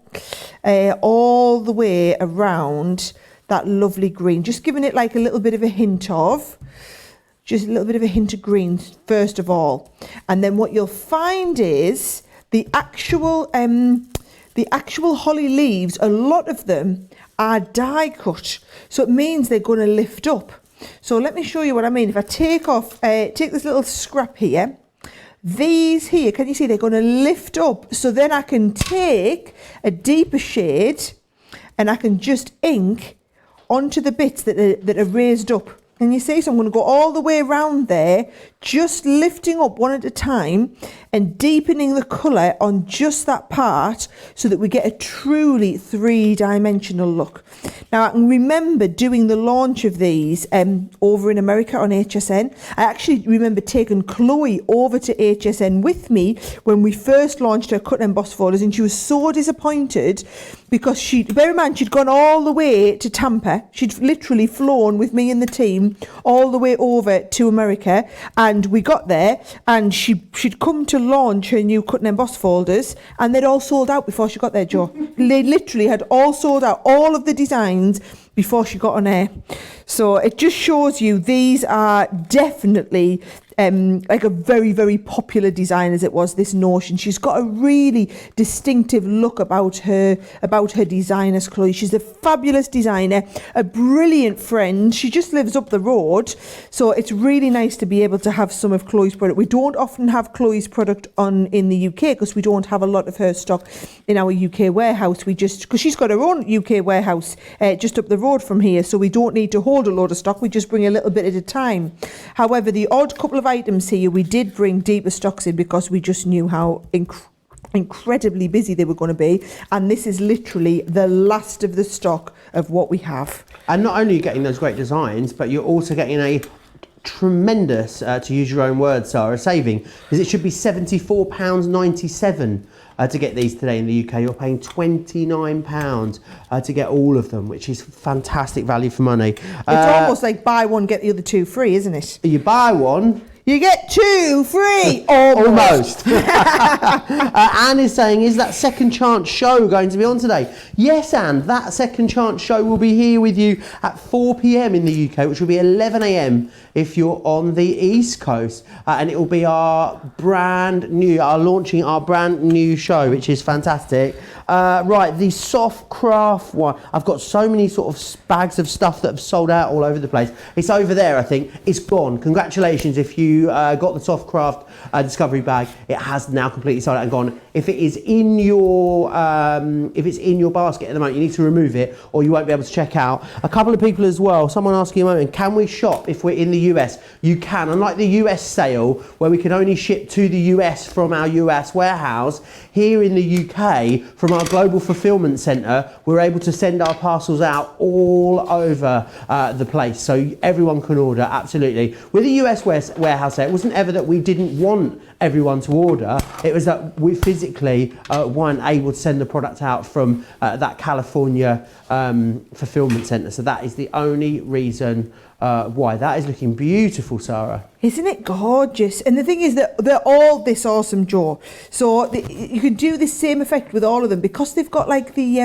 all the way around that lovely green. Just giving it like a little bit of a hint of. Just a little bit of a hint of green, first of all. And then what you'll find is the actual holly leaves, a lot of them are die cut. So it means they're going to lift up. So let me show you what I mean. If I take this little scrap here, these here, can you see they're going to lift up? So then I can take a deeper shade and I can just ink onto the bits that are raised up. Can you see? So I'm going to go all the way around there, just lifting up one at a time and deepening the colour on just that part so that we get a truly three-dimensional look. Now, I can remember doing the launch of these over in America on HSN. I actually remember taking Chloe over to HSN with me when we first launched her cut and emboss folders, and she was so disappointed because bear in mind, she'd gone all the way to Tampa. She'd literally flown with me and the team all the way over to America, and we got there and she'd come to launch her new cut and emboss folders, and they'd all sold out before she got there, Joe. They literally had all sold out, all of the designs, before she got on air. So it just shows you these are definitely like a very, very popular design as it was, this Notion. She's got a really distinctive look about her designers, Chloe. She's a fabulous designer, a brilliant friend. She just lives up the road. So it's really nice to be able to have some of Chloe's product. We don't often have Chloe's product on in the UK because we don't have a lot of her stock in our UK warehouse. Because she's got her own UK warehouse just up the road from here. So we don't need to hold a load of stock. We just bring a little bit at a time. However, the odd couple of items here, we did bring deeper stocks in because we just knew how incredibly busy they were going to be, and this is literally the last of the stock of what we have. And not only are you getting those great designs, but you're also getting a tremendous, to use your own words, Sarah, saving, because it should be £74.97 to get these today in the UK. You're paying £29 to get all of them, which is fantastic value for money. It's almost like buy one, get the other two free, isn't it? You buy one, you get two free. Almost. Anne is saying, is that Second Chance show going to be on today? Yes, Anne, that Second Chance show will be here with you at 4 p.m. in the UK, which will be 11 a.m. if you're on the East Coast. And it will be launching our brand new show, which is fantastic. Right, the soft craft one. I've got so many sort of bags of stuff that have sold out all over the place. It's over there, I think. It's gone. Congratulations if you got the soft craft discovery bag. It has now completely sold out and gone. If it is in your basket at the moment, you need to remove it or you won't be able to check out. A couple of people as well. Someone asking a moment, can we shop if we're in the US? You can. Unlike the US sale where we can only ship to the US from our US warehouse, here in the UK from our global fulfillment centre, we're able to send our parcels out all over the place, so everyone can order. Absolutely. With the US warehouse, it wasn't ever that we didn't want everyone to order. It was that we physically weren't able to send the product out from that California fulfillment centre. So that is the only reason why. That is looking beautiful, Sarah. Isn't it gorgeous? And the thing is that they're all this awesome, Joe. So you can do the same effect with all of them because they've got like the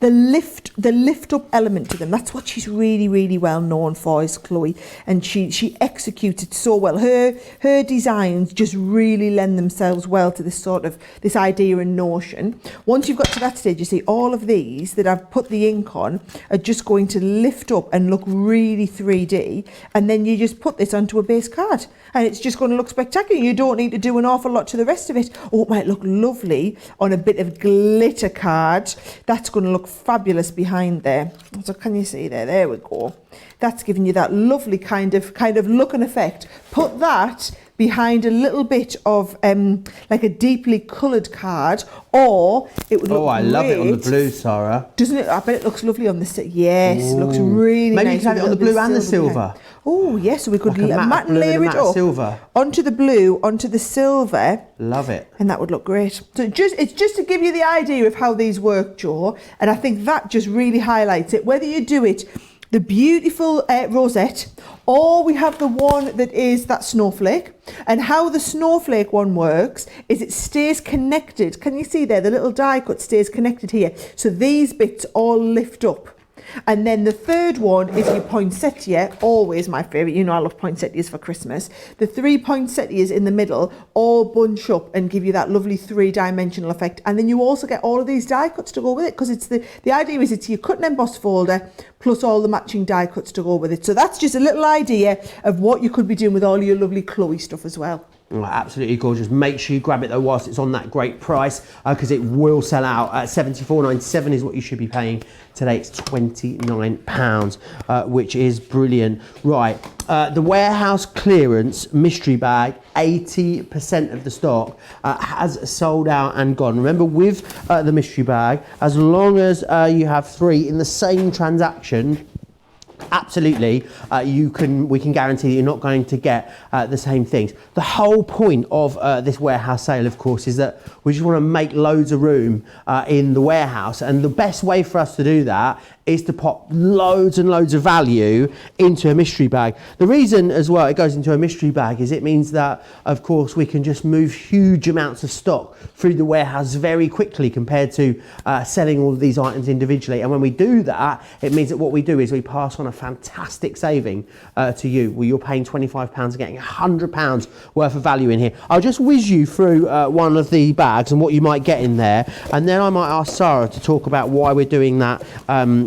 lift up element to them. That's what she's really, really well known for, is Chloe, and she executes it so well. Her designs just really lend themselves well to this idea and notion. Once you've got to that stage, you see all of these that I've put the ink on are just going to lift up and look really 3D, and then you just put this onto a base card and it's just going to look spectacular. You don't need to do an awful lot to the rest of it. Oh, it might look lovely on a bit of glitter card. That's going to look fabulous behind there. So can you see there? There we go. That's giving you that lovely kind of look and effect. Put that behind a little bit of like a deeply coloured card, or it would look I love it on the blue, Sarah. Doesn't it? I bet it looks lovely on the yes. It looks really Maybe nice. you can have it on the blue and the silver. Oh, yes, so we could Like a matte blue and a layer it matte up silver. onto the blue, onto the silver. Love it. And that would look great. So it's just to give you the idea of how these work, Joe. And I think that just really highlights it. Whether you do it, the beautiful rosette, or we have the one that is that snowflake. And how the snowflake one works is it stays connected. Can you see there? The little die cut stays connected here. So these bits all lift up. And then the third one is your poinsettia, always my favourite. You know I love poinsettias for Christmas. The 3 poinsettias in the middle all bunch up and give you that lovely 3-dimensional effect. And then you also get all of these die cuts to go with it, because it's the idea is it's your cut and emboss folder plus all the matching die cuts to go with it. So that's just a little idea of what you could be doing with all your lovely Chloe stuff as well. Oh, absolutely gorgeous. Make sure you grab it though whilst it's on that great price, because it will sell out. At £74.97 is what you should be paying. Today it's £29, which is brilliant. Right, the warehouse clearance mystery bag, 80% of the stock has sold out and gone. Remember, with the mystery bag, as long as you have 3 in the same transaction, absolutely, we can guarantee that you're not going to get the same things. The whole point of this warehouse sale, of course, is that we just want to make loads of room in the warehouse, and the best way for us to do that is to pop loads and loads of value into a mystery bag. The reason as well it goes into a mystery bag is it means that, of course, we can just move huge amounts of stock through the warehouse very quickly compared to selling all of these items individually. And when we do that, it means that what we do is we pass on a fantastic saving to you, where you're paying £25 and getting £100 worth of value in here. I'll just whiz you through one of the bags and what you might get in there, and then I might ask Sarah to talk about why we're doing that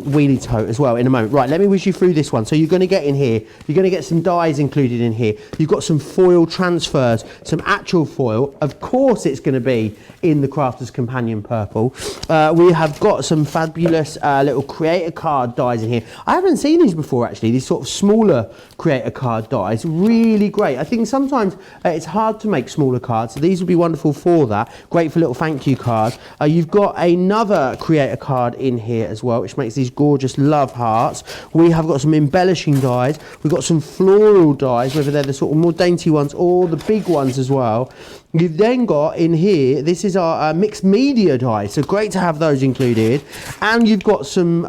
wheelie tote as well in a moment. Right, let me whiz you through this one. So you're going to get in here, you're going to get some dies included in here. You've got some foil transfers, some actual foil. Of course it's going to be in the Crafter's Companion purple. We have got some fabulous little creator card dies in here. I haven't seen these before actually, these sort of smaller creator card dies. Really great. I think sometimes it's hard to make smaller cards, so these would be wonderful for that. Great for little thank you cards. You've got another creator card in here as well, which makes these gorgeous love hearts. We have got some embellishing dies. We've got some floral dies, whether they're the sort of more dainty ones or the big ones as well. You've then got in here, this is our mixed media dies, so great to have those included. And you've got some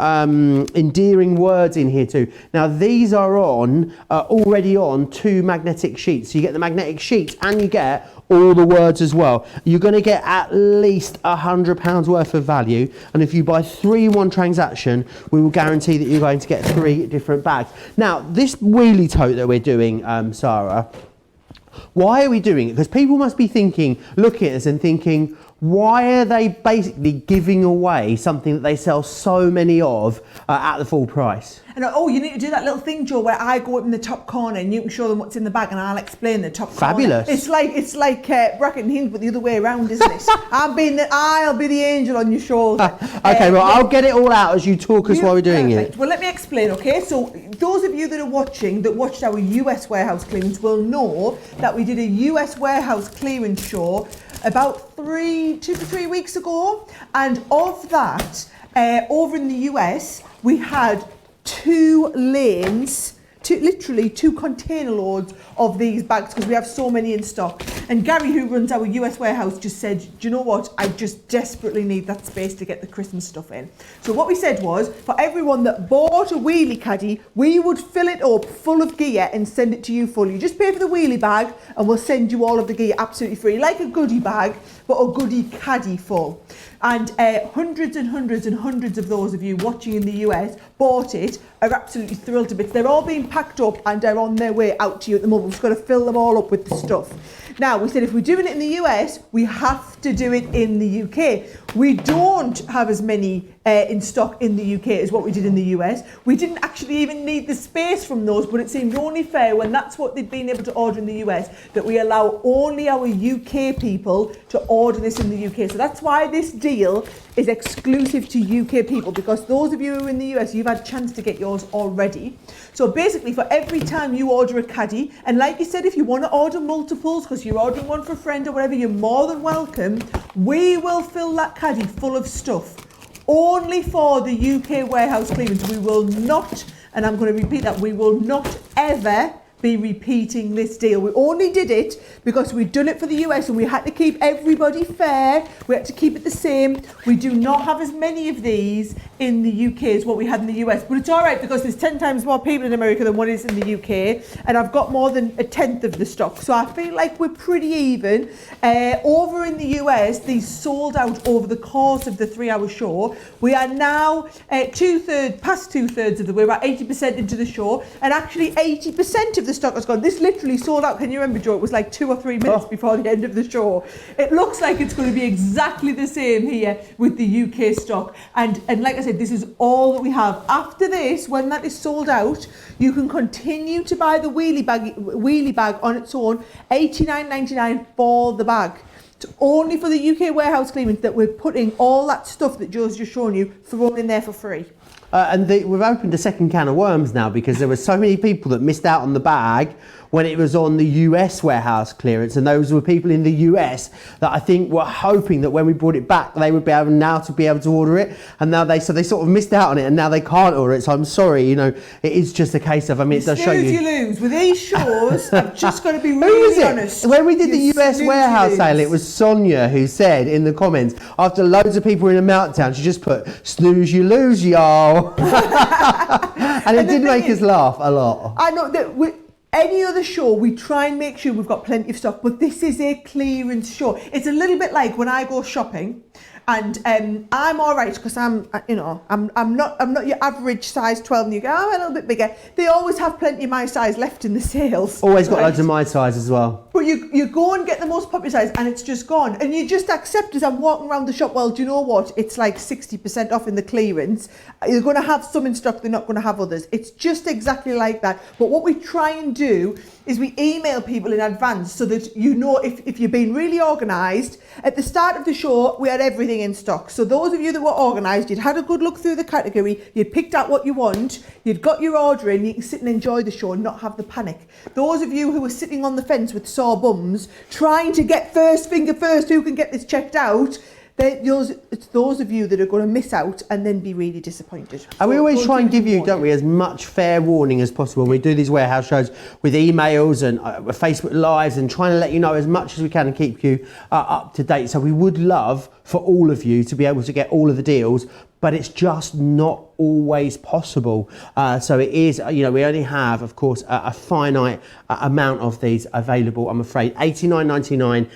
endearing words in here too. Now these are already on 2 magnetic sheets. So you get the magnetic sheets and you get all the words as well. You're going to get at least £100 worth of value, and if you buy 3 in one transaction, we will guarantee that you're going to get 3 different bags. Now this wheelie tote that we're doing, Sarah, why are we doing it? Because people must be thinking, looking at us and thinking, why are they basically giving away something that they sell so many of at the full price? And you need to do that little thing, Joe, where I go up in the top corner and you can show them what's in the bag and I'll explain the top Fabulous. corner. It's like Bracket and Hinge, but the other way around, isn't it? I'll be the angel on your shoulder. Okay, well, I'll get it all out as you talk us while we're doing it. Well, let me explain, okay? So those of you that are watching, that watched our US warehouse clearance, will know that we did a US warehouse clearance show about 2 to 3 weeks ago. And of that, over in the US, we had 2 lanes, literally 2 container loads of these bags, because we have so many in stock. And Gary, who runs our US warehouse, just said, do you know what, I just desperately need that space to get the Christmas stuff in. So what we said was, for everyone that bought a wheelie caddy, we would fill it up full of gear and send it to you full. You just pay for the wheelie bag and we'll send you all of the gear absolutely free, like a goodie bag, but a goodie caddy full. And hundreds and hundreds and hundreds of those of you watching in the US bought it, are absolutely thrilled to bits. They're all being packed up and they're on their way out to you at the moment. We've just got to fill them all up with the stuff. Now, we said if we're doing it in the US, we have to do it in the UK. We don't have as many in stock in the UK as what we did in the US. We didn't actually even need the space from those, but it seemed only fair when that's what they'd been able to order in the US, that we allow only our UK people to order this in the UK. So that's why this deal is exclusive to UK people, because those of you who are in the US, you've had a chance to get yours already. So basically, for every time you order a caddy, and like you said, if you want to order multiples, because you're ordering one for a friend or whatever, you're more than welcome. We will fill that caddy full of stuff only for the UK warehouse clearance. We will not and I'm going to repeat that, we will not ever be repeating this deal. We only did it because we'd done it for the US and we had to keep everybody fair. We had to keep it the same. We do not have as many of these in the UK as what we had in the US, but it's all right because there's 10 times more people in America than what is in the UK, and I've got more than a tenth of the stock, so I feel like we're pretty even. Over in the US, these sold out over the course of the 3-hour show. We are now past two-thirds of the way, we're about 80% into the show, and actually 80% of the stock has gone. This literally sold out. Can you remember, Joe? It was like 2 or 3 minutes before the end of the show. It looks like it's going to be exactly the same here with the UK stock. And like I said, this is all that we have. After this, when that is sold out, you can continue to buy the wheelie bag on its own, $89.99 for the bag. It's only for the UK warehouse clearance that we're putting all that stuff that Joe's just shown you thrown in there for free. We've opened a second can of worms now because there were so many people that missed out on the bag when it was on the US warehouse clearance, and those were people in the US that I think were hoping that when we brought it back they would be able to order it, and now they sort of missed out on it and now they can't order it. So I'm sorry, you know, it is just a case of, I mean, it does show you lose with these shows. I'm just going to be really honest. When we did the US warehouse sale, it was Sonia who said in the comments, after loads of people were in a meltdown, she just put snooze you lose, y'all. and it did make us laugh a lot. I know that any other show, we try and make sure we've got plenty of stock, but this is a clearance show. It's a little bit like when I go shopping, and I'm all right because I'm not your average size 12, and you go, oh, a little bit bigger. They always have plenty of my size left in the sales. Always got loads of my size as well. But you go and get the most popular size and it's just gone. And you just accept as I'm walking around the shop, well, do you know what? It's like 60% off in the clearance. You're going to have some in stock, they're not going to have others. It's just exactly like that. But what we try and do is we email people in advance so that you know if you're being really organised. At the start of the show, we had everything in stock. So those of you that were organised, you'd had a good look through the category, you'd picked out what you want, you'd got your order in, you can sit and enjoy the show and not have the panic. Those of you who were sitting on the fence with sore bums, trying to get finger first, who can get this checked out, it's those of you that are going to miss out and then be really disappointed. And we always try and give you, don't we, as much fair warning as possible. We do these warehouse shows with emails and Facebook Lives and trying to let you know as much as we can and keep you up to date. So we would love for all of you to be able to get all of the deals, but it's just not always possible. So it is, we only have, of course, a finite amount of these available, I'm afraid. $89.99.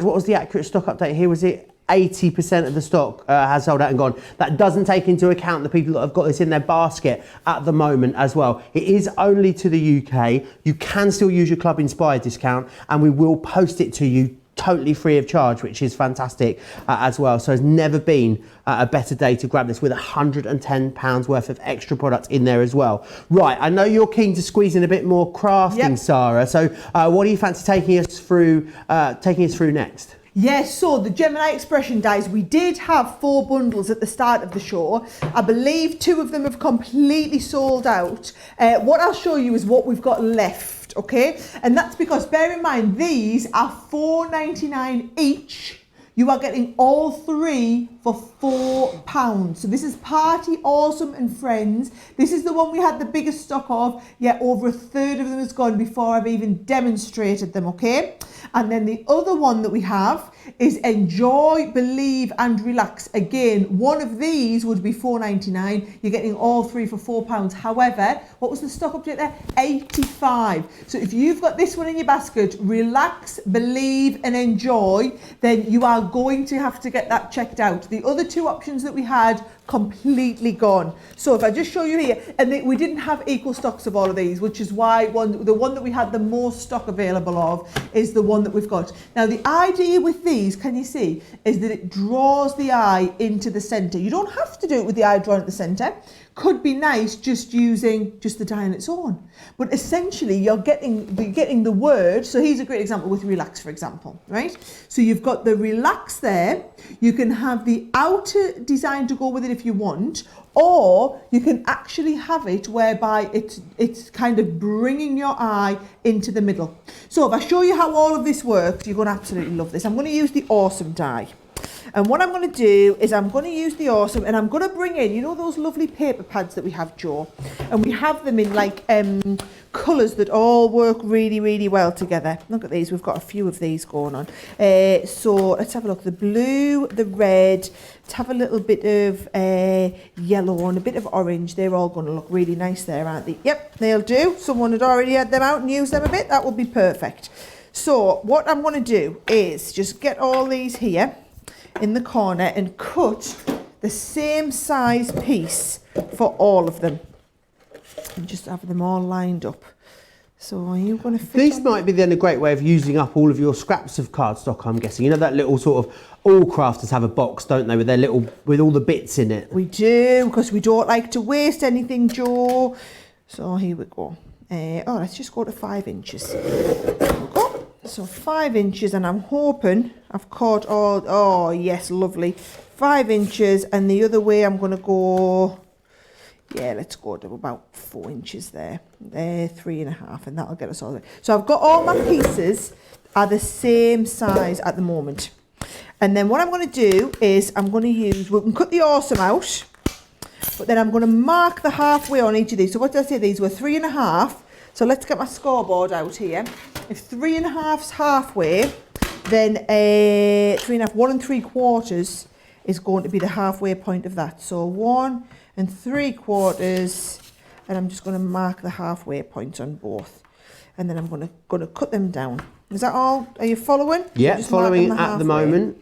What was the accurate stock update here? Was it 80% of the stock has sold out and gone? That doesn't take into account the people that have got this in their basket at the moment as well. It is only to the UK. You can still use your Club Inspired discount and we will post it to you totally free of charge, which is fantastic as well. So there's never been a better day to grab this with £110 worth of extra products in there as well. Right, I know you're keen to squeeze in a bit more crafting, Sarah. So what do you fancy taking us through next? Yes, so the Gemini expression dies, we did have 4 bundles at the start of the show. I believe 2 of them have completely sold out. What I'll show you is what we've got left, okay? And that's because, bear in mind, these are $4.99 each. You are getting all 3 for £4. So this is Party Awesome and Friends. This is the one we had the biggest stock of. Yeah, over a third of them has gone before I've even demonstrated them, okay? And then the other one that we have is Enjoy, Believe and Relax. Again, one of these would be $4.99. You're getting all 3 for £4. However, what was the stock update there? 85. So if you've got this one in your basket, Relax, Believe and Enjoy, then you are going to have to get that checked out. The other 2 options that we had, completely gone. So if I just show you here, and we didn't have equal stocks of all of these, which is why the one that we had the most stock available of is the one that we've got. Now the idea with these, can you see, is that it draws the eye into the centre. You don't have to do it with the eye drawn at the centre. Could be nice just using just the die on its own. But essentially you're getting the word. So here's a great example with relax, for example, right? So you've got the relax there. You can have the outer design to go with it if you want, or you can actually have it whereby it's kind of bringing your eye into the middle. So if I show you how all of this works, you're going to absolutely love this. I'm going to use the awesome die. And what I'm going to do is I'm going to use the Awesome, and I'm going to bring in, you know those lovely paper pads that we have, Joe? And we have them in like colours that all work really, really well together. Look at these, we've got a few of these going on. So let's have a look, the blue, the red, let's have a little bit of yellow and a bit of orange. They're all going to look really nice there, aren't they? Yep, they'll do. Someone had already had them out and used them a bit. That would be perfect. So what I'm going to do is just get all these here in the corner and cut the same size piece for all of them. And just have them all lined up. So are you going to fit This might be then a great way of using up all of your scraps of cardstock, I'm guessing. You know that little sort of, all crafters have a box, don't they, with their little, with all the bits in it. We do, because we don't like to waste anything, Joe. So here we go. Oh, let's just go to 5 inches. There we go. So 5 inches, and I'm hoping I've caught all, oh yes, lovely. 5 inches, and the other way I'm going to go, yeah, let's go to about 4 inches there. 3.5, and that'll get us all there. So I've got all my pieces are the same size at the moment. And then what I'm going to do is I'm going to use, we can cut the Awesome out, but then I'm going to mark the halfway on each of these. So what did I say? These were 3.5. So let's get my scoreboard out here. If 3.5's halfway, then 3.5, 1 3/4 is going to be the halfway point of that. So 1 3/4, and I'm just going to mark the halfway points on both. And then I'm going to cut them down. Is that all? Are you following? Yeah, following at the moment.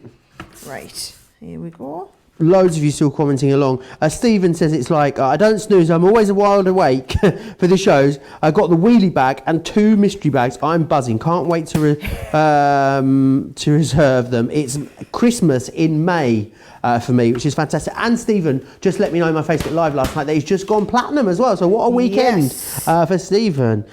Right, here we go. Loads of you still commenting along. Stephen says it's like, I don't snooze, I'm always wide awake for the shows. I got the wheelie bag and 2 mystery bags. I'm buzzing. Can't wait to reserve them. It's Christmas in May for me, which is fantastic. And Stephen just let me know in my Facebook Live last night that he's just gone platinum as well. So what a weekend for Stephen.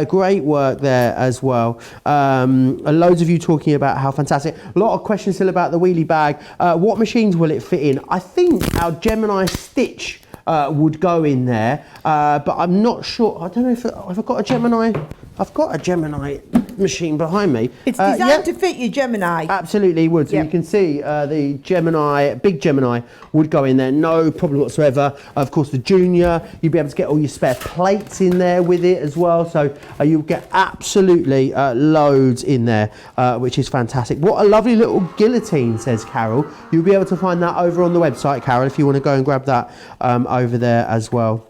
Great work there as well. Loads of you talking about how fantastic. A lot of questions still about the wheelie bag. What machines will it fit in? I think our Gemini Stitch would go in there, but I'm not sure. I don't know if I've got a Gemini. I've got a Gemini machine behind me. It's designed to fit your Gemini. Absolutely would. So you can see the Gemini, big Gemini would go in there, no problem whatsoever. Of course, the Junior, you'd be able to get all your spare plates in there with it as well. So you'll get absolutely loads in there, which is fantastic. What a lovely little guillotine, says Carol. You'll be able to find that over on the website, Carol, if you want to go and grab that over there as well.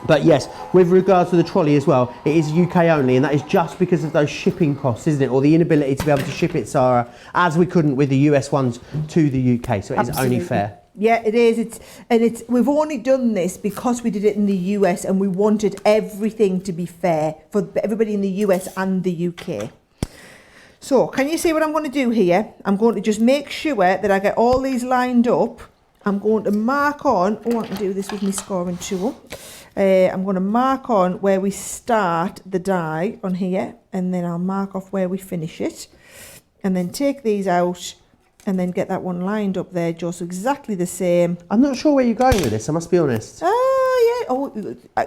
But yes, with regards to the trolley as well, it is UK only, and that is just because of those shipping costs, isn't it? Or the inability to be able to ship it, Sarah, as we couldn't with the US ones to the UK. So it is only fair. Yeah, it is. We've only done this because we did it in the US, and we wanted everything to be fair for everybody in the US and the UK. So can you see what I'm going to do here? I'm going to just make sure that I get all these lined up. I'm going to mark on, I can do this with my scoring tool. I'm going to mark on where we start the die on here, and then I'll mark off where we finish it, and then take these out and then get that one lined up there, just exactly the same. I'm not sure where you're going with this, I must be honest.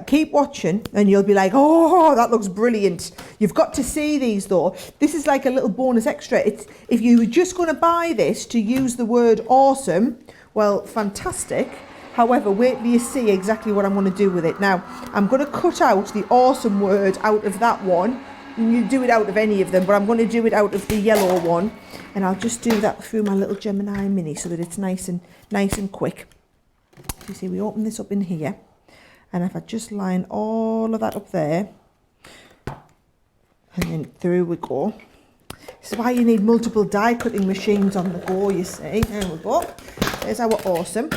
Keep watching and you'll be like, oh, that looks brilliant. You've got to see these though. This is like a little bonus extra. If you were just going to buy this to use the word awesome, well, fantastic. However, wait till you see exactly what I'm going to do with it. Now, I'm going to cut out the awesome word out of that one. You do it out of any of them, but I'm going to do it out of the yellow one. And I'll just do that through my little Gemini Mini so that it's nice and quick. You see, we open this up in here. And if I just line all of that up there, and then through we go. This is why you need multiple die cutting machines on the go, you see. There we go. There's our awesome.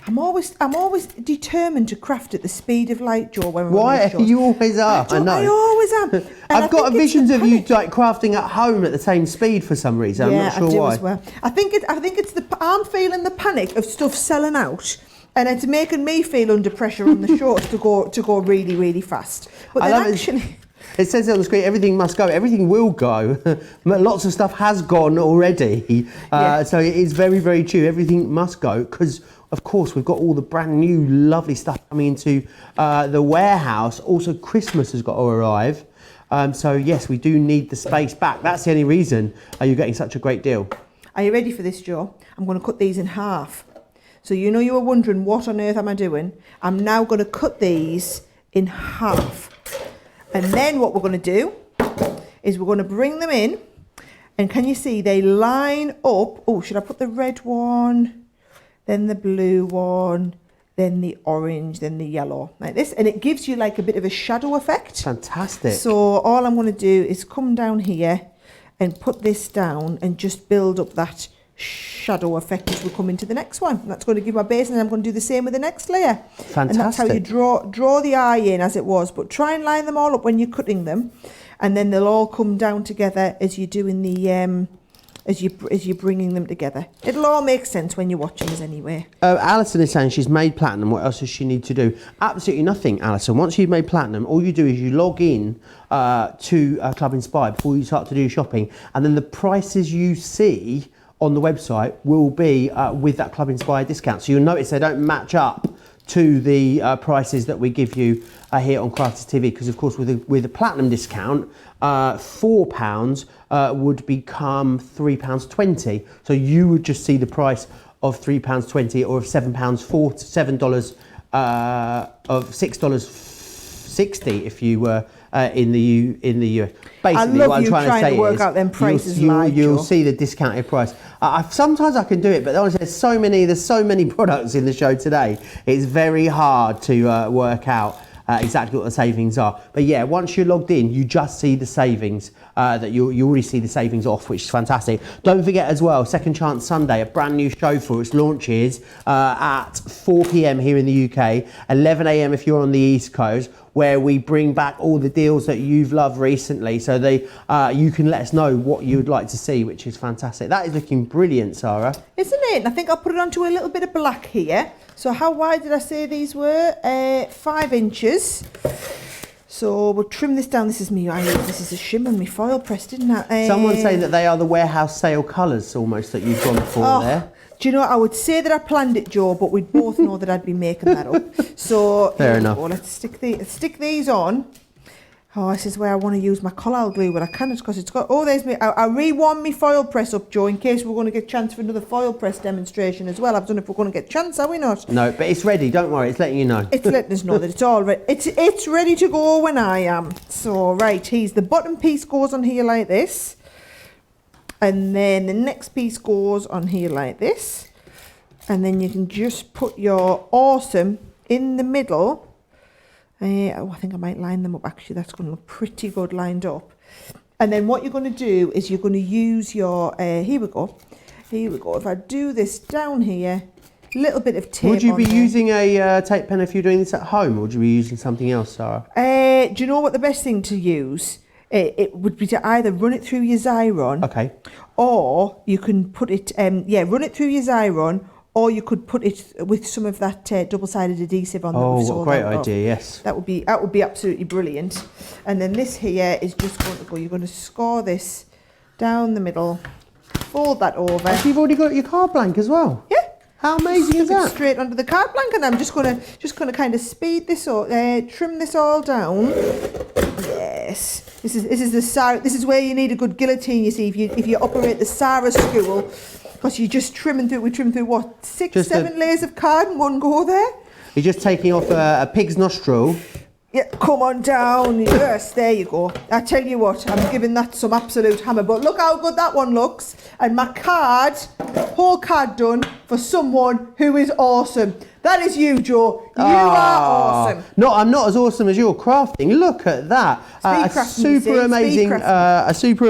I'm always determined to craft at the speed of light, Joe. When Why? You always are. I know. I always am. I've got visions of you like crafting at home at the same speed for some reason. I'm not sure why. As well. I think it's I'm feeling the panic of stuff selling out, and it's making me feel under pressure on the shorts to go really, really fast. But then actually. It says on the screen, everything must go. Everything will go. Lots of stuff has gone already. So it is very, very true. Everything must go because, of course, we've got all the brand new lovely stuff coming into the warehouse. Also, Christmas has got to arrive. So, yes, we do need the space back. That's the only reason you're getting such a great deal. Are you ready for this, Joe? I'm going to cut these in half. So you know you were wondering what on earth am I doing? I'm now going to cut these in half. And then what we're going to do is we're going to bring them in. And can you see they line up? Oh, should I put the red one, then the blue one, then the orange, then the yellow, like this? And it gives you like a bit of a shadow effect. Fantastic. So all I'm going to do is come down here and put this down and just build up that shadow effect as we come into the next one. That's going to give my base, and I'm going to do the same with the next layer. Fantastic. And that's how you draw the eye in as it was, but try and line them all up when you're cutting them, and then they'll all come down together as you're doing the as you're bringing them together. It'll all make sense when you're watching us anyway. Alison is saying she's made platinum. What else does she need to do? Absolutely nothing, Alison. Once you've made platinum, all you do is you log in to Club Inspire before you start to do your shopping, and then the prices you see on the website will be with that Club Inspire discount. So you'll notice they don't match up to the prices that we give you here on Crafters TV, because of course with a platinum discount, £4 would become £3.20. So you would just see the price of £3.20 or of $7.60 if you were in the US. Basically, what I'm trying to say work is out them prices you'll see the discounted price. Sometimes I can do it, but honestly, there's so many products in the show today. It's very hard to work out exactly what the savings are. But yeah, once you're logged in, you just see the savings that you already see the savings off, which is fantastic. Don't forget as well, Second Chance Sunday, a brand new show for its launches at 4 p.m. here in the UK, 11 a.m. if you're on the East Coast, where we bring back all the deals that you've loved recently, so you can let us know what you would like to see, which is fantastic. That is looking brilliant, Sarah. Isn't it? And I think I'll put it onto a little bit of black here. So how wide did I say these were? 5 inches. So we'll trim this down. This is a shim on me foil press, didn't I? Someone's saying that they are the warehouse sale colours almost that you've gone for there. Do you know, I would say that I planned it, Joe, but we'd both know that I'd be making that up. So fair enough. Let's stick these on. Oh, this is where I want to use my collal glue, but I can't because it's got... Oh, there's me. I rewound my foil press up, Joe, in case we're going to get a chance for another foil press demonstration as well. I don't know if we're going to get a chance, are we not? No, but it's ready. Don't worry. It's letting you know. It's letting us know that it's all ready. It's ready to go when I am. So, right, the bottom piece goes on here like this. And then the next piece goes on here like this. And then you can just put your awesome in the middle. I think I might line them up, actually. That's going to look pretty good lined up. And then what you're going to do is you're going to use your... here we go. If I do this down here, a little bit of tape. Would you be using a tape pen if you're doing this at home, or would you be using something else, Sarah? Do you know what the best thing to use? It would be to either run it through your Xyron. Okay. Or you can put it... run it through your Xyron, or you could put it with some of that double-sided adhesive on. Oh, what a great idea, yes. That would be absolutely brilliant. And then this here is just going to go, you're going to score this down the middle, fold that over. So you've already got your card blank as well? Yeah. How amazing is that? Straight onto the card blank, and I'm just going to kind of speed this up, trim this all down. Yes. This is where you need a good guillotine, you see, if you operate the Sara school. Because you're just trimming through, we trim through what, 7 layers of card in one go there? You're just taking off a pig's nostril. Yeah, come on down. Yes, there you go. I tell you what, I'm giving that some absolute hammer. But look how good that one looks. And my whole card done for someone who is awesome. That is you, Joe. You are awesome. No, I'm not as awesome as you're crafting. Look at that. A super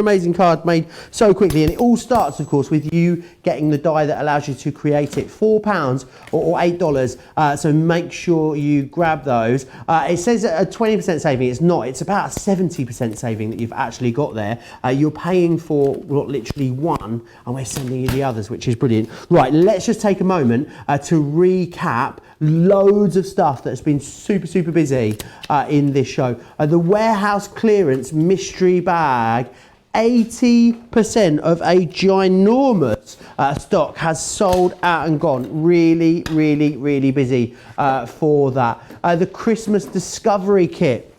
amazing card made so quickly. And it all starts, of course, with you getting the die that allows you to create it. £4 or $8. So make sure you grab those. It says a 20% saving. It's not. It's about a 70% saving that you've actually got there. You're paying for literally one, and we're sending you the others, which is brilliant. Right, let's just take a moment to recap loads of stuff that's been super busy in this show. The warehouse clearance mystery bag, 80% of a ginormous stock has sold out and gone. Really busy for that. The Christmas discovery kit,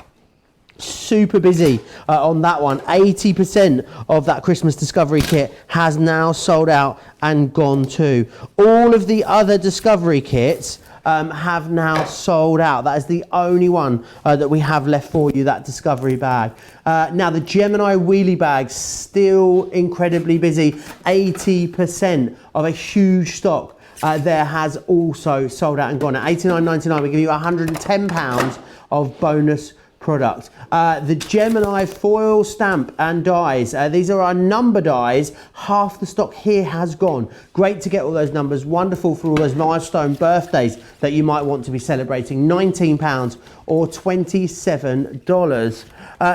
super busy on that one. 80% of that Christmas Discovery kit has now sold out and gone too. All of the other Discovery kits have now sold out. That is the only one that we have left for you, that Discovery bag. Now the Gemini wheelie bag, still incredibly busy. 80% of a huge stock there has also sold out and gone. At $89.99, we give you £110 of bonus product. The Gemini foil stamp and dies. These are our number dies. Half the stock here has gone. Great to get all those numbers. Wonderful for all those milestone birthdays that you might want to be celebrating. £19 or $27.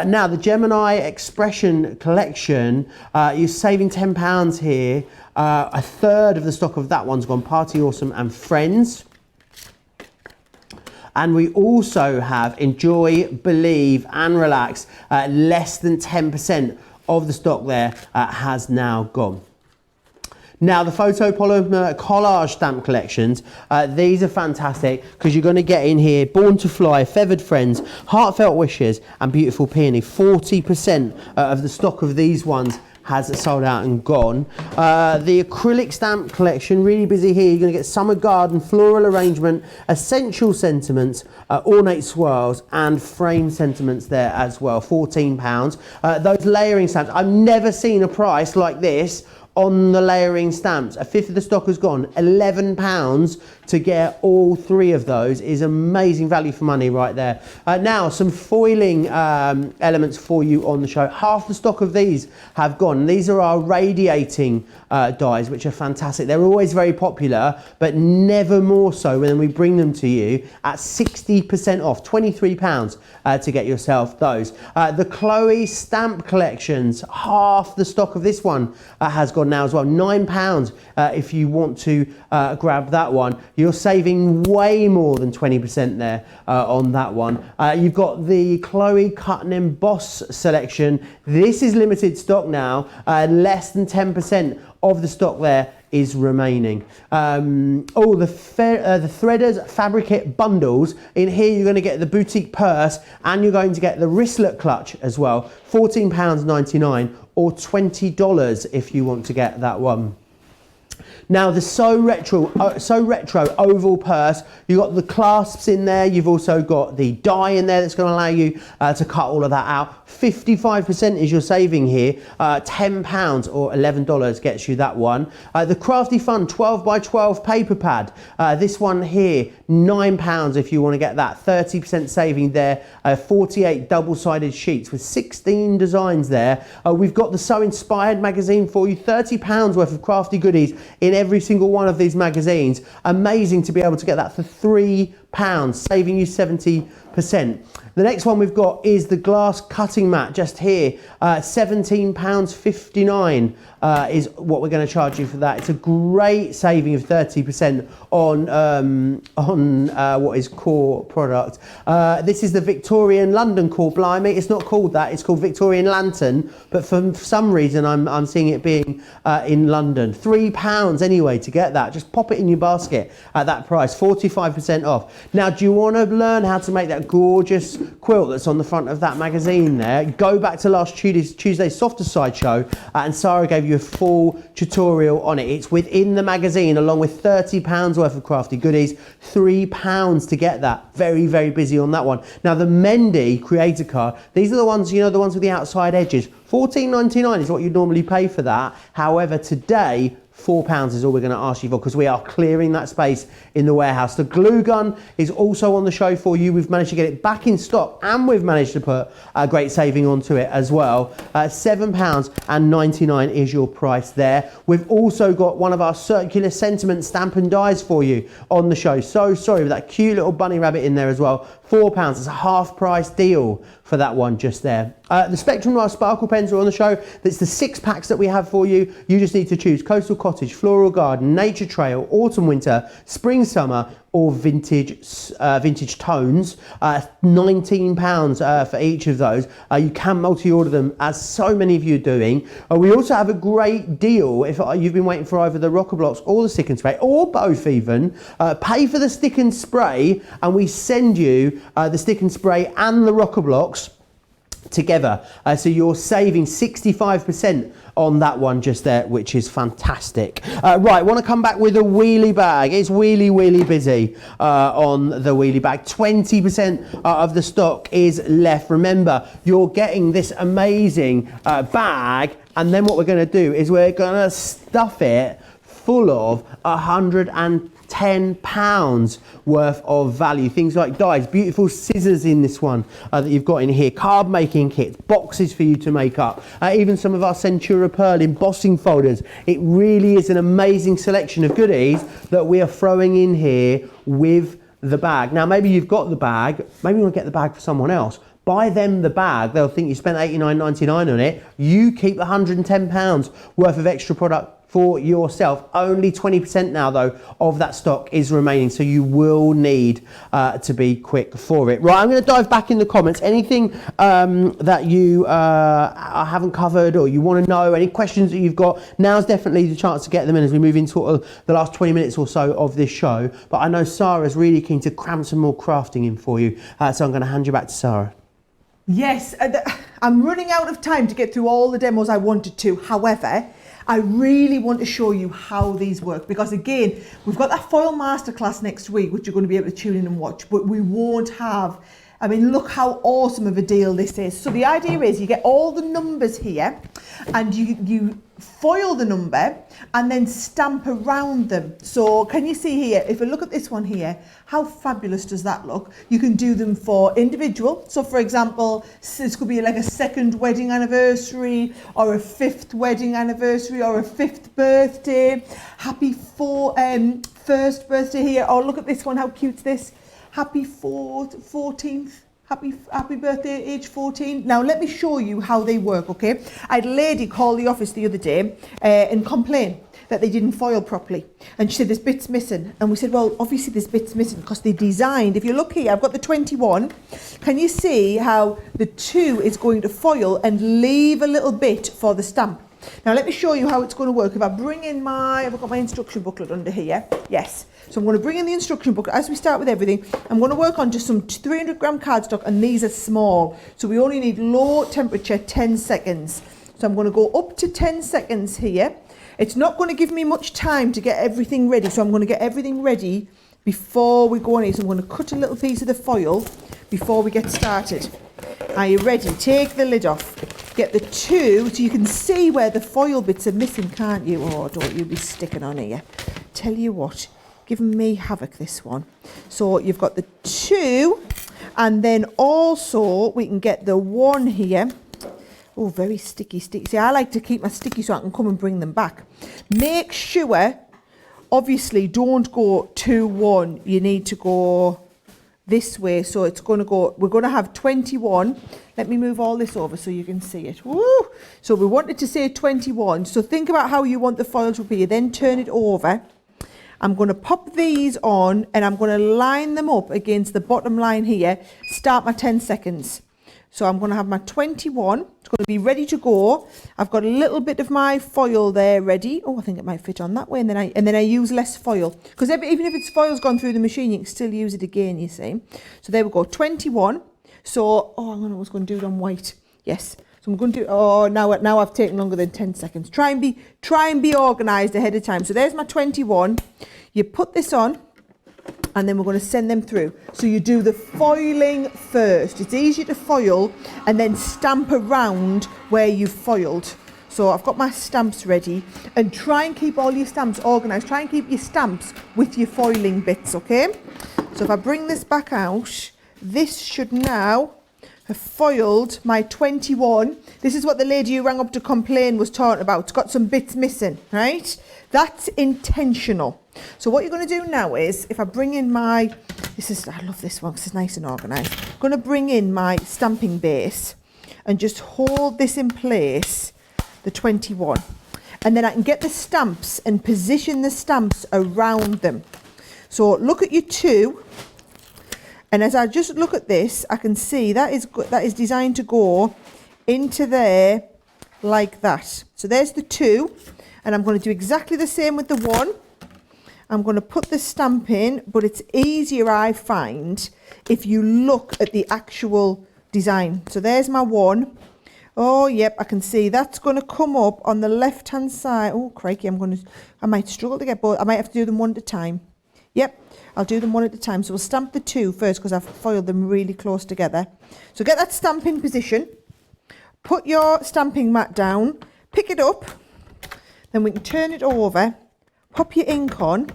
Now the Gemini Expression Collection, you're saving £10 here. A third of the stock of that one's gone. Party Awesome and Friends. And we also have Enjoy, Believe and Relax. Less than 10% of the stock there has now gone. Now the photopolymer collage stamp collections, these are fantastic because you're going to get in here Born to Fly, Feathered Friends, Heartfelt Wishes and Beautiful Peony. 40% of the stock of these ones has sold out and gone. The acrylic stamp collection, really busy here. You're going to get Summer Garden, Floral Arrangement, Essential Sentiments, Ornate Swirls and Frame Sentiments there as well. £14. Those layering stamps, I've never seen a price like this on the layering stamps. A fifth of the stock has gone. £11 to get all three of those is amazing value for money right there. Now some foiling elements for you on the show. Half the stock of these have gone. These are our radiating dies, which are fantastic. They're always very popular, but never more so when we bring them to you at 60% off, £23 to get yourself those. The Chloe stamp collections, half the stock of this one has gone now as well. £9 if you want to grab that one. You're saving way more than 20% there on that one. You've got the Chloe Cut and Emboss selection. This is limited stock now. Less than 10% of the stock there is remaining. Oh, the Threaders Fabricate bundles. In here you're going to get the boutique purse and you're going to get the wristlet clutch as well. £14.99 or $20 if you want to get that one. Now the So Retro oval purse, you've got the clasps in there, you've also got the die in there that's going to allow you to cut all of that out. 55% is your saving here, £10 or $11 gets you that one. The Crafty Fun 12x12 paper pad, this one here, £9 if you want to get that, 30% saving there, 48 double-sided sheets with 16 designs there. We've got the So Inspired magazine for you, £30 worth of crafty goodies in every single one of these magazines. Amazing to be able to get that for £3, saving you 70%. The next one we've got is the glass cutting mat just here. £17.59 is what we're going to charge you for that. It's a great saving of 30% on what is core product. This is the Victorian London core. Blimey, it's not called that. It's called Victorian Lantern, but for some reason I'm seeing it being in London. £3 anyway to get that. Just pop it in your basket at that price. 45% off. Now, do you want to learn how to make that gorgeous quilt that's on the front of that magazine there? Go back to last Tuesday's Softer Side show and Sara gave you a full tutorial on it. It's within the magazine along with £30 worth of crafty goodies. £3 to get that. Very, very busy on that one. Now the Mendy creator card, these are the ones, you know, the ones with the outside edges. £14.99 is what you'd normally pay for that. However, today £4 is all we're going to ask you for because we are clearing that space in the warehouse. The glue gun is also on the show for you. We've managed to get it back in stock and we've managed to put a great saving onto it as well. £7.99 is your price there. We've also got one of our circular sentiment stamp and dies for you on the show. So sorry with that cute little bunny rabbit in there as well. £4. It's a half price deal for that one just there. The Spectrum Noir Sparkle pens are on the show. That's the 6 packs that we have for you. You just need to choose Coastal Cottage, Floral Garden, Nature Trail, Autumn Winter, Spring Summer or Vintage Tones. £19 for each of those. You can multi-order them as so many of you are doing. We also have a great deal if you've been waiting for either the Rocker Blocks or the Stick and Spray or both even. Pay for the Stick and Spray and we send you the Stick and Spray and the Rocker Blocks together. So you're saving 65% on that one just there, which is fantastic. Right, want to come back with a wheelie bag. It's really busy on the wheelie bag. 20% of the stock is left. Remember, you're getting this amazing bag, and then what we're going to do is we're going to stuff it full of £110 worth of value. Things like dies, beautiful scissors in this one that you've got in here, card making kits, boxes for you to make up, even some of our Centura Pearl embossing folders. It really is an amazing selection of goodies that we are throwing in here with the bag. Now, maybe you've got the bag, maybe you want to get the bag for someone else. Buy them the bag, they'll think you spent $89.99 on it. You keep the £110 worth of extra product for yourself. Only 20% now though of that stock is remaining, so you will need to be quick for it. Right, I'm going to dive back in the comments. Anything that you I haven't covered or you want to know, any questions that you've got, now's definitely the chance to get them in as we move into sort of the last 20 minutes or so of this show. But I know Sara's really keen to cram some more crafting in for you, so I'm going to hand you back to Sara. Yes, I'm running out of time to get through all the demos I wanted to. However, I really want to show you how these work, because again, we've got that foil masterclass next week, which you're going to be able to tune in and watch, but we won't have, I mean, look how awesome of a deal this is. So the idea is you get all the numbers here and you foil the number and then stamp around them. So can you see here, if we look at this one here, how fabulous does that look? You can do them for individual. So for example, this could be like a second wedding anniversary or a fifth wedding anniversary or a fifth birthday. Happy first birthday here. Or look at this one, how cute's this? Happy 14th. Happy birthday, age 14. Now, let me show you how they work, okay? I had a lady call the office the other day and complain that they didn't foil properly. And she said, there's bits missing. And we said, well, obviously there's bits missing because they designed. If you look here, I've got the 21. Can you see how the 2 is going to foil and leave a little bit for the stamp? Now, let me show you how it's going to work. If I bring in I've got my instruction booklet under here. Yes. So I'm going to bring in the instruction booklet. As we start with everything, I'm going to work on just some 300 gram cardstock, and these are small. So we only need low temperature, 10 seconds. So I'm going to go up to 10 seconds here. It's not going to give me much time to get everything ready. So I'm going to get everything ready before we go on here. So I'm going to cut a little piece of the foil before we get started. Are you ready? Take the lid off. Get the 2 so you can see where the foil bits are missing, can't you? Oh, don't you be sticking on here. Tell you what, giving me havoc, this one. So you've got the 2, and then also we can get the 1 here. Oh, very sticky. See, I like to keep my sticky so I can come and bring them back. Make sure, obviously, don't go 2, 1. You need to go this way. So it's going to go, we're going to have 21. Let me move all this over so you can see it. Woo! So we wanted to say 21. So think about how you want the foil to be. Then turn it over. I'm going to pop these on and I'm going to line them up against the bottom line here. Start my 10 seconds. So I'm going to have my 21. It's going to be ready to go. I've got a little bit of my foil there ready. Oh, I think it might fit on that way. And then I use less foil. Because even if its foil's gone through the machine, you can still use it again, you see. So there we go, 21. So, I was going to do it on white. Yes. So I'm going to do, now I've taken longer than 10 seconds. Try and be organised ahead of time. So there's my 21. You put this on, and then we're going to send them through. So you do the foiling first. It's easier to foil and then stamp around where you've foiled. So I've got my stamps ready, and try and keep all your stamps organised. Try and keep your stamps with your foiling bits, okay? So if I bring this back out, this should now have foiled my 21. This is what the lady who rang up to complain was talking about. It's got some bits missing, right? That's intentional. So what you're going to do now is, if I bring in I love this one because it's nice and organised. I'm going to bring in my stamping base and just hold this in place, the 21. And then I can get the stamps and position the stamps around them. So look at your 2. And as I just look at this, I can see that is designed to go into there like that. So there's the 2. And I'm going to do exactly the same with the 1. I'm going to put the stamp in, but it's easier, I find, if you look at the actual design. So there's my one. Oh, yep, I can see that's going to come up on the left-hand side. Oh, crikey, I might struggle to get both. I might have to do them one at a time. Yep, I'll do them one at a time. So we'll stamp the two first because I've foiled them really close together. So get that stamp in position. Put your stamping mat down. Pick it up. Then we can turn it over. Pop your ink on.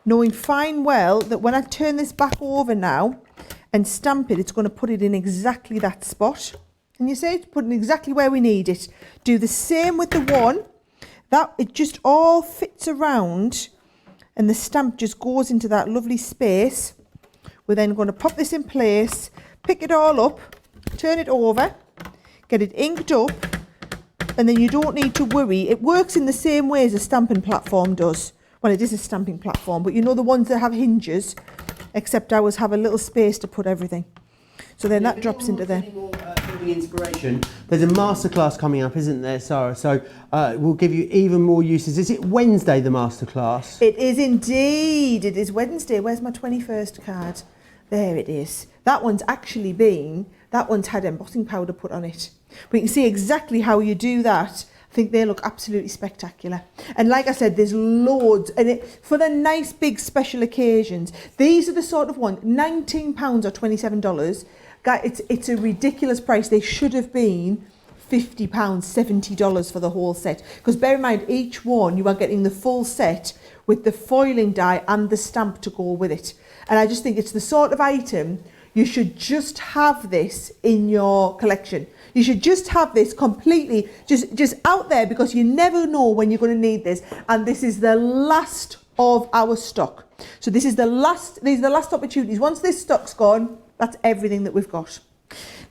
Knowing fine well that when I turn this back over now and stamp it, it's going to put it in exactly that spot. And you see, it's putting exactly where we need it. Do the same with the one. That it just all fits around and the stamp just goes into that lovely space. We're then going to pop this in place, pick it all up, turn it over, get it inked up, and then you don't need to worry. It works in the same way as a stamping platform does. Well, it is a stamping platform, but you know the ones that have hinges, except ours have a little space to put everything. So then that drops into there. Inspiration. There's a masterclass coming up, isn't there, Sarah? So we'll give you even more uses. Is it Wednesday, the masterclass? It is indeed. It is Wednesday. Where's my 21st card? There it is. That one's had embossing powder put on it. But you can see exactly how you do that. I think they look absolutely spectacular. And like I said, there's loads. And for the nice big special occasions, these are the sort of ones, £19 or $27. Guys, it's a ridiculous price. They should have been £50, $70 for the whole set. Because bear in mind, each one, you are getting the full set with the foiling die and the stamp to go with it. And I just think it's the sort of item you should just have this in your collection. You should just have this completely just out there because you never know when you're going to need this. And this is the last of our stock. So these are the last opportunities. Once this stock's gone, that's everything that we've got.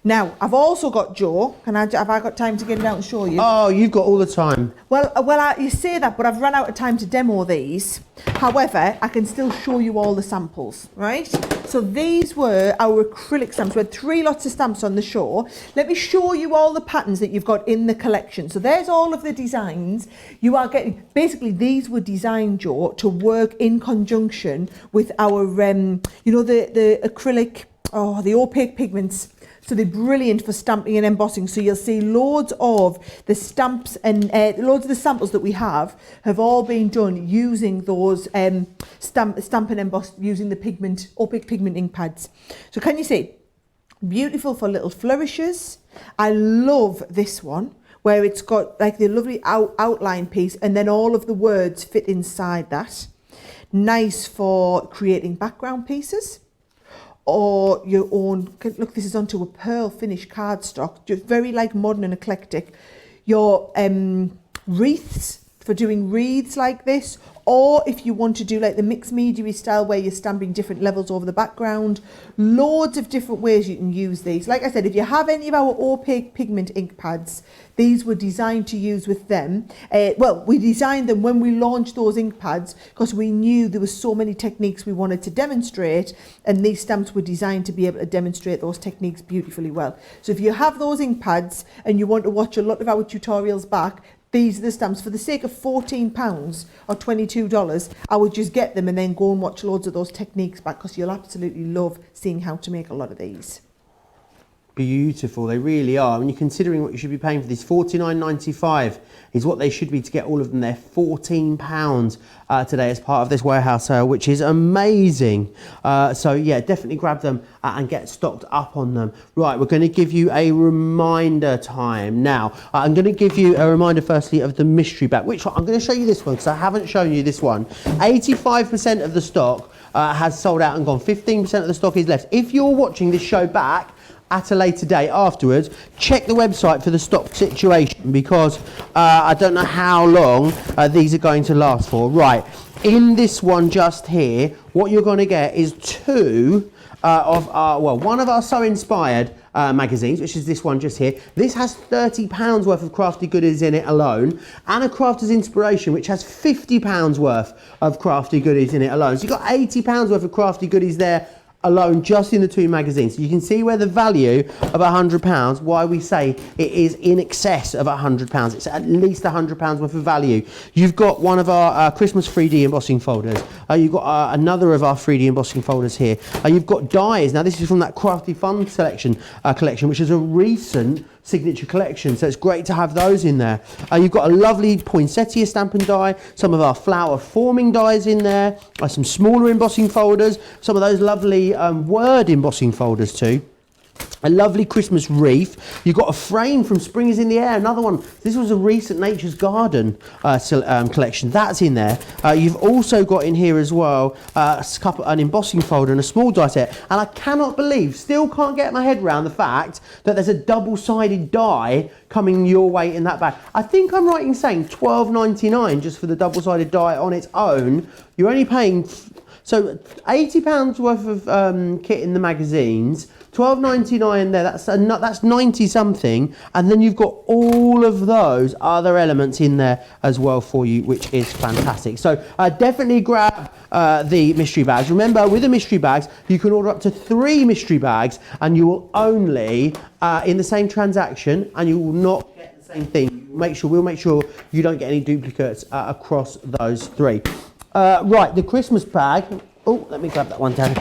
Now, I've also got Joe. Have I got time to get it out and show you? Oh, you've got all the time. Well, you say that, but I've run out of time to demo these. However, I can still show you all the samples, right? So these were our acrylic stamps. We had 3 lots of stamps on the show. Let me show you all the patterns that you've got in the collection. So there's all of the designs. You are getting, basically these were designed, Joe, to work in conjunction with our, the acrylic, the opaque pigments. So they're brilliant for stamping and embossing. So you'll see loads of the stamps and loads of the samples that we have all been done using those stamp and emboss using the opaque pigment ink pads. So can you see? Beautiful for little flourishes. I love this one where it's got like the lovely outline piece and then all of the words fit inside that. Nice for creating background pieces. Or your own, look, this is onto a pearl finish cardstock, just very like modern and eclectic. Your wreaths, for doing wreaths like this, or if you want to do like the mixed media style where you're stamping different levels over the background, loads of different ways you can use these. Like I said, if you have any of our opaque pigment ink pads, these were designed to use with them. We designed them when we launched those ink pads because we knew there were so many techniques we wanted to demonstrate, and these stamps were designed to be able to demonstrate those techniques beautifully well. So if you have those ink pads and you want to watch a lot of our tutorials back, these are the stamps. For the sake of £14 or $22, I would just get them and then go and watch loads of those techniques back because you'll absolutely love seeing how to make a lot of these. Beautiful, they really are. When you're considering what you should be paying for this, $49.95 is what they should be to get all of them. They're £14 today as part of this warehouse sale, which is amazing. So yeah, definitely grab them and get stocked up on them. Right, we're going to give you a reminder time now. I'm going to give you a reminder firstly of the mystery bag. Which one? I'm going to show you this one because I haven't shown you this one. 85% of the stock has sold out and gone. 15% of the stock is left. If you're watching this show back at a later date afterwards, check the website for the stock situation because I don't know how long these are going to last for. Right, in this one just here, what you're going to get is one of our So Inspired magazines, which is this one just here. This has £30 worth of crafty goodies in it alone, and a Crafter's Inspiration, which has £50 worth of crafty goodies in it alone. So you've got £80 worth of crafty goodies there alone just in the 2 magazines. So you can see where the value of £100, why we say it is in excess of £100. It's at least £100 worth of value. You've got one of our Christmas 3D embossing folders. You've got another of our 3D embossing folders here. You've got dies. Now this is from that Crafty Fun collection, which is a recent signature collection, so it's great to have those in there. You've got a lovely poinsettia stamp and die, some of our flower forming dies in there, some smaller embossing folders, some of those lovely word embossing folders too. A lovely Christmas wreath. You've got a frame from Spring is in the Air, another one. This was a recent Nature's Garden collection. That's in there. You've also got in here as well an embossing folder and a small die set. And I cannot believe, still can't get my head around the fact that there's a double-sided die coming your way in that bag. I think I'm right in saying £12.99 just for the double-sided die on its own. You're only paying... So £80 worth of kit in the magazines, £12.99 there, that's 90 something, and then you've got all of those other elements in there as well for you, which is fantastic. So definitely grab the mystery bags. Remember, with the mystery bags, you can order up to 3 mystery bags, and you will only, in the same transaction, and you will not get the same thing. We'll make sure you don't get any duplicates across those 3. Right, the Christmas bag. Oh, let me grab that one down.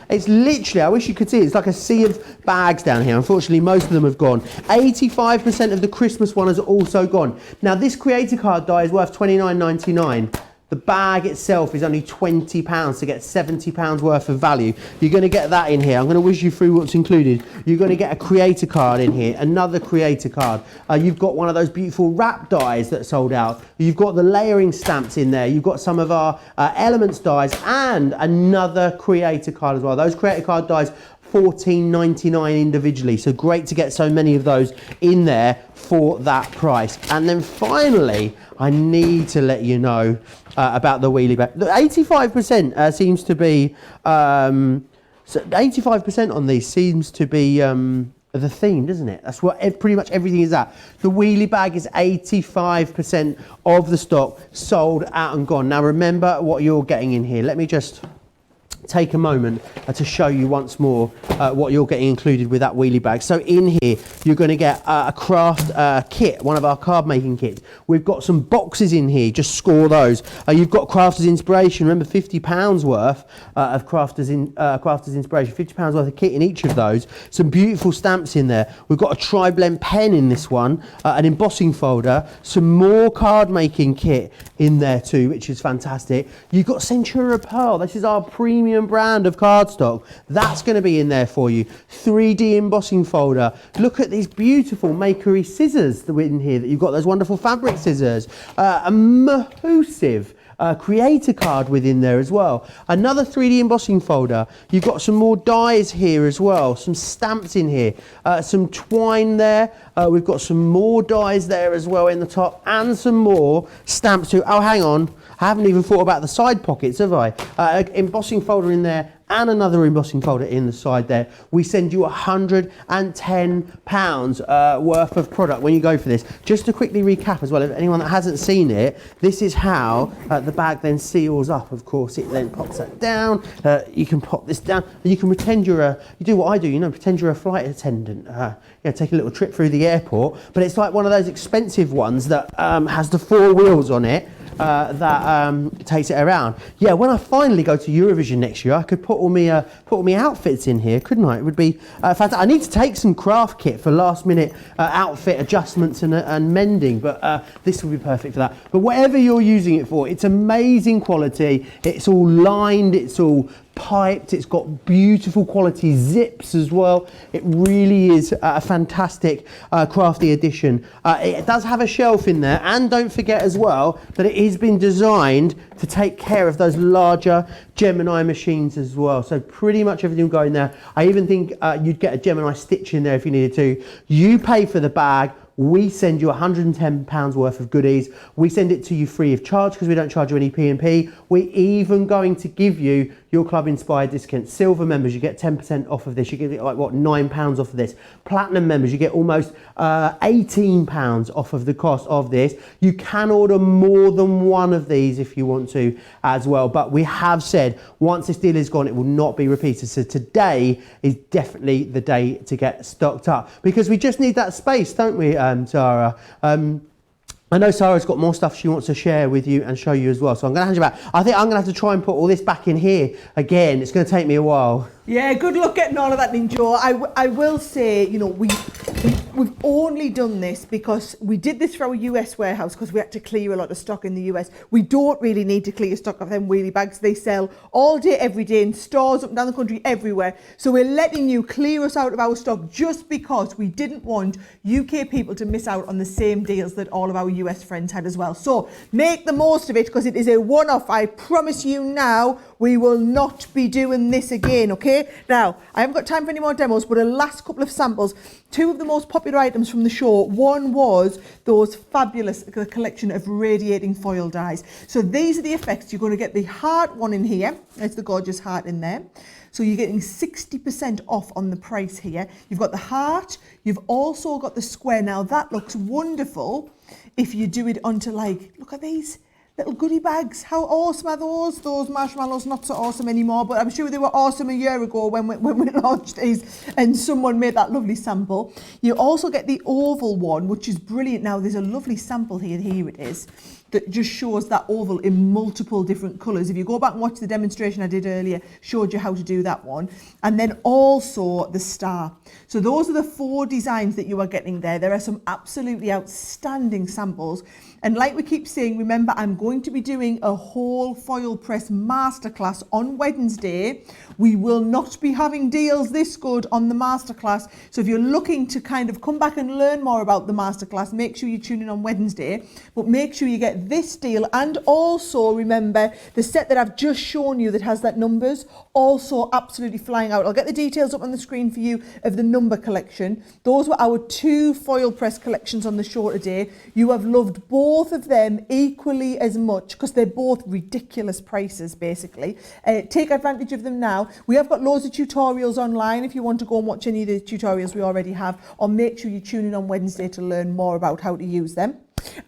It's literally, I wish you could see it, it's like a sea of bags down here. Unfortunately, most of them have gone. 85% of the Christmas one has also gone. Now, this creator card die is worth £29.99. The bag itself is only £20 to get £70 worth of value. You're going to get that in here. I'm going to whiz you through what's included. You're going to get a creator card in here, another creator card. You've got one of those beautiful wrap dies that sold out. You've got the layering stamps in there. You've got some of our elements dies and another creator card as well. Those creator card dies £14.99 individually, so great to get so many of those in there for that price. And then finally, I need to let you know about the wheelie bag. 85% seems to be 85% on these seems to be the theme, doesn't it? That's what pretty much everything is at. The wheelie bag is 85% of the stock sold out and gone. Now remember what you're getting in here. Let me just take a moment to show you once more what you're getting included with that wheelie bag. So in here you're going to get a craft kit, one of our card making kits. We've got some boxes in here, just score those. You've got Crafters Inspiration, remember £50 worth of Crafters Inspiration, £50 worth of kit in each of those. Some beautiful stamps in there. We've got a tri-blend pen in this one, an embossing folder, some more card making kit in there too, which is fantastic. You've got Centura Pearl, this is our premium brand of cardstock. That's going to be in there for you. 3D embossing folder. Look at these beautiful makery scissors that are in here. That you've got those wonderful fabric scissors. A massive creator card within there as well. Another 3D embossing folder. You've got some more dies here as well. Some stamps in here. Some twine there. We've got some more dies there as well in the top, and some more stamps too. Oh, hang on. I haven't even thought about the side pockets, have I? Embossing folder in there and another embossing folder in the side there. We send you £110 worth of product when you go for this. Just to quickly recap as well, if anyone that hasn't seen it, this is how the bag then seals up. Of course, it then pops that down. You can pop this down. And you can pretend you do what I do, pretend you're a flight attendant. Take a little trip through the airport. But it's like one of those expensive ones that has the 4 wheels on it. That takes it around. Yeah, when I finally go to Eurovision next year, I could put all my outfits in here, couldn't I? It would be fantastic. I need to take some craft kit for last minute outfit adjustments and mending, but this will be perfect for that. But whatever you're using it for, it's amazing quality. It's all lined, it's all piped, it's got beautiful quality zips as well. It really is a fantastic crafty addition. It does have a shelf in there, and don't forget as well that it has been designed to take care of those larger Gemini machines as well. So pretty much everything will go in there. I even think you'd get a Gemini stitch in there if you needed to. You pay for the bag. We send you £110 worth of goodies. We send it to you free of charge because we don't charge you any P&P. We're even going to give you your club inspired discount. Silver members, you get 10% off of this. You get like what, £9 off of this. Platinum members, you get almost £18 off of the cost of this. You can order more than one of these if you want to as well, but we have said once this deal is gone, it will not be repeated. So today is definitely the day to get stocked up, because we just need that space, don't we, Sara? I know Sara's got more stuff she wants to share with you and show you as well, so I'm going to hand you back. I think I'm going to have to try and put all this back in here again. It's going to take me a while. Yeah, good luck getting all of that in, Joe. I will say, you know, we've only done this because we did this for our US warehouse because we had to clear a lot of stock in the US. We don't really need to clear stock of them wheelie bags. They sell all day, every day in stores up and down the country, everywhere. So we're letting you clear us out of our stock just because we didn't want UK people to miss out on the same deals that all of our US friends had as well. So make the most of it because it is a one-off. I promise you now, we will not be doing this again, okay? Now, I haven't got time for any more demos, but a last couple of samples. Two of the most popular items from the show. One was those fabulous collection of radiating foil dies. So these are the effects. You're going to get the heart one in here. There's the gorgeous heart in there. So you're getting 60% off on the price here. You've got the heart. You've also got the square. Now that looks wonderful if you do it onto, like, look at these little goodie bags. How awesome are those? Those marshmallows not so awesome anymore, but I'm sure they were awesome a year ago when we launched these and someone made that lovely sample. You also get the oval one, which is brilliant. Now there's a lovely sample here. Here it is. That just shows that oval in multiple different colours. If you go back and watch the demonstration I did earlier, showed you how to do that one. And then also the star. So those are the 4 designs that you are getting there. There are some absolutely outstanding samples. And like we keep saying, remember, I'm going to be doing a whole foil press masterclass on Wednesday. We will not be having deals this good on the masterclass. So if you're looking to kind of come back and learn more about the masterclass, make sure you tune in on Wednesday. But make sure you get this deal, and also remember the set that I've just shown you that has that numbers, also absolutely flying out. I'll get the details up on the screen for you of the number collection. Those were our 2 foil press collections on the show today. You have loved both of them equally as much because they're both ridiculous prices basically. Take advantage of them now. We have got loads of tutorials online if you want to go and watch any of the tutorials we already have, or make sure you tune in on Wednesday to learn more about how to use them.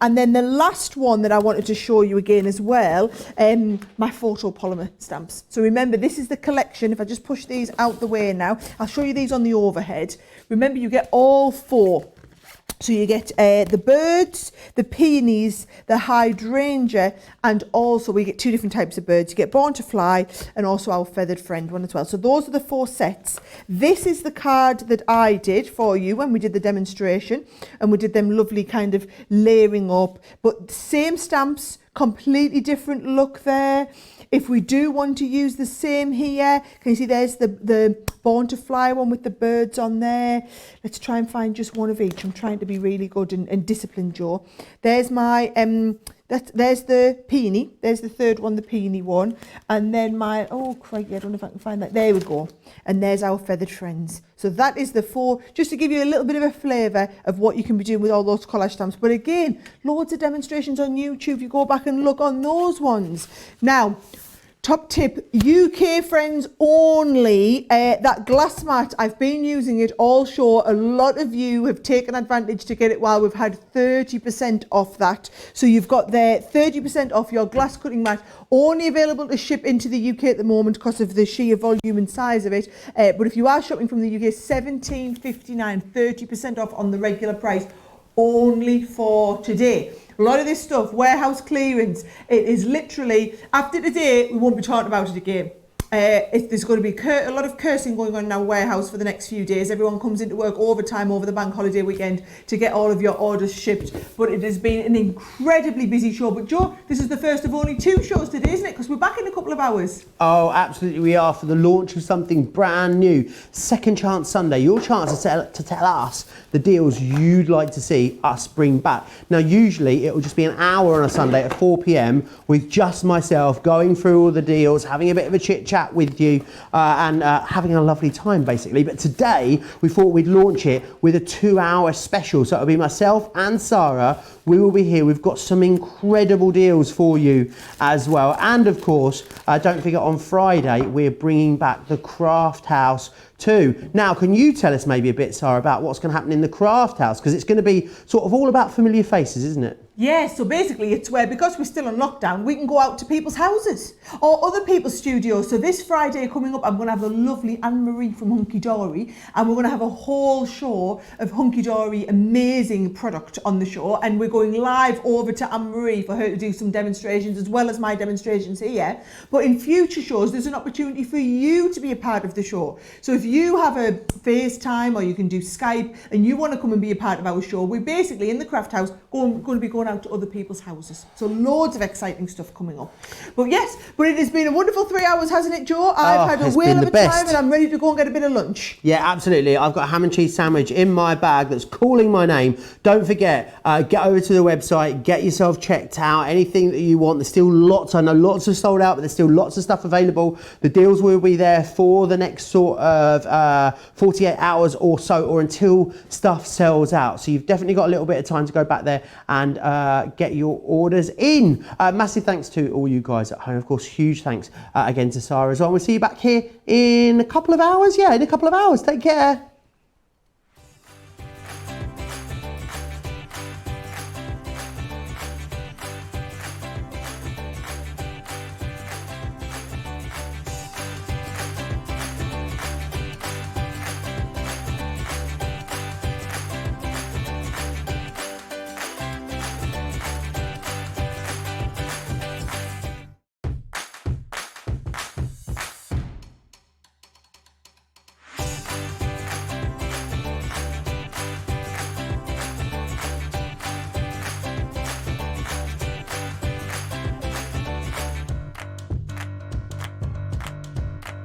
And then the last one that I wanted to show you again as well, my photopolymer stamps. So remember, this is the collection. If I just push these out the way now, I'll show you these on the overhead. Remember, you get all 4. So you get the birds, the peonies, the hydrangea, and also we get 2 different types of birds. You get Born to Fly and also our feathered friend one as well. So those are the 4 sets. This is the card that I did for you when we did the demonstration, and we did them lovely kind of layering up, but same stamps, completely different look there. If we do want to use the same here, can you see there's the Born to Fly one with the birds on there. Let's try and find just one of each. I'm trying to be really good and disciplined, Joe. There's my, there's the peony. There's the third one, the peony one. And then my, oh crikey, I don't know if I can find that. There we go. And there's our feathered friends. So that is the 4, just to give you a little bit of a flavour of what you can be doing with all those collage stamps. But again, loads of demonstrations on YouTube. You go back and look on those ones. Now, top tip, UK friends only, that glass mat, I've been using it all show. A lot of you have taken advantage to get it while we've had 30% off that. So you've got there 30% off your glass cutting mat, only available to ship into the UK at the moment because of the sheer volume and size of it. But if you are shopping from the UK, £17.59, 30% off on the regular price, only for today. A lot of this stuff, warehouse clearance, it is literally, after today, we won't be talking about it again. There's going to be a lot of cursing going on in our warehouse for the next few days. Everyone comes into work overtime over the bank holiday weekend to get all of your orders shipped. But it has been an incredibly busy show. But Joe, this is the first of only 2 shows today, isn't it? Because we're back in a couple of hours. Oh, absolutely we are, for the launch of something brand new. Second Chance Sunday, your chance to tell us the deals you'd like to see us bring back. Now, usually it will just be an hour on a Sunday at 4 p.m. with just myself going through all the deals, having a bit of a chit chat chat with you and having a lovely time basically. But today we thought we'd launch it with a 2-hour special. So it'll be myself and Sara. We will be here. We've got some incredible deals for you as well. And of course, don't forget on Friday, we're bringing back the Craft House too. Now, can you tell us maybe a bit, Sara, about what's going to happen in the Craft House? Because it's going to be sort of all about familiar faces, isn't it? Yeah, so basically it's where, because we're still on lockdown, we can go out to people's houses or other people's studios. So this Friday coming up, I'm going to have the lovely Anne-Marie from Hunky Dory, and we're going to have a whole show of Hunky Dory amazing product on the show, and we're going live over to Anne-Marie for her to do some demonstrations as well as my demonstrations here. But in future shows, there's an opportunity for you to be a part of the show. So if you have a FaceTime or you can do Skype and you want to come and be a part of our show, we're basically in the Craft House going to be going out to other people's houses. So loads of exciting stuff coming up. But yes, but it has been a wonderful 3 hours, hasn't it, Joe? I've had a whale of a time and I'm ready to go and get a bit of lunch. Yeah, absolutely. I've got a ham and cheese sandwich in my bag that's calling my name. Don't forget, get over to the website, get yourself checked out, anything that you want. There's still lots, I know lots are sold out, but there's still lots of stuff available. The deals will be there for the next sort of 48 hours or so, or until stuff sells out. So you've definitely got a little bit of time to go back there and get your orders in. Massive thanks to all you guys at home. Of course, huge thanks again to Sara as well. We'll see you back here in a couple of hours. Yeah, in a couple of hours. Take care.